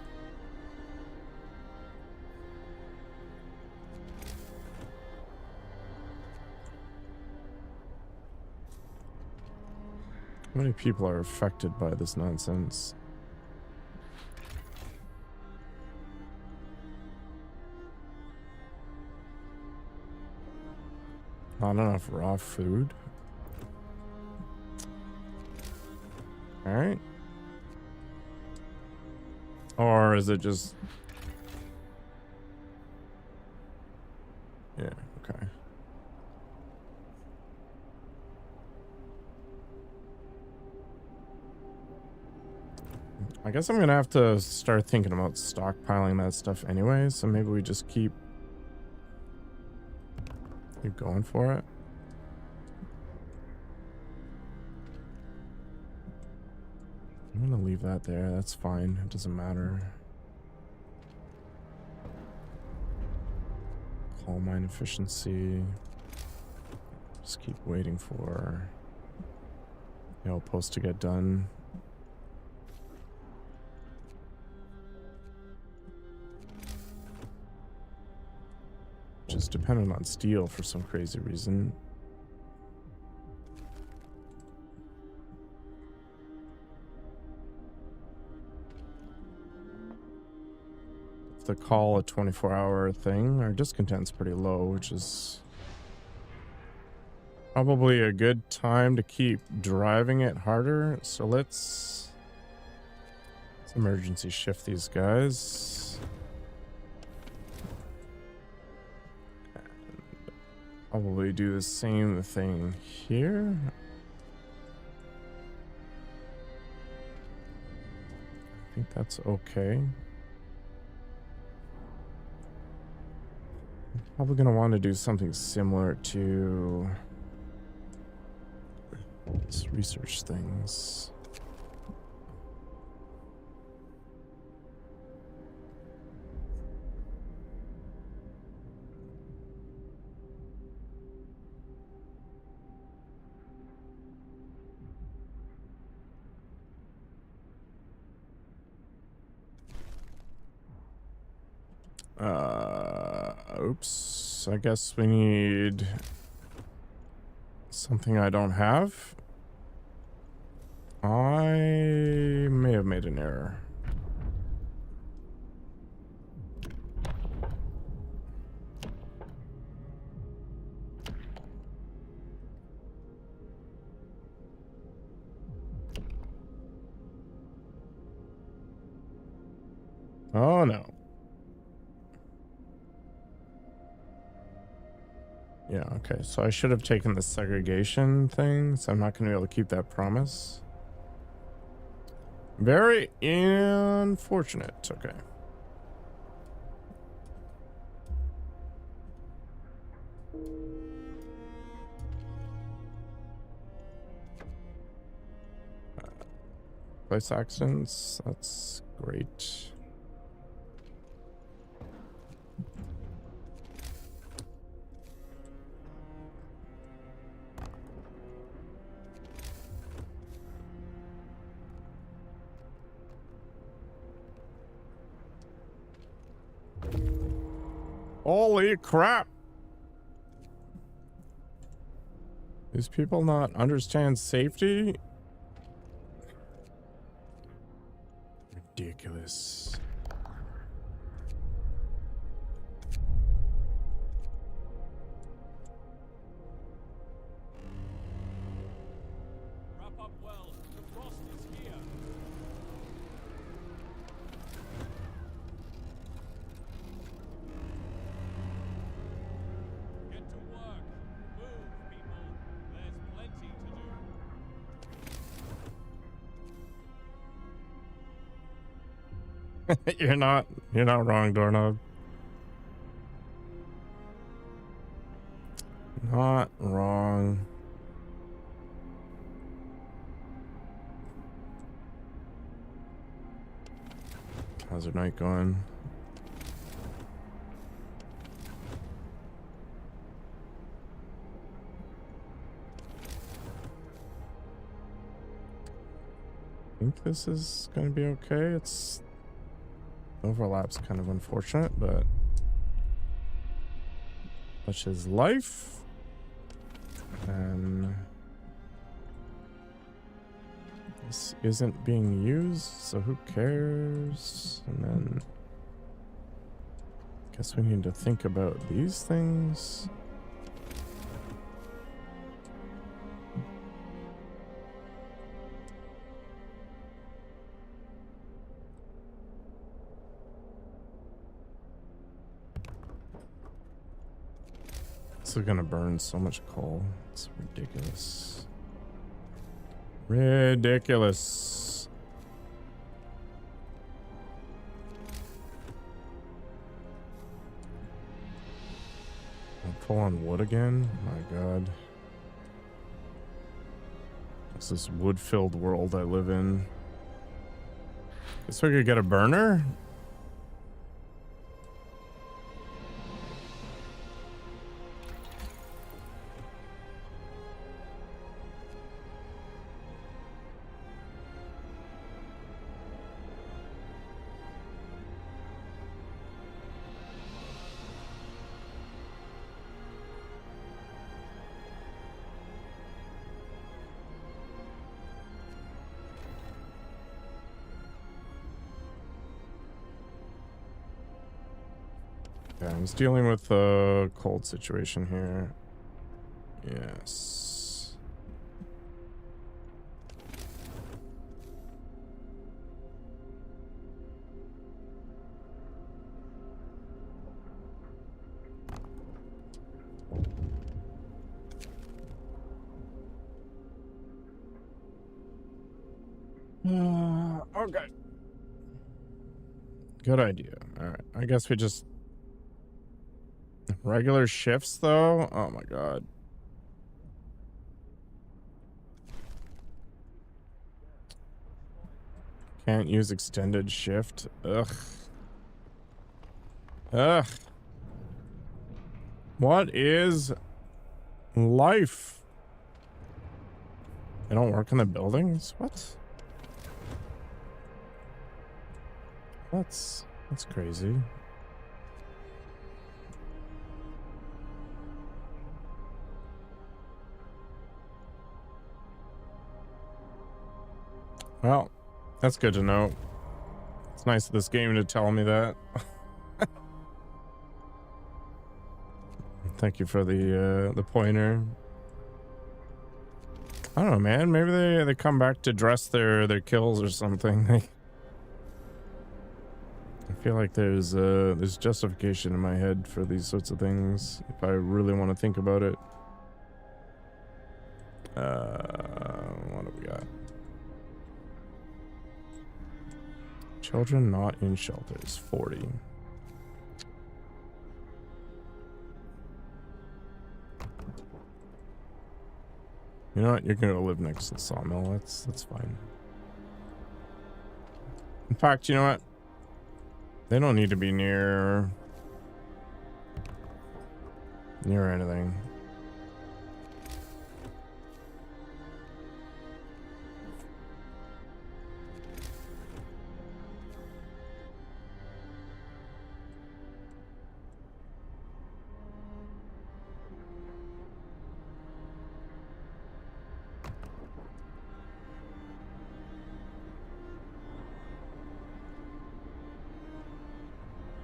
Speaker 1: How many people are affected by this nonsense? Not enough raw food. All right. Or is it just... Yeah, okay. I guess I'm gonna have to start thinking about stockpiling that stuff anyway, so maybe we just keep going for it. I'm gonna leave that there, that's fine, it doesn't matter. Coal mine efficiency. Just keep waiting for the outpost to get done. Which is dependent on steel for some crazy reason. If they call a 24-hour thing, our discontent's pretty low, which is probably a good time to keep driving it harder. So let's emergency shift these guys. Probably do the same thing here. I think that's okay. I'm probably gonna want to do something similar to let's research things. Oops. I guess we need something I don't have. I may have made an error. Oh no. Yeah, okay, so I should have taken the segregation thing, so I'm not going to be able to keep that promise. Very unfortunate. Okay. Place accidents, that's great. Holy crap. These people not understand safety? Ridiculous.
Speaker 3: Wrap up well. The frost is here. Get to work. Move, people. There's plenty to do.
Speaker 1: You're not wrong, Doorknob. Not wrong. How's your night going? I think this is going to be okay. It's overlap's kind of unfortunate, but such is life. And this isn't being used, so who cares? And then I guess we need to think about these things. This is gonna burn so much coal. It's ridiculous. Ridiculous. I'll pull on wood again. My God. It's this wood-filled world I live in. Guess we could get a burner. Yeah, I was dealing with a cold situation here. Yes. Okay. Good idea. All right. I guess we just regular shifts though. Oh my God. Can't use extended shift. Ugh. Ugh. What is life? They don't work in the buildings? What? That's crazy. Well, that's good to know. It's nice of this game to tell me that. Thank you for the pointer. I don't know, man. Maybe they come back to dress their kills or something. I feel like there's justification in my head for these sorts of things if I really want to think about it. What do we got? Children not in shelters, 40. You know what? You're gonna live next to the sawmill. That's fine. In fact, you know what? They don't need to be near anything.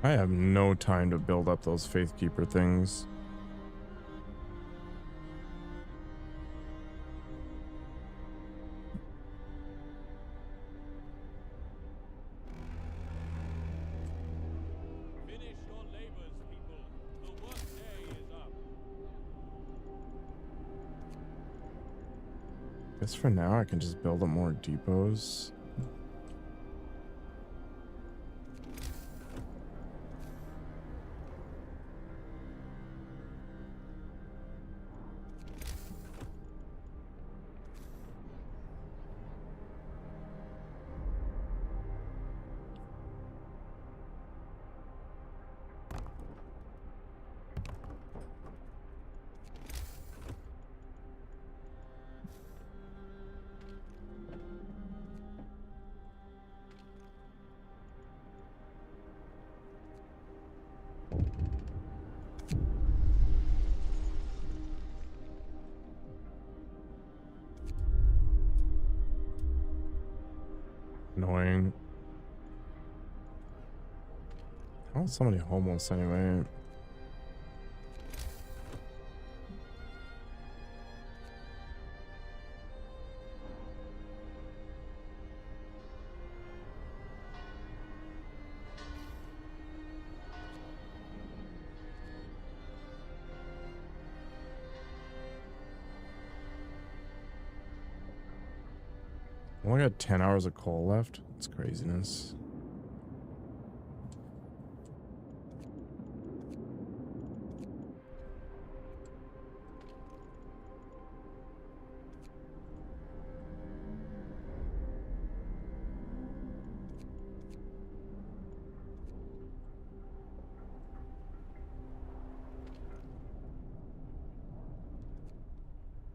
Speaker 1: I have no time to build up those Faithkeeper things.
Speaker 3: Finish your labors, people. The work day is up.
Speaker 1: Guess for now I can just build up more depots. Annoying. How is somebody homeless anyway? Only got 10 hours of coal left. It's craziness.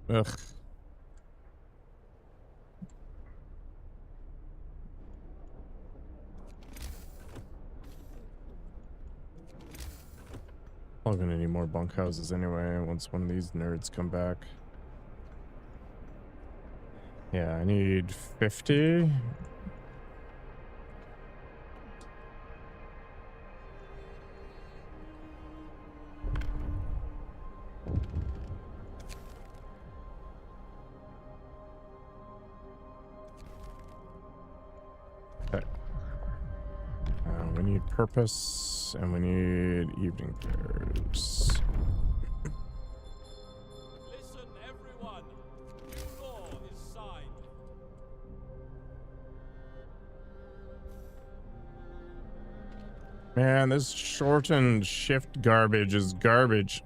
Speaker 1: Ugh. I'm gonna need more bunkhouses anyway once one of these nerds come back. Yeah, I need 50. Okay. We need purpose and we need evening prayers.
Speaker 3: Listen, everyone. New law is signed.
Speaker 1: Man, this shortened shift garbage is garbage.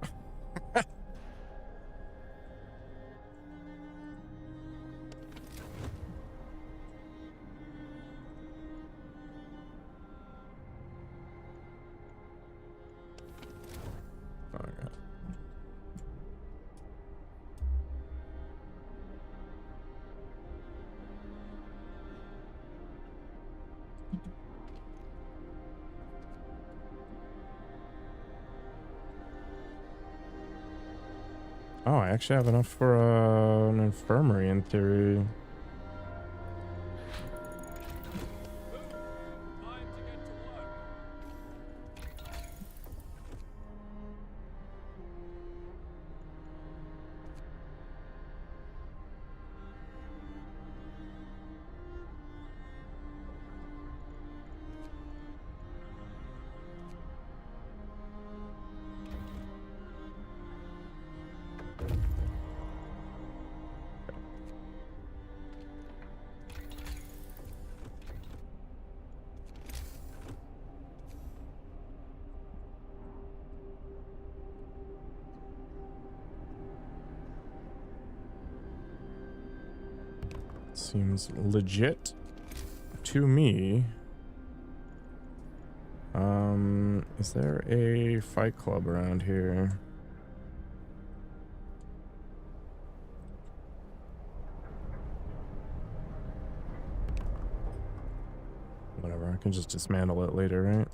Speaker 1: Okay. Oh, I actually have enough for an infirmary in theory.
Speaker 3: Move. Time to get to work.
Speaker 1: Seems legit to me. Is there a fight club around here? Whatever, I can just dismantle it later, right?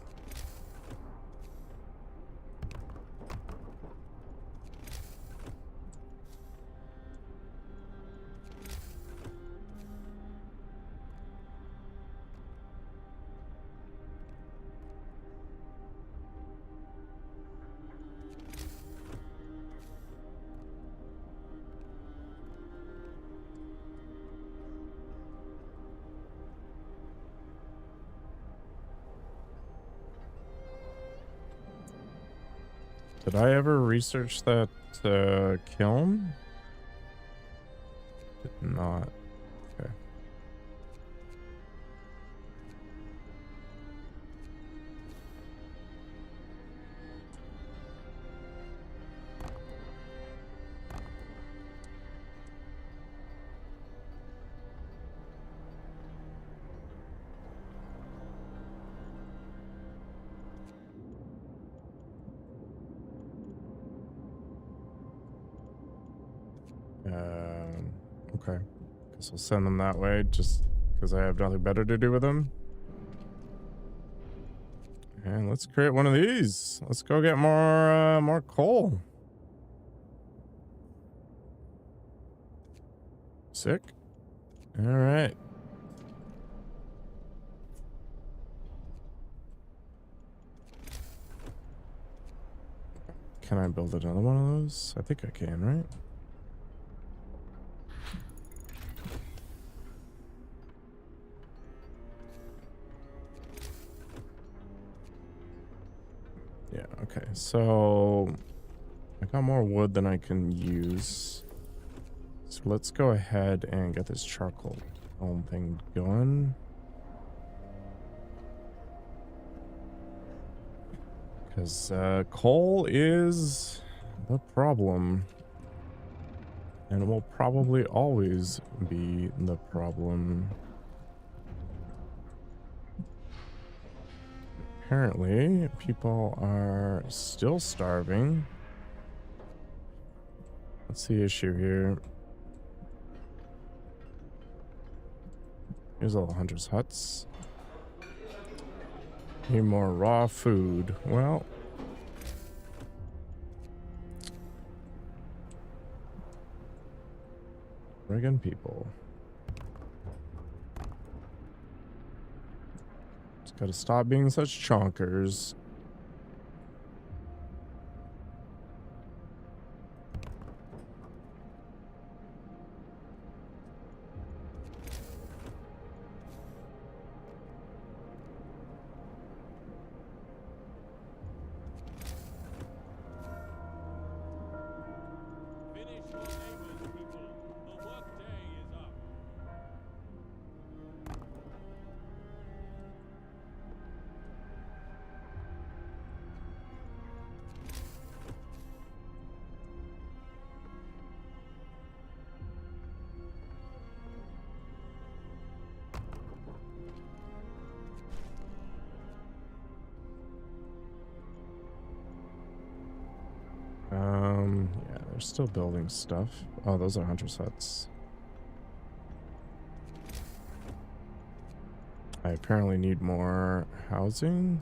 Speaker 1: Did I ever research that kiln? Did not. Okay. Okay. Guess I'll send them that way just because I have nothing better to do with them. And let's create one of these. Let's go get more coal. Sick. All right. Can I build another one of those? I think I can, right? Yeah, okay. So I got more wood than I can use. So let's go ahead and get this charcoal thing going. Because coal is the problem. And it will probably always be the problem. Apparently, people are still starving. What's the issue here? Here's all the hunters' huts. Need more raw food. Well, friggin' people. Just gotta stop being such chonkers.
Speaker 3: Finish your labors, people. The workday is up.
Speaker 1: Yeah, they're still building stuff. Oh, those are hunters' huts. I apparently need more housing.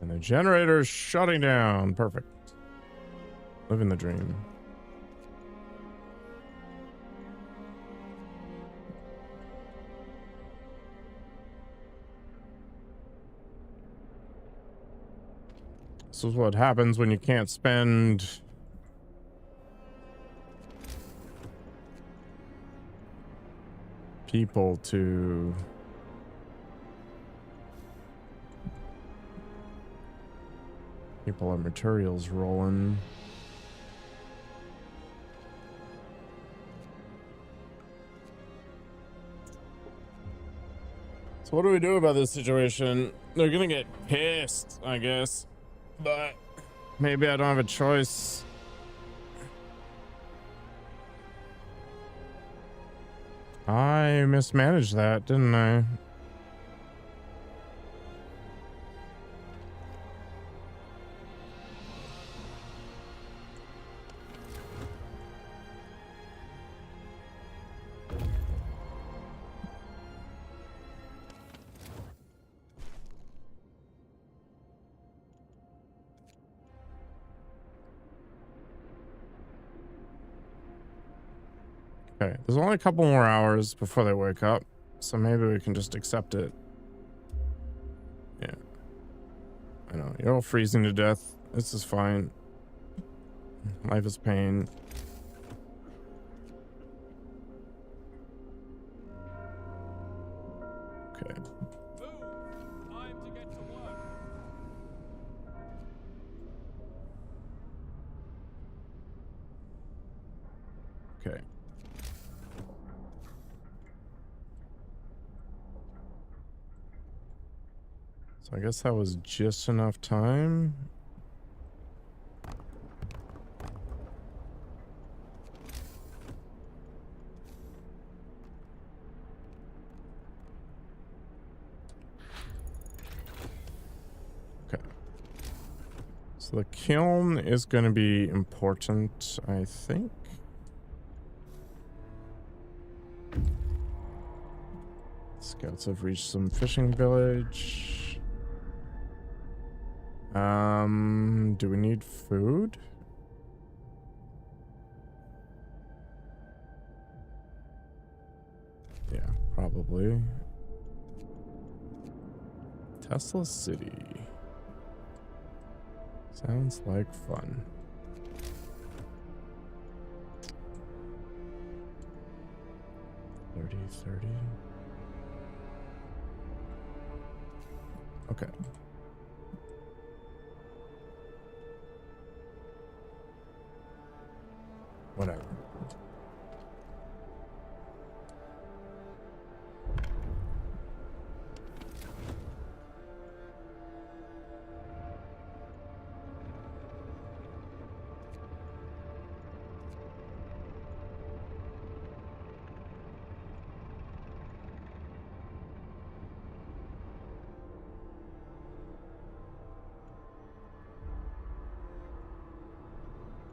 Speaker 1: And the generator's shutting down. Perfect. Living the dream. This is what happens when you can't spend people to people or materials rolling. So what do we do about this situation? They're gonna get pissed, I guess, but maybe I don't have a choice. I mismanaged that, didn't I? Okay, there's only a couple more hours before they wake up, so maybe we can just accept it. Yeah. I know, you're all freezing to death. This is fine. Life is pain. Okay.
Speaker 3: Move! Time to get to work.
Speaker 1: Okay. So I guess that was just enough time. Okay. So the kiln is going to be important, I think. Scouts have reached some fishing village. Do we need food? Yeah, probably. Tesla City. Sounds like fun. $30. Okay. Whatever.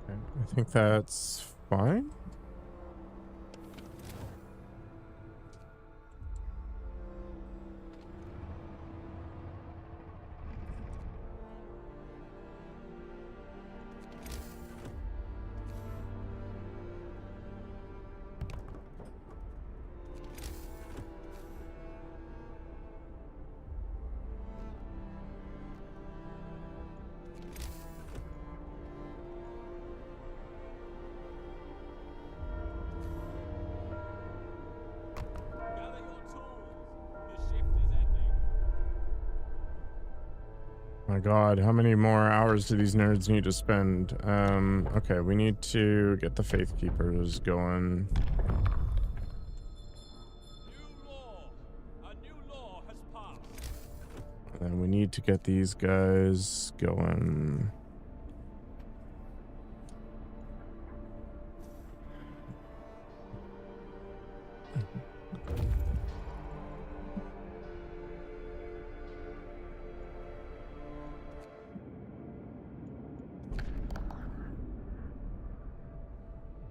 Speaker 1: Okay, I think that's fine.
Speaker 3: Gather your tools. The shift is ending.
Speaker 1: My God, how many more hours do these nerds need to spend? Okay, we need to get the Faith Keepers going.
Speaker 3: New law. A new law has passed.
Speaker 1: And then we need to get these guys going.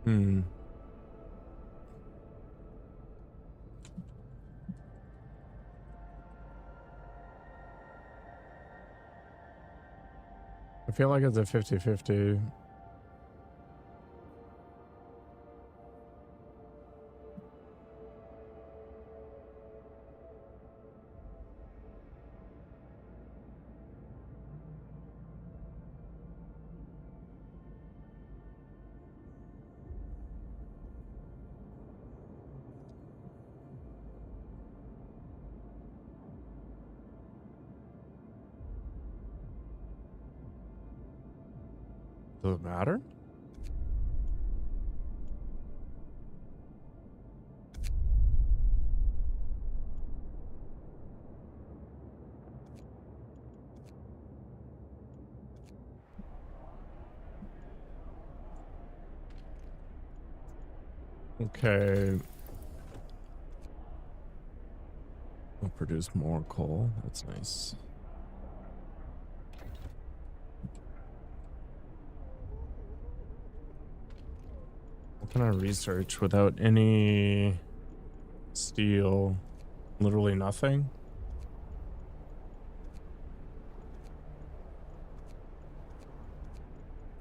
Speaker 1: Hmm. I feel like it's a 50-50. Does it matter? Okay. We'll produce more coal. That's nice. What can I research without any steel? Literally nothing.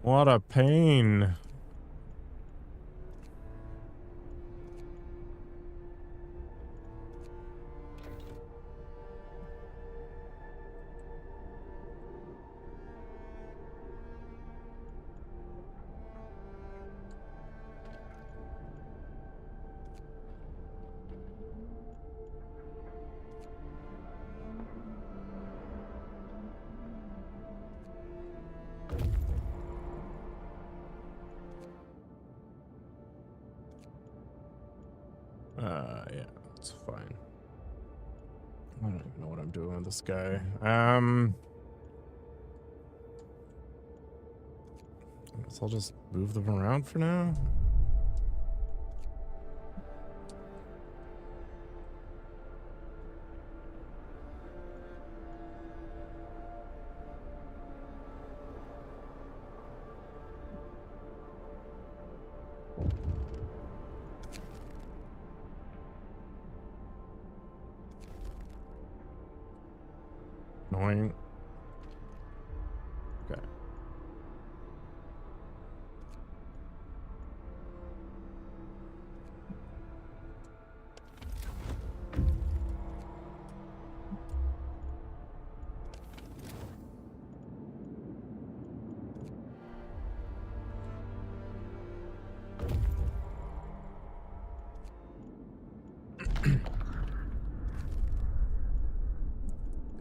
Speaker 1: What a pain. Yeah, it's fine. I don't even know what I'm doing with this guy. I guess I'll just move them around for now. Annoying. Okay.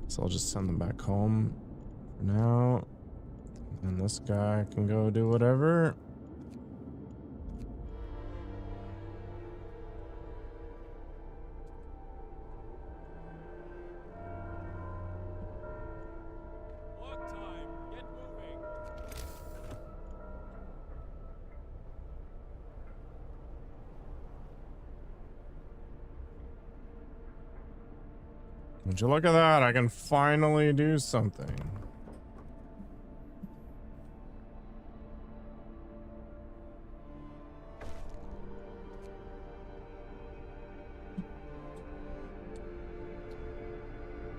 Speaker 1: So I'll just send them back home for now. And this guy can go do whatever.
Speaker 3: Work time. Get moving.
Speaker 1: Would you look at that? I can finally do something.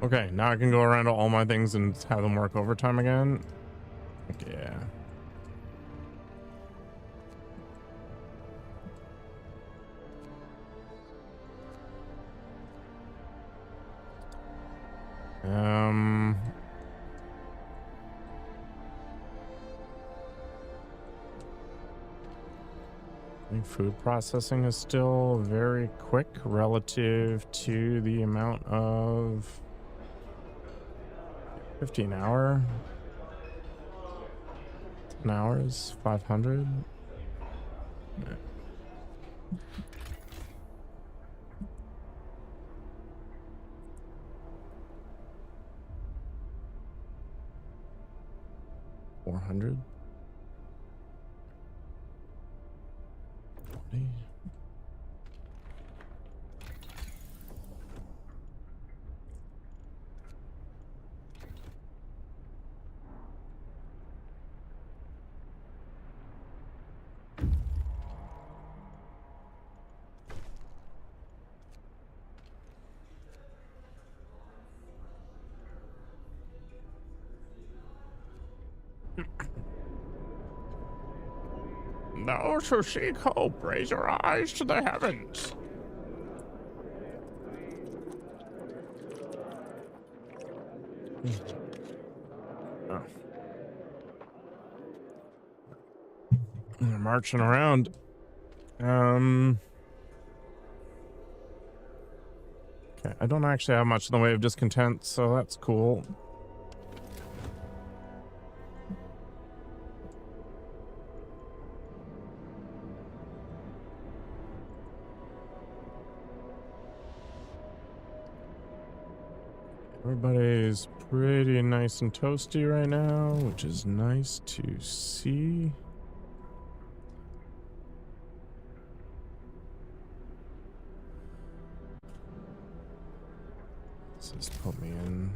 Speaker 1: Okay, now I can go around to all my things and have them work overtime again. Heck yeah. I think food processing is still very quick relative to the amount of 15 hour. 10 hours, 500. Yeah. $400. 40. Those who seek hope, raise your eyes to the heavens. Oh. They're marching around. Okay, I don't actually have much in the way of discontent, so that's cool. Everybody's pretty nice and toasty right now, which is nice to see. Let's just put me in.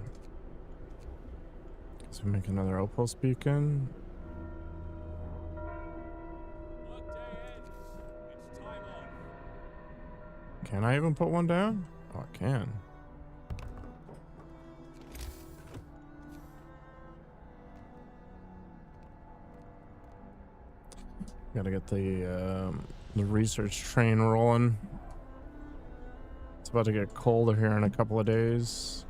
Speaker 1: Let's make another outpost beacon.
Speaker 3: Work day ends. It's time off.
Speaker 1: Can I even put one down? Oh, I can. Gotta get the research train rolling. It's about to get colder here in a couple of days.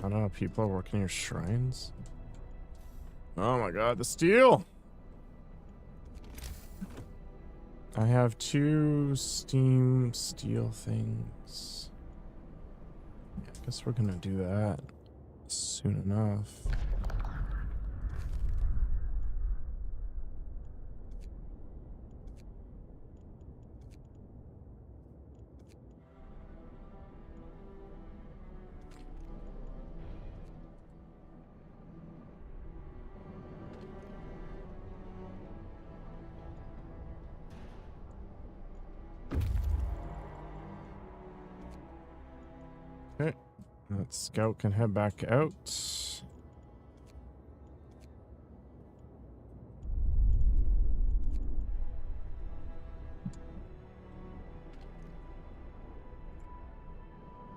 Speaker 1: I don't know, people are working your shrines. Oh my god, the steel! I have 2 steam steel things. Yeah, I guess we're gonna do that soon enough. Okay, that scout can head back out.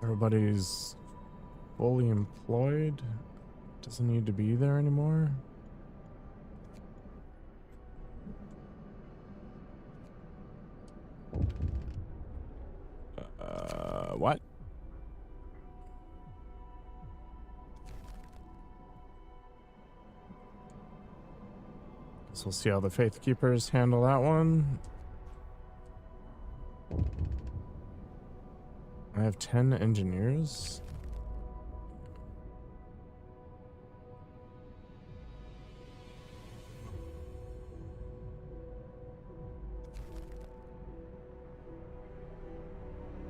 Speaker 1: Everybody's fully employed. Doesn't need to be there anymore. What? So we'll see how the Faith Keepers handle that one. I have 10 engineers.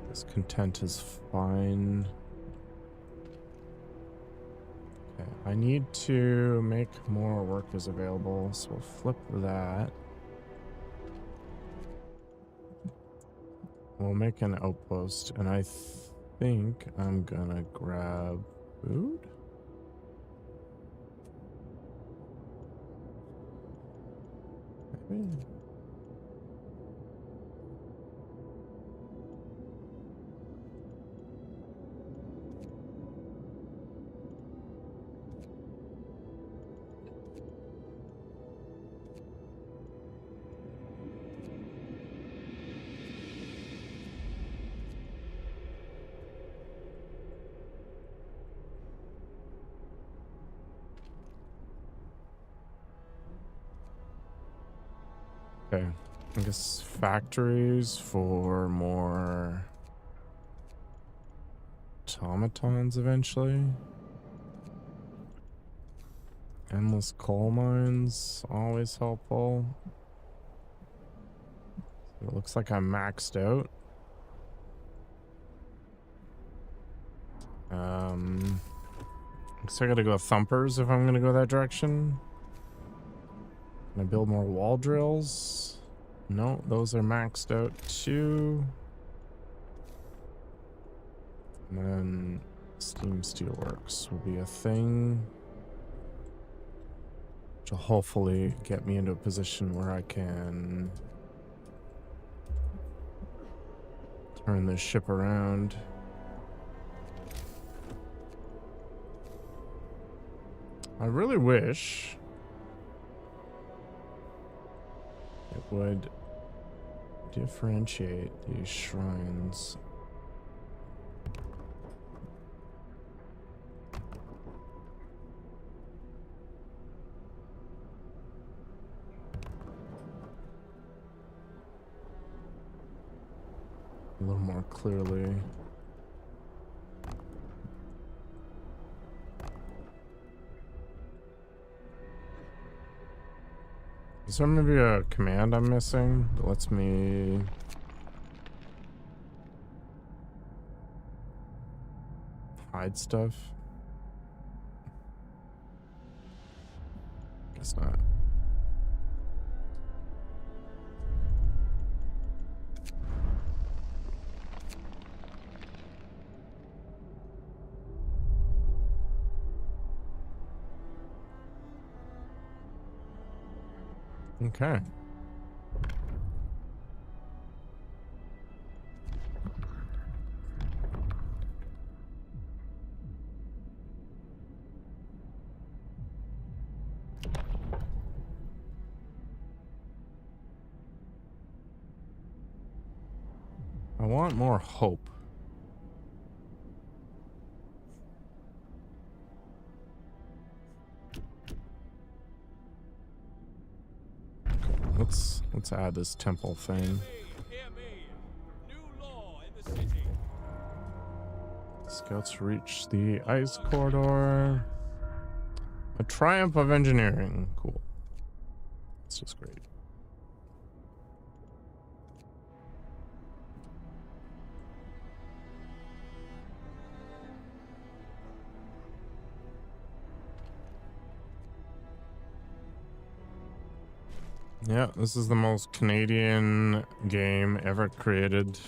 Speaker 1: This content is fine. Okay, I need to make more workers available, so we'll flip that. We'll make an outpost, and I think I'm gonna grab food. Maybe. Okay, I guess factories for more automatons eventually. Endless coal mines, always helpful. So it looks like I'm maxed out. Looks like I gotta go thumpers if I'm gonna go that direction. Can I build more wall drills? No, those are maxed out too. And then steam steelworks will be a thing, which will hopefully get me into a position where I can turn this ship around. I really wish it would differentiate these shrines. A little more clearly. Is there maybe a command I'm missing that lets me hide stuff? Guess not. Okay. I want more hope. let's add this temple thing.
Speaker 3: Hear me. New law in the city.
Speaker 1: Scouts reach the ice corridor. A triumph of engineering. Cool. It's just great. Yeah, this is the most Canadian game ever created.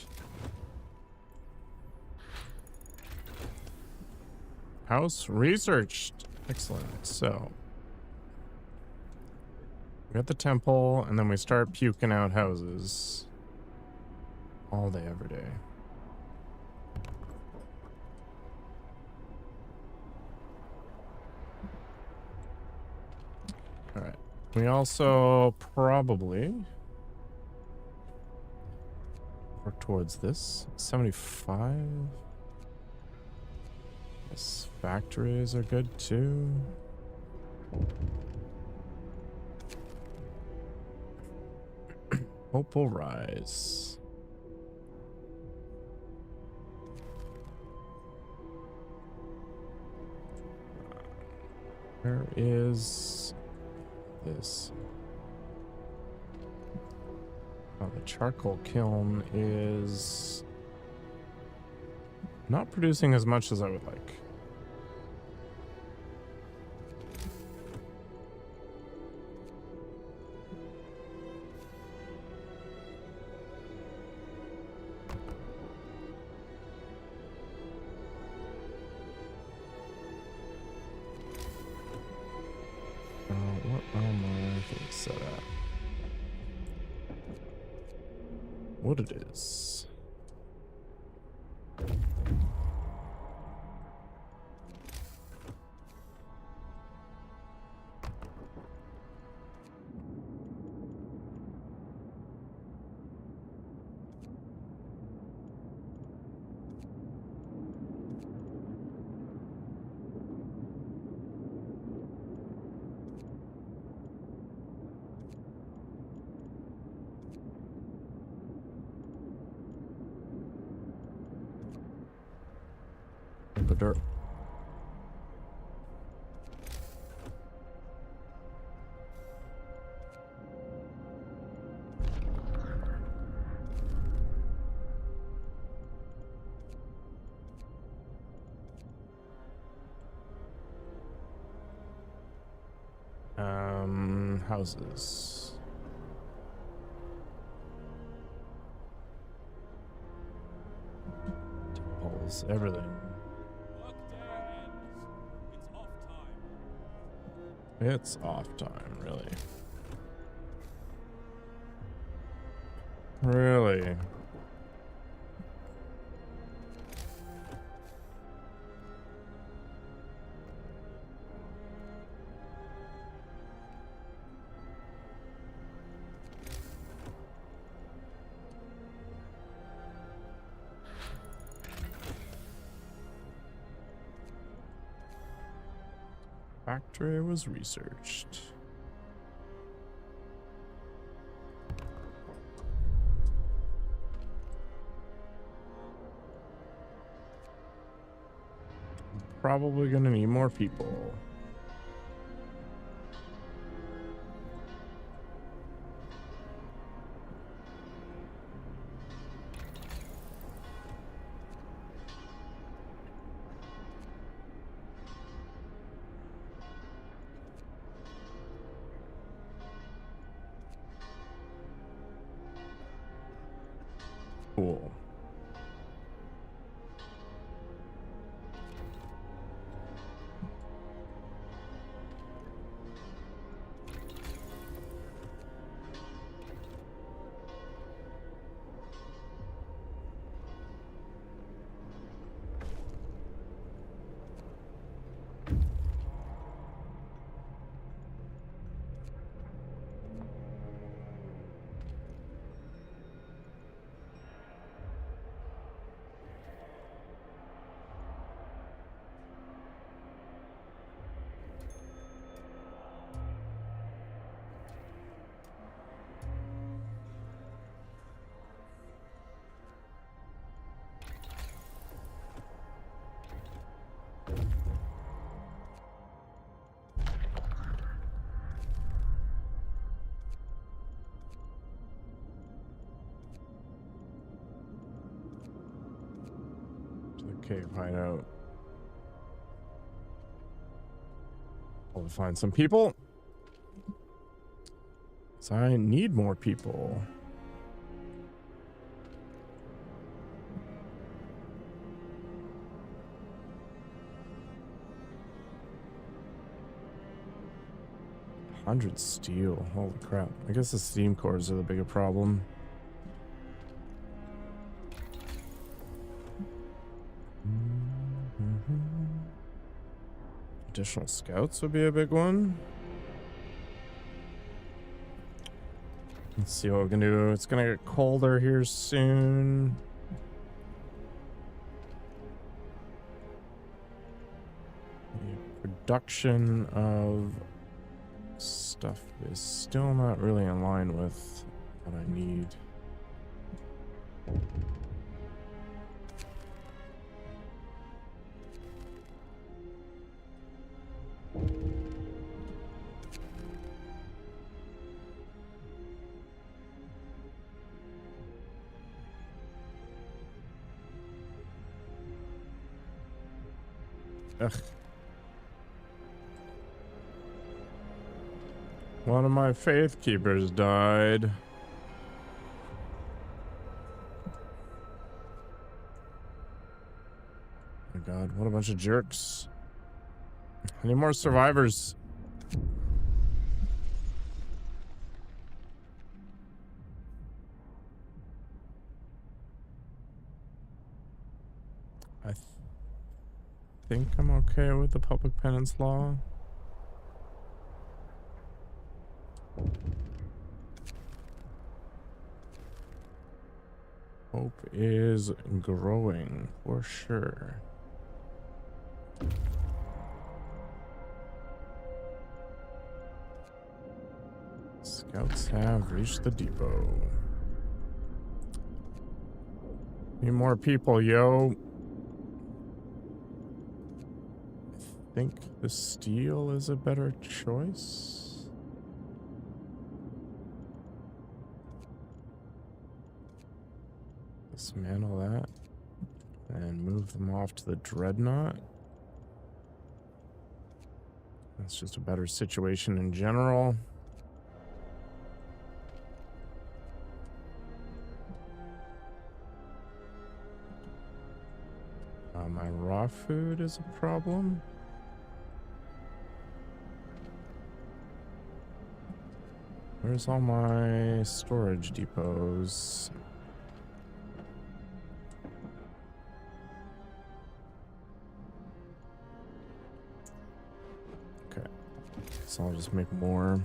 Speaker 1: House researched. Excellent. So we got the temple, and then we start puking out houses all day, every day. All right. We also probably work towards this. 75. Yes, factories are good too. Hope will rise. Where is this? Oh, the charcoal kiln is not producing as much as I would like. What are my things set at? What it is? The dirt. Houses. Temples, everything.
Speaker 3: Workday ends. It's off time.
Speaker 1: It's off time, really. Really? Factory was researched. Probably gonna need more people. Cool. cave hideout. I'll find some people. So I need more people. $100 steel. Holy crap. I guess the steam cores are the bigger problem. Additional scouts would be a big one. Let's see what we can do. It's gonna get colder here soon. The production of stuff is still not really in line with what I need. Ugh. One of my faith keepers died. Oh my god, what a bunch of jerks. I need more survivors. I think I'm okay with the public penance law. Hope is growing for sure. Scouts have reached the depot. Need more people, yo. I think the steel is a better choice. Dismantle that and move them off to the dreadnought. That's just a better situation in general. My raw food is a problem. Where's all my storage depots? Okay, so I'll just make more.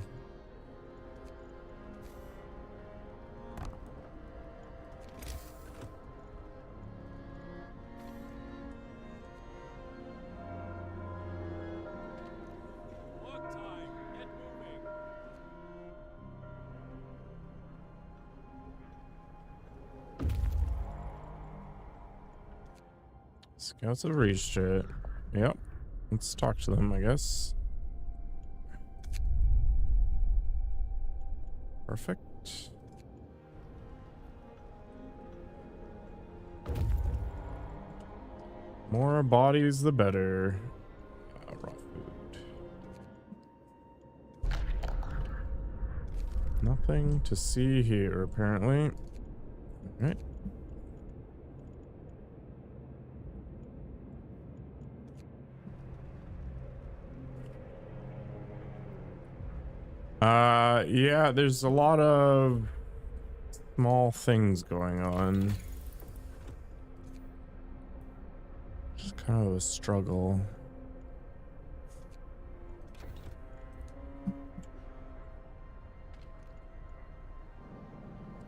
Speaker 1: Scouts have reached it. Yep. Let's talk to them, I guess. Perfect. More bodies, the better. Raw food. Nothing to see here, apparently. All right. Yeah, there's a lot of small things going on. Just kind of a struggle.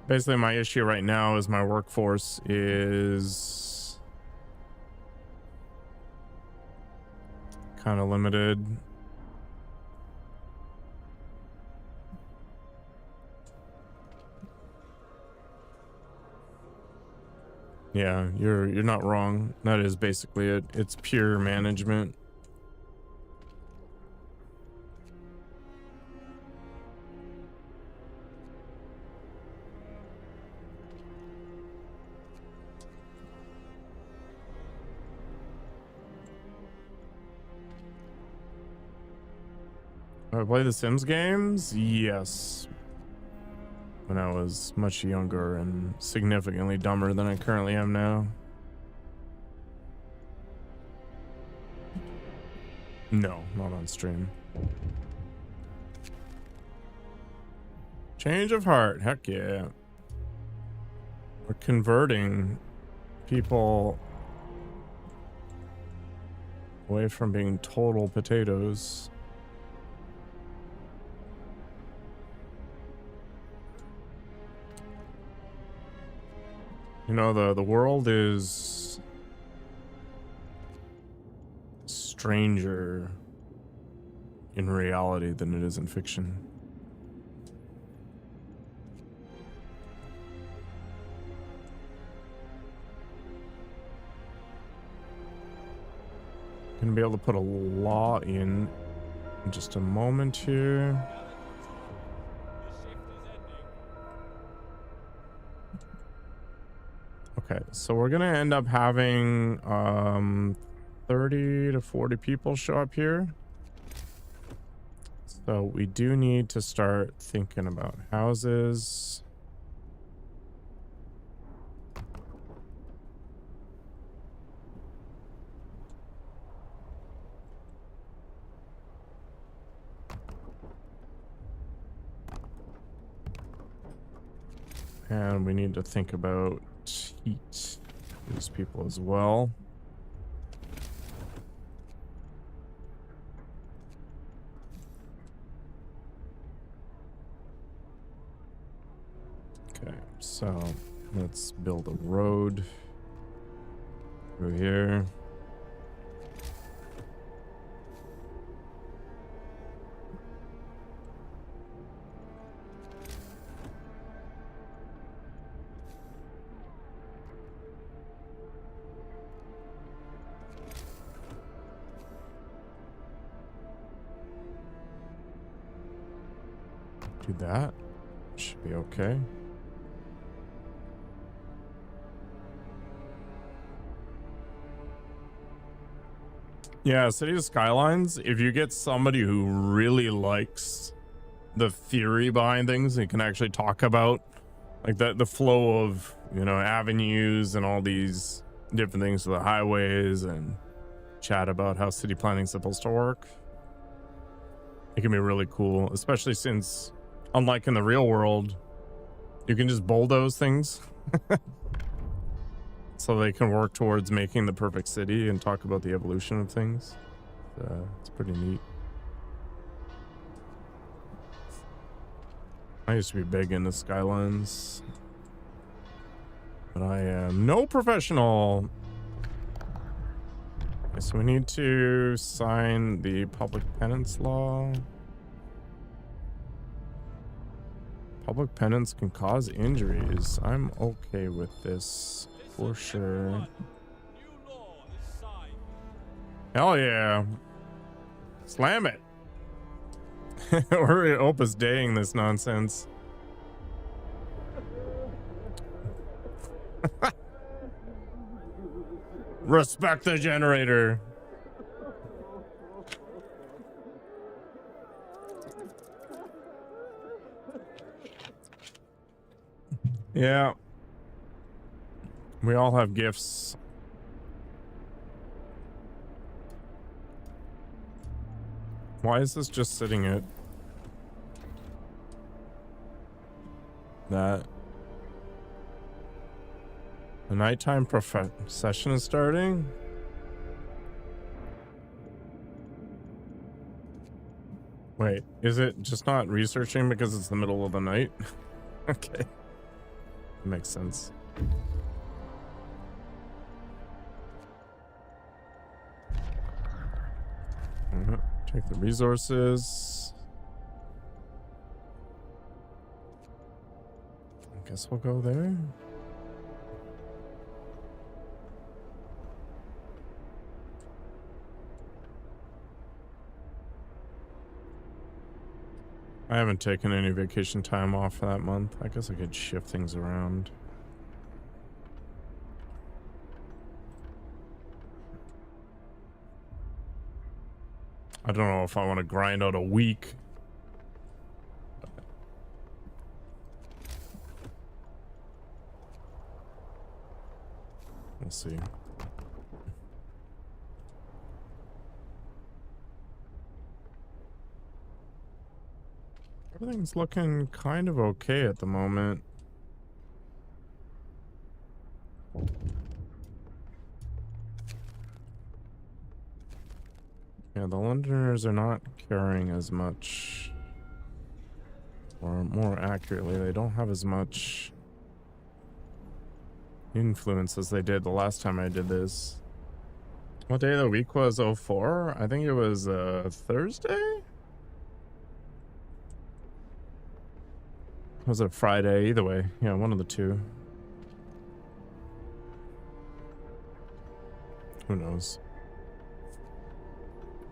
Speaker 1: Basically, my issue right now is my workforce is kind of limited. Yeah, you're not wrong. That is basically it. It's pure management. I play the Sims games? Yes. When I was much younger and significantly dumber than I currently am now. No, not on stream. Change of heart. Heck yeah. We're converting people away from being total potatoes. You know, the world is stranger in reality than it is in fiction. Gonna be able to put a law in just a moment here. Okay, so we're gonna end up having 30 to 40 people show up here. So we do need to start thinking about houses. And we need to think about heat these people as well. Okay, so let's build a road through here. Do that. Should be okay. Yeah, City of Skylines, if you get somebody who really likes the theory behind things and can actually talk about like the flow of, you know, avenues and all these different things to the highways and chat about how city planning is supposed to work, it can be really cool, especially since, unlike in the real world, you can just bulldoze things. So they can work towards making the perfect city and talk about the evolution of things. It's pretty neat. I used to be big into Skylines, but I am no professional. Okay, so we need to sign the public penance law. Public penance can cause injuries. I'm okay with this for sure. Hell yeah. Slam it. We're Opus Daying this nonsense. Respect the generator. Yeah. We all have gifts. Why is this just sitting at that? The nighttime session is starting? Wait, is it just not researching because it's the middle of the night? Okay. That makes sense. Take the resources. I guess we'll go there. I haven't taken any vacation time off for that month. I guess I could shift things around. I don't know if I want to grind out a week. We'll see. Everything's looking kind of okay at the moment. Yeah, the Londoners are not carrying as much. Or more accurately, they don't have as much influence as they did the last time I did this. What day of the week was 04? I think it was Thursday? Was it a Friday? Either way. Yeah, one of the two. Who knows?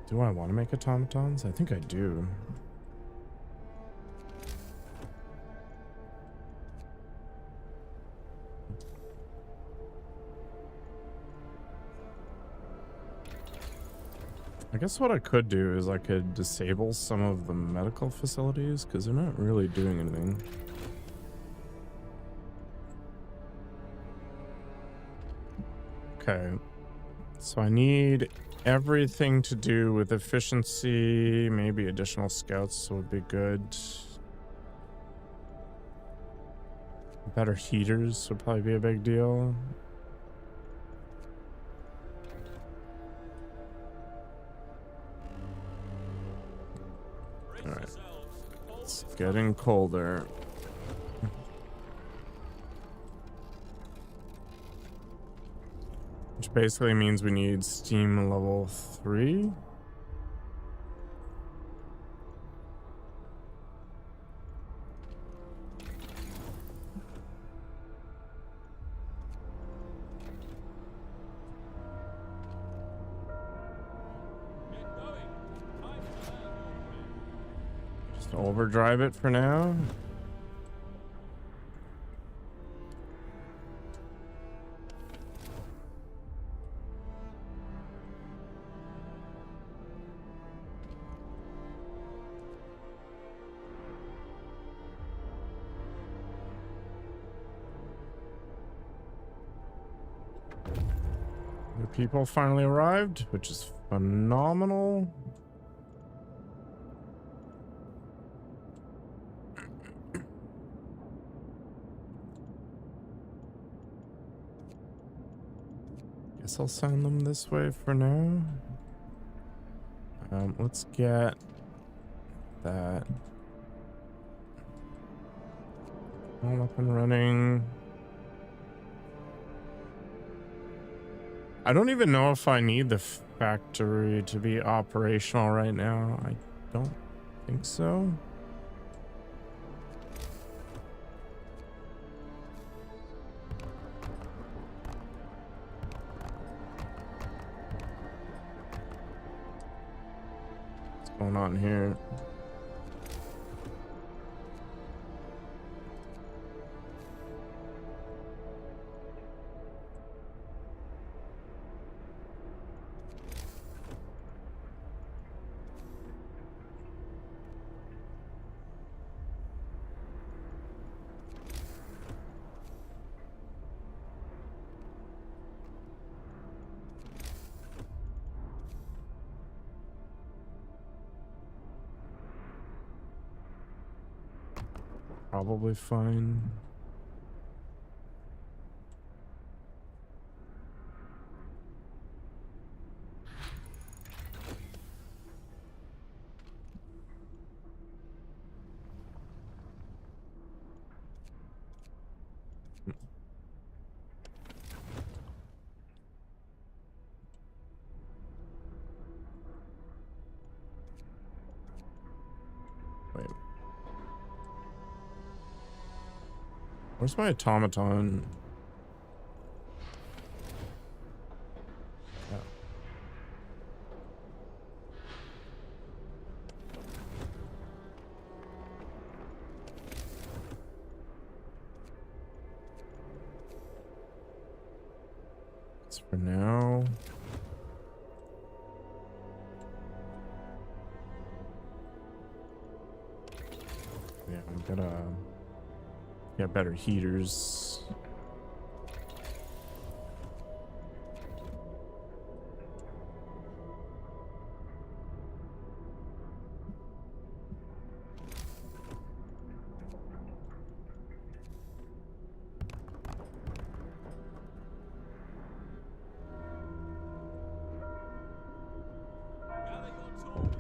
Speaker 1: Do I want to make automatons? I think I do. I guess what I could do is I could disable some of the medical facilities because they're not really doing anything. Okay. So I need everything to do with efficiency. Maybe additional scouts would be good. Better heaters would probably be a big deal. All right. It's getting colder. Which basically means we need steam level 3. Just overdrive it for now. The people finally arrived, which is phenomenal. Guess I'll send them this way for now. Let's get that all up and running. I don't even know if I need the factory to be operational right now. I don't think so. What's going on here? Probably fine. Wait. Where's my automaton? Oh. It's for now. Gotta get better heaters.
Speaker 3: Gather your tools.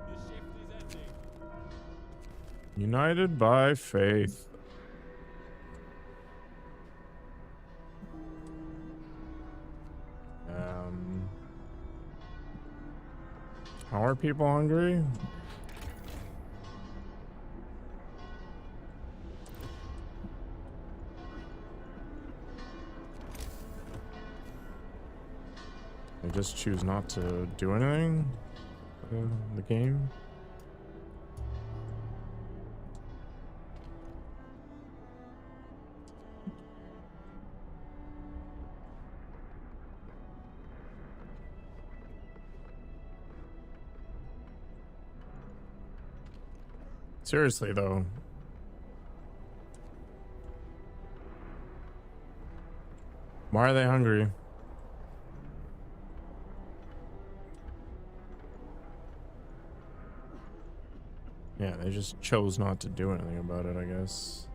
Speaker 3: The shift is ending.
Speaker 1: United by faith. How are people hungry? They just choose not to do anything in the game. Seriously though. Why are they hungry? Yeah, they just chose not to do anything about it, I guess.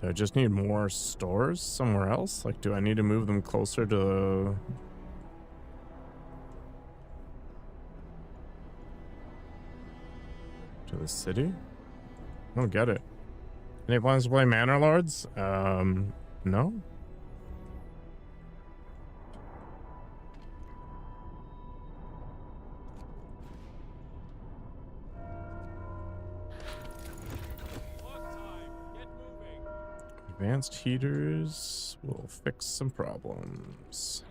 Speaker 1: Do I just need more stores somewhere else? Like, do I need to move them closer to the city? I don't get it. Any plans to play Manor Lords? No.
Speaker 3: Work time. Get moving.
Speaker 1: Advanced heaters will fix some problems.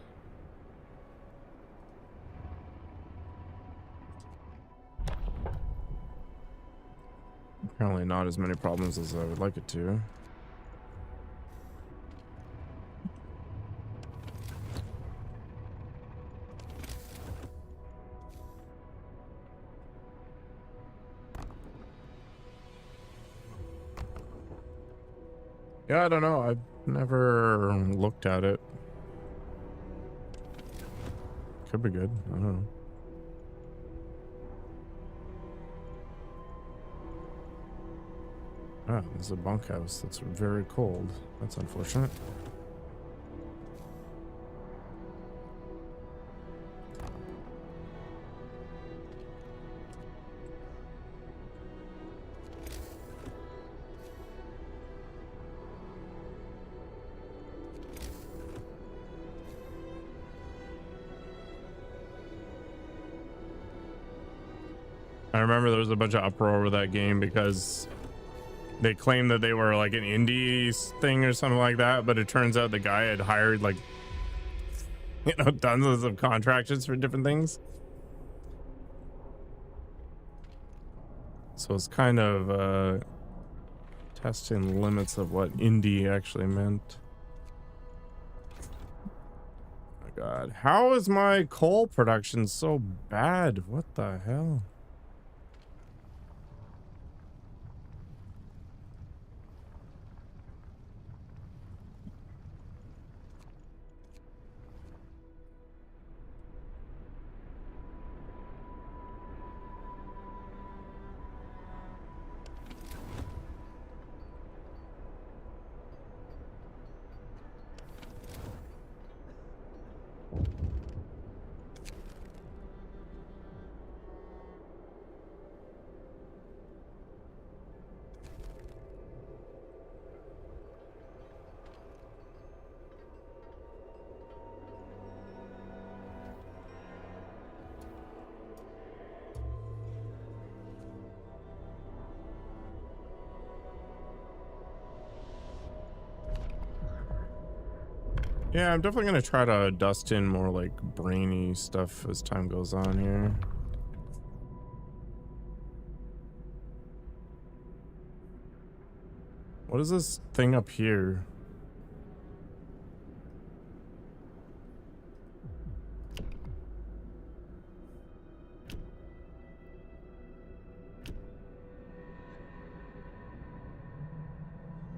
Speaker 1: Apparently not as many problems as I would like it to. Yeah, I don't know. I've never looked at it. Could be good. I don't know. Ah, there's a bunkhouse that's very cold. That's unfortunate. I remember there was a bunch of uproar over that game because they claimed that they were like an indie thing or something like that, but it turns out the guy had hired like, you know, dozens of contractors for different things. So it's kind of testing the limits of what indie actually meant. Oh my god, how is my coal production so bad? What the hell? Yeah, I'm definitely gonna try to dust in more like brainy stuff as time goes on here. What is this thing up here?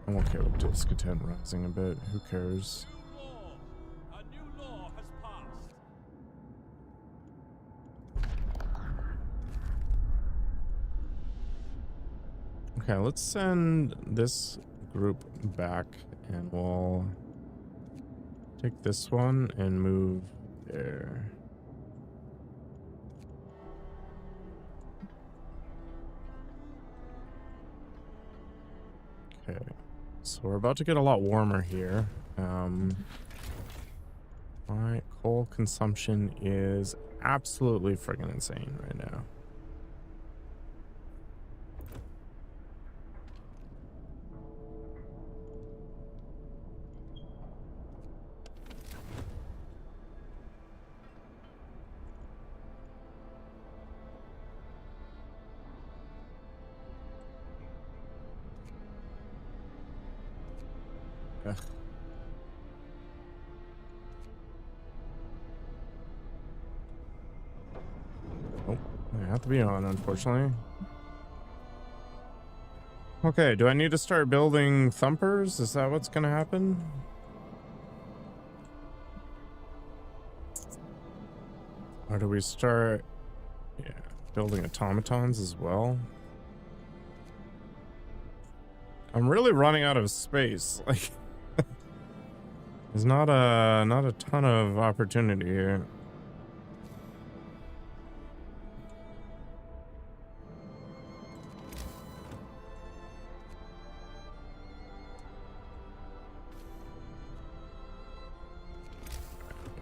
Speaker 1: I'm okay with discontent rising a bit. Who cares?
Speaker 3: New law. A new law has passed.
Speaker 1: Okay, let's send this group back and we'll take this one and move there. Okay, so we're about to get a lot warmer here. My coal consumption is absolutely friggin' insane right now. Ugh. Oh, I have to be on, unfortunately. Okay, do I need to start building thumpers? Is that what's gonna happen? Or do we start, yeah, building automatons as well? I'm really running out of space. Like, there's not a ton of opportunity here.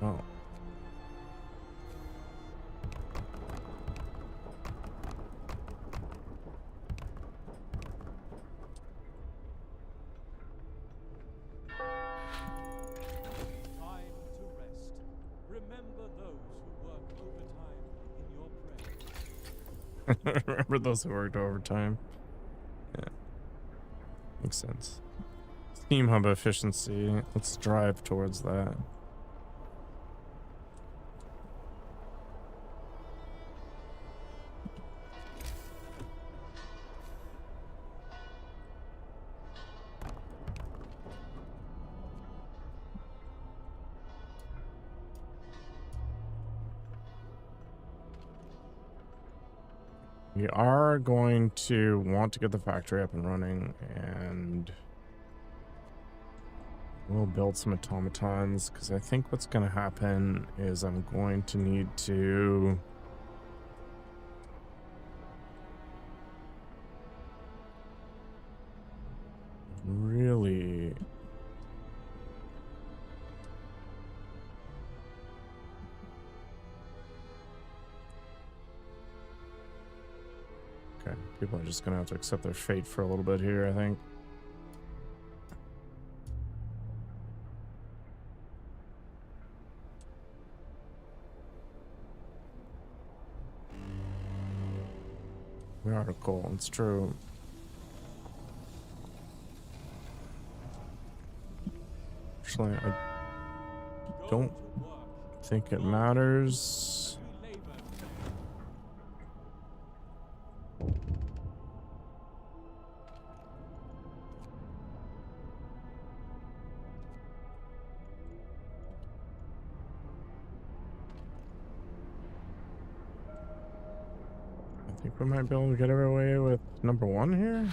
Speaker 1: Oh.
Speaker 3: Time to rest. Remember those who work overtime in your prayers.
Speaker 1: Remember those who worked overtime? Yeah, makes sense. Steam hub efficiency. Let's drive towards that. We are going to want to get the factory up and running, and we'll build some automatons, because I think what's going to happen is I'm going to need to really okay, people are just gonna have to accept their fate for a little bit here, I think. We are cool, it's true. Actually, I
Speaker 3: Go
Speaker 1: don't
Speaker 3: to work.
Speaker 1: think it matters.
Speaker 3: Every labor.
Speaker 1: I think we might be able to get away with number one here.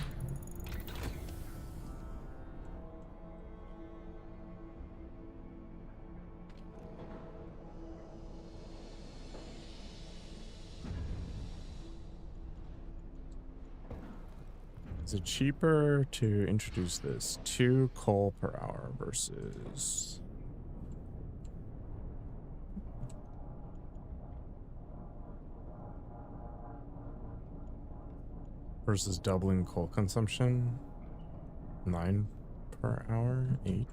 Speaker 1: Is it cheaper to introduce this? 2 coal per hour versus doubling coal consumption? 9 per hour? 8?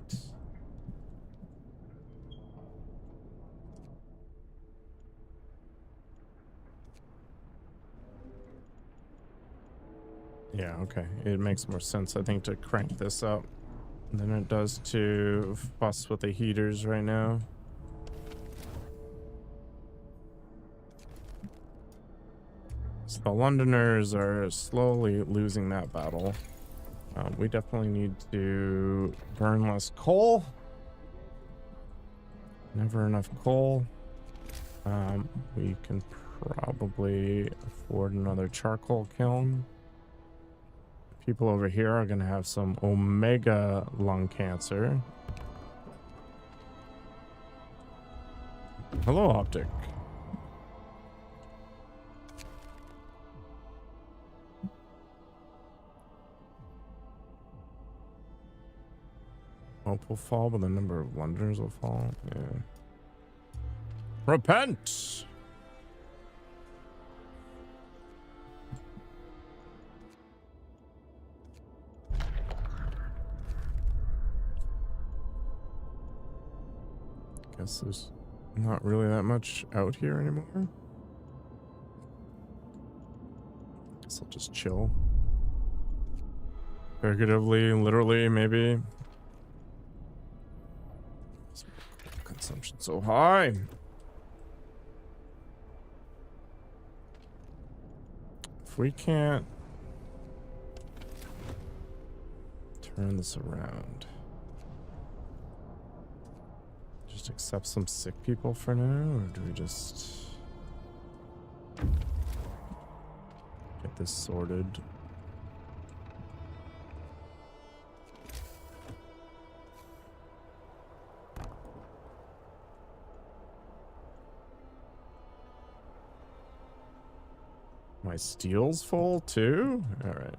Speaker 1: Yeah, okay. It makes more sense, I think, to crank this up than it does to fuss with the heaters right now. So the Londoners are slowly losing that battle. We definitely need to burn less coal. Never enough coal. We can probably afford another charcoal kiln. People over here are going to have some omega lung cancer. Hello, Optic. Hope will fall, but the number of Londoners will fall. Yeah. Repent! Guess there's not really that much out here anymore. Guess I'll just chill. Figuratively, literally, maybe. Consumption so high. If we can't turn this around, just accept some sick people for now, or do we just get this sorted? My steel's full too? All right.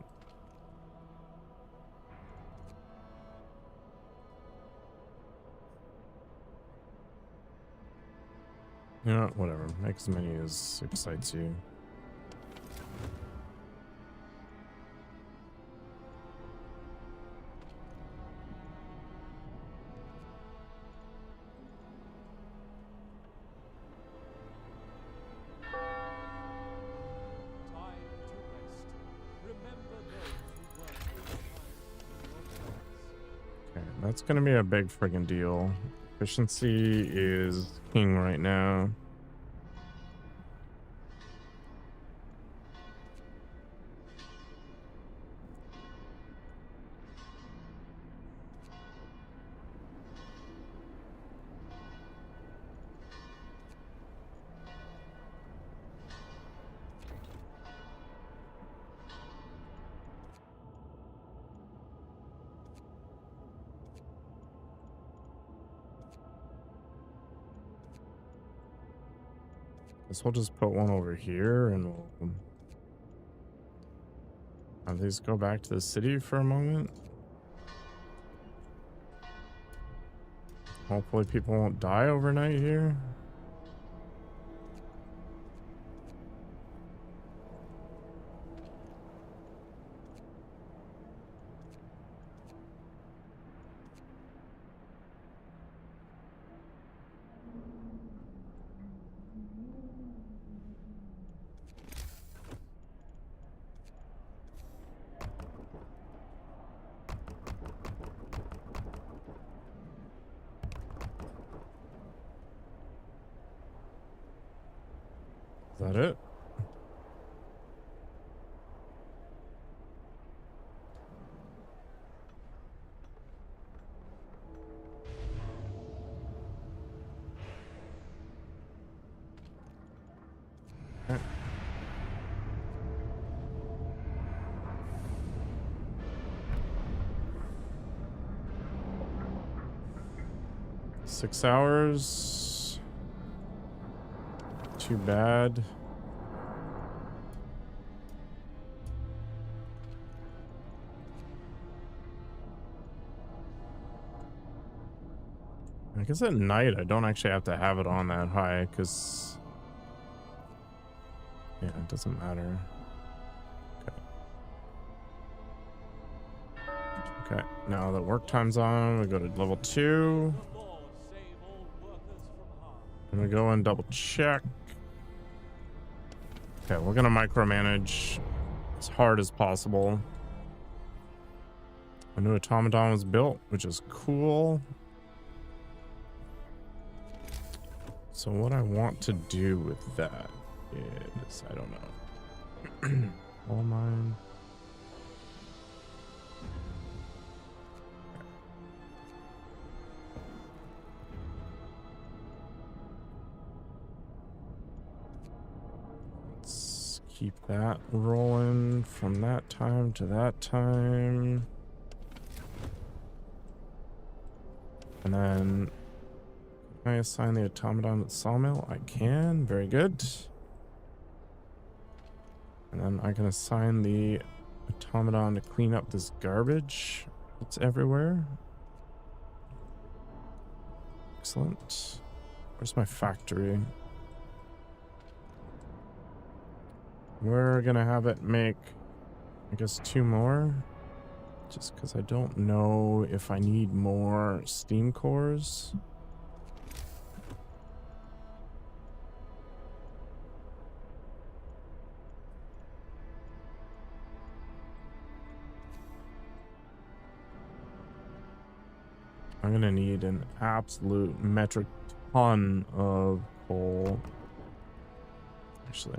Speaker 1: You know what? Whatever. Make as many as excites you.
Speaker 3: Time to rest. Remember those who work overtime in your plans.
Speaker 1: Okay, that's gonna be a big friggin' deal. Efficiency is king right now. Guess we'll just put one over here and we'll have these go back to the city for a moment. Hopefully people won't die overnight here. Is that it? Okay. Six hours. Too bad. I guess at night I don't actually have to have it on that high because yeah, it doesn't matter. Okay, now that work time's on, we go to level 2
Speaker 3: The Lord save all workers from harm.
Speaker 1: and we go and double check. Okay, we're gonna micromanage as hard as possible. A new automaton was built, which is cool. So what I want to do with that is, I don't know. All mine. Let's keep that rolling from that time to that time. And then can I assign the automaton at the sawmill? I can. Very good. And then I can assign the automaton to clean up this garbage that's everywhere. Excellent. Where's my factory? We're gonna have it make, I guess, 2 more. Just because I don't know if I need more steam cores. I'm gonna need an absolute metric ton of coal. Actually,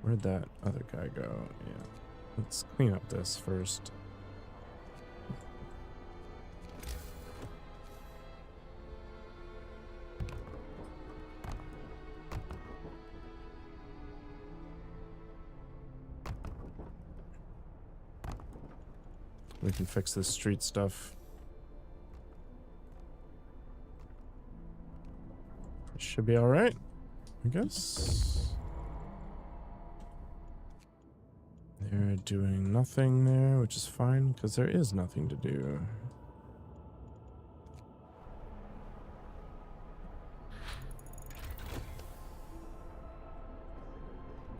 Speaker 1: where'd that other guy go? Yeah, let's clean up this first. We can fix this street stuff. Should be all right, I guess. They're doing nothing there, which is fine because there is nothing to do.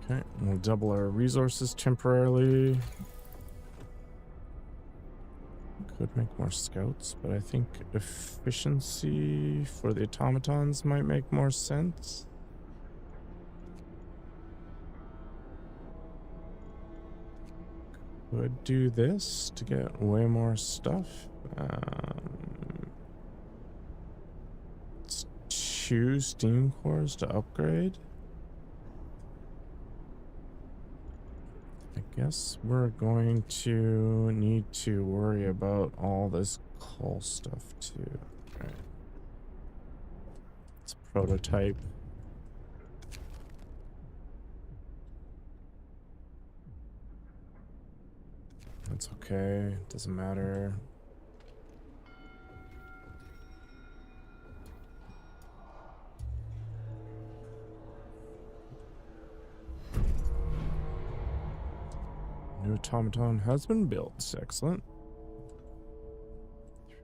Speaker 1: Okay, we'll double our resources temporarily. Could make more scouts, but I think efficiency for the automatons might make more sense. Could do this to get way more stuff. It's 2 steam cores to upgrade. I guess we're going to need to worry about all this coal stuff too. All right. Let's prototype. That's okay. Doesn't matter. New automaton has been built. Excellent. 3.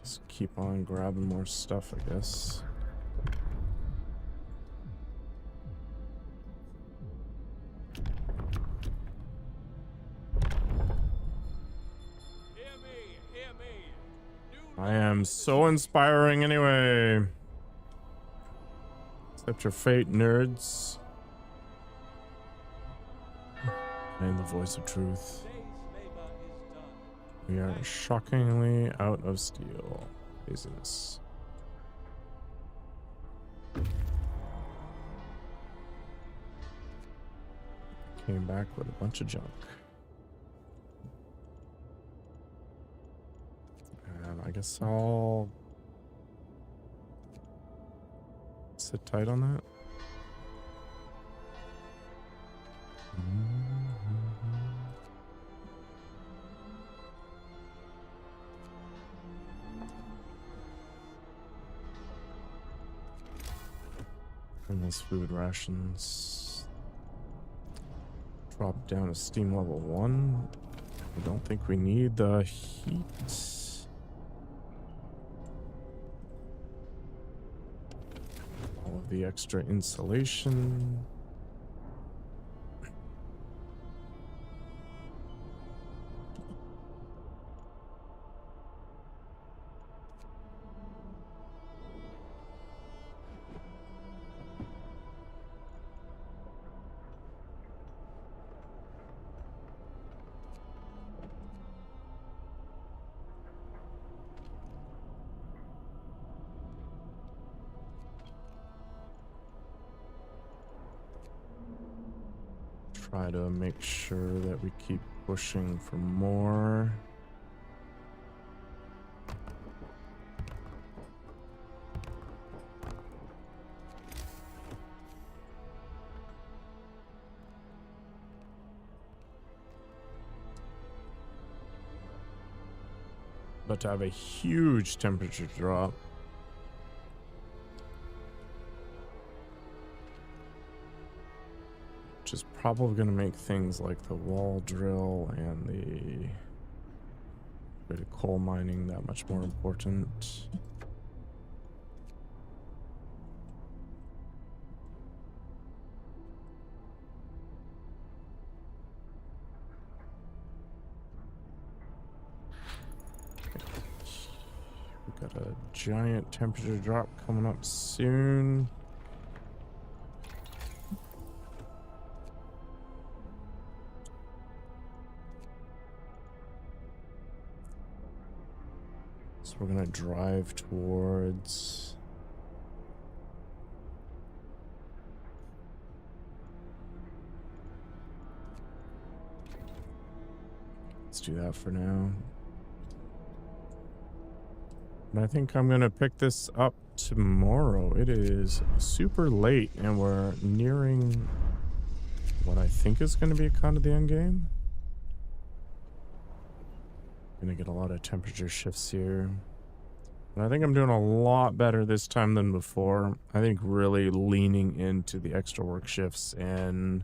Speaker 1: Just keep on grabbing more stuff, I guess.
Speaker 3: Hear me. Do
Speaker 1: I am so inspiring anyway. Accept your fate, nerds. And the voice of truth.
Speaker 3: day's labor is done.
Speaker 1: We are shockingly out of steel. Craziness. Came back with a bunch of junk. And I guess I'll sit tight on that. And those food rations drop down to steam level 1. I don't think we need the heat. All of the extra insulation. try to make sure that we keep pushing for more. But to have a huge temperature drop. Which is probably going to make things like the wall drill and the bit of coal mining that much more important. Got a giant temperature drop coming up soon. So we're gonna drive towards let's do that for now. And I think I'm gonna pick this up tomorrow. It is super late and we're nearing what I think is gonna be kind of the end game. Gonna get a lot of temperature shifts here. And I think I'm doing a lot better this time than before. I think really leaning into the extra work shifts and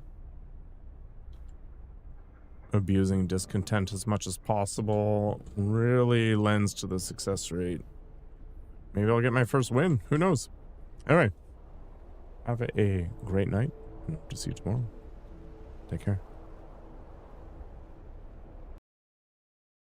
Speaker 1: abusing discontent as much as possible really lends to the success rate. Maybe I'll get my first win. Who knows? Anyway, have a great night. Hope to see you tomorrow. Take care.